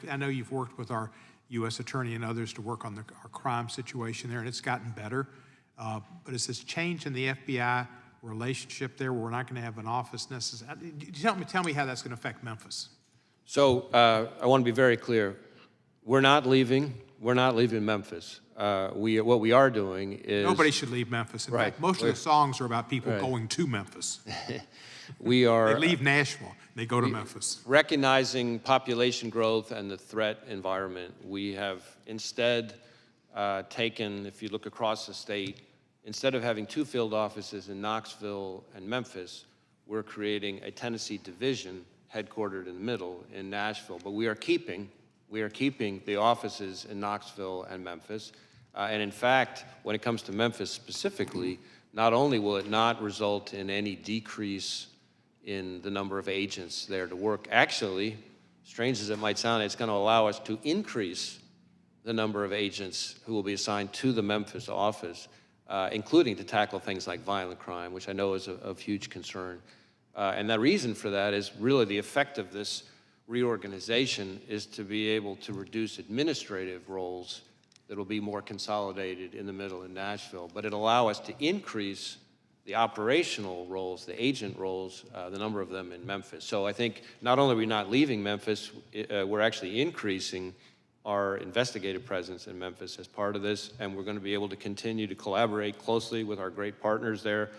I know you've worked with our U.S. Attorney and others to work on our crime situation there, and it's gotten better. But is this change in the FBI relationship there where we're not going to have an office necessarily? Tell me how that's going to affect Memphis. So I want to be very clear. We're not leaving Memphis. What we are doing is... Nobody should leave Memphis. In fact, most of the songs are about people going to Memphis. We are... They leave Nashville. They go to Memphis. Recognizing population growth and the threat environment, we have instead taken, if you look across the state, instead of having 2 field offices in Knoxville and Memphis, we're creating a Tennessee division headquartered in the middle in Nashville. But we are keeping the offices in Knoxville and Memphis. And in fact, when it comes to Memphis specifically, not only will it not result in any decrease in the number of agents there to work, actually, strange as it might sound, it's going to allow us to increase the number of agents who will be assigned to the Memphis office, including to tackle things like violent crime, which I know is of huge concern. And the reason for that is really the effect of this reorganization is to be able to reduce administrative roles that will be more consolidated in the middle in Nashville, but it'll allow us to increase the operational roles, the agent roles, the number of them in Memphis. So I think not only are we not leaving Memphis, we're actually increasing our investigative presence in Memphis as part of this, and we're going to be able to continue to collaborate closely with our great partners there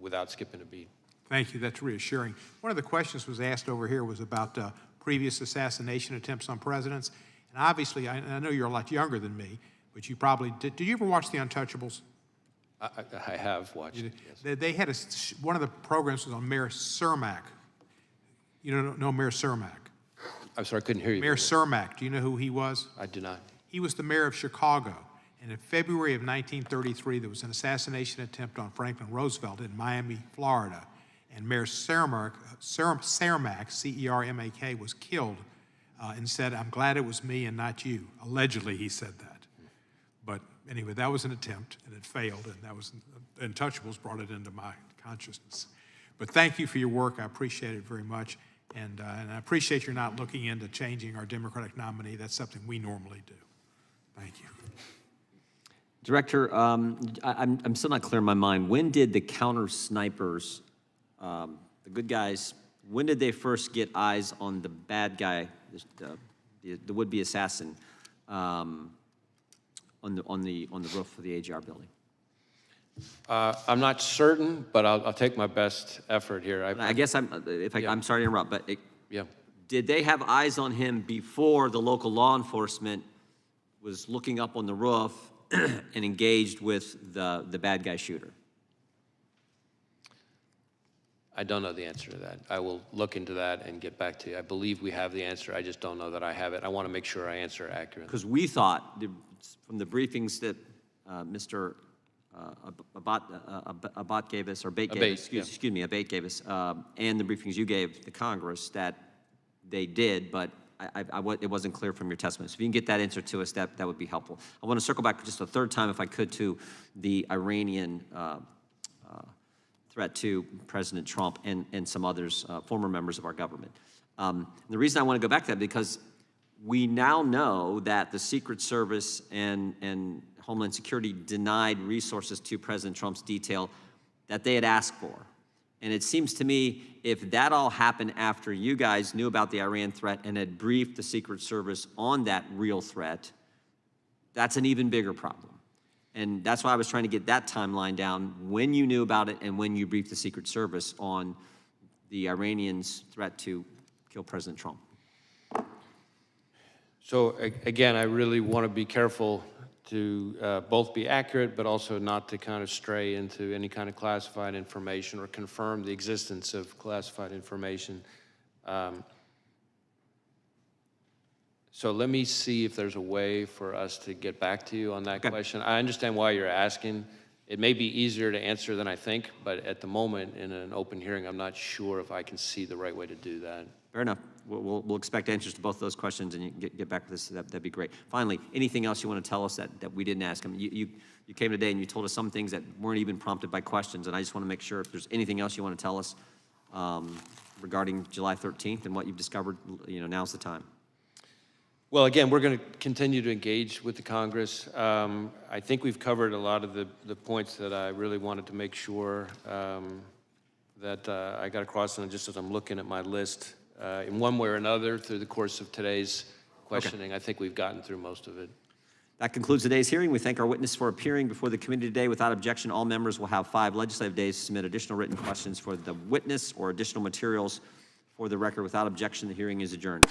without skipping a beat. Thank you. That's reassuring. One of the questions was asked over here was about previous assassination attempts on presidents. And obviously, I know you're a lot younger than me, but you probably did. Did you ever watch The Untouchables? I have watched it, yes. They had one of the programs was on Mayor Cermak. You don't know Mayor Cermak? I'm sorry, I couldn't hear you. Mayor Cermak, do you know who he was? I do not. He was the mayor of Chicago. And in February of 1933, there was an assassination attempt on Franklin Roosevelt in Miami, Florida. And Mayor Cermak, C-E-R-M-A-K, was killed and said, "I'm glad it was me and not you." Allegedly, he said that. But anyway, that was an attempt, and it failed, and that was, Untouchables brought it into my consciousness. But thank you for your work. I appreciate it very much. And I appreciate you're not looking into changing our Democratic nominee. That's something we normally do. Thank you. Director, I'm still not clear in my mind. When did the counter snipers, the good guys, when did they first get eyes on the bad guy, the would-be assassin, on the roof of the AGR building? I'm not certain, but I'll take my best effort here. I guess I'm sorry to interrupt, but yeah. Did they have eyes on him before the local law enforcement was looking up on the roof and engaged with the bad guy shooter? I don't know the answer to that. I will look into that and get back to you. I believe we have the answer. I just don't know that I have it. I want to make sure I answer accurately. Because we thought, from the briefings that Mr. Abate gave us, or Abate gave us, excuse me, Abate gave us, and the briefings you gave the Congress, that they did, but it wasn't clear from your testimony. So if you can get that answer to us, that would be helpful. I want to circle back just a third time, if I could, to the Iranian threat to President Trump and some others, former members of our government. The reason I want to go back to that, because we now know that the Secret Service and Homeland Security denied resources to President Trump's detail that they had asked for. And it seems to me, if that all happened after you guys knew about the Iran threat and had briefed the Secret Service on that real threat, that's an even bigger problem. And that's why I was trying to get that timeline down, when you knew about it and when you briefed the Secret Service on the Iranians' threat to kill President Trump. So again, I really want to be careful to both be accurate, but also not to kind of stray into any kind of classified information or confirm the existence of classified information. So let me see if there's a way for us to get back to you on that question. I understand why you're asking. It may be easier to answer than I think, but at the moment in an open hearing, I'm not sure if I can see the right way to do that. Fair enough. We'll expect answers to both of those questions, and you can get back with us. That'd be great. Finally, anything else you want to tell us that we didn't ask? I mean, you came today and you told us some things that weren't even prompted by questions, and I just want to make sure if there's anything else you want to tell us regarding July 13th and what you've discovered, now's the time. Well, again, we're going to continue to engage with the Congress. I think we've covered a lot of the points that I really wanted to make sure that I got across, and just as I'm looking at my list, in one way or another, through the course of today's questioning, I think we've gotten through most of it. That concludes today's hearing. We thank our witness for appearing before the committee today. Without objection, all members will have 5 legislative days to submit additional written questions for the witness or additional materials for the record. Without objection, the hearing is adjourned.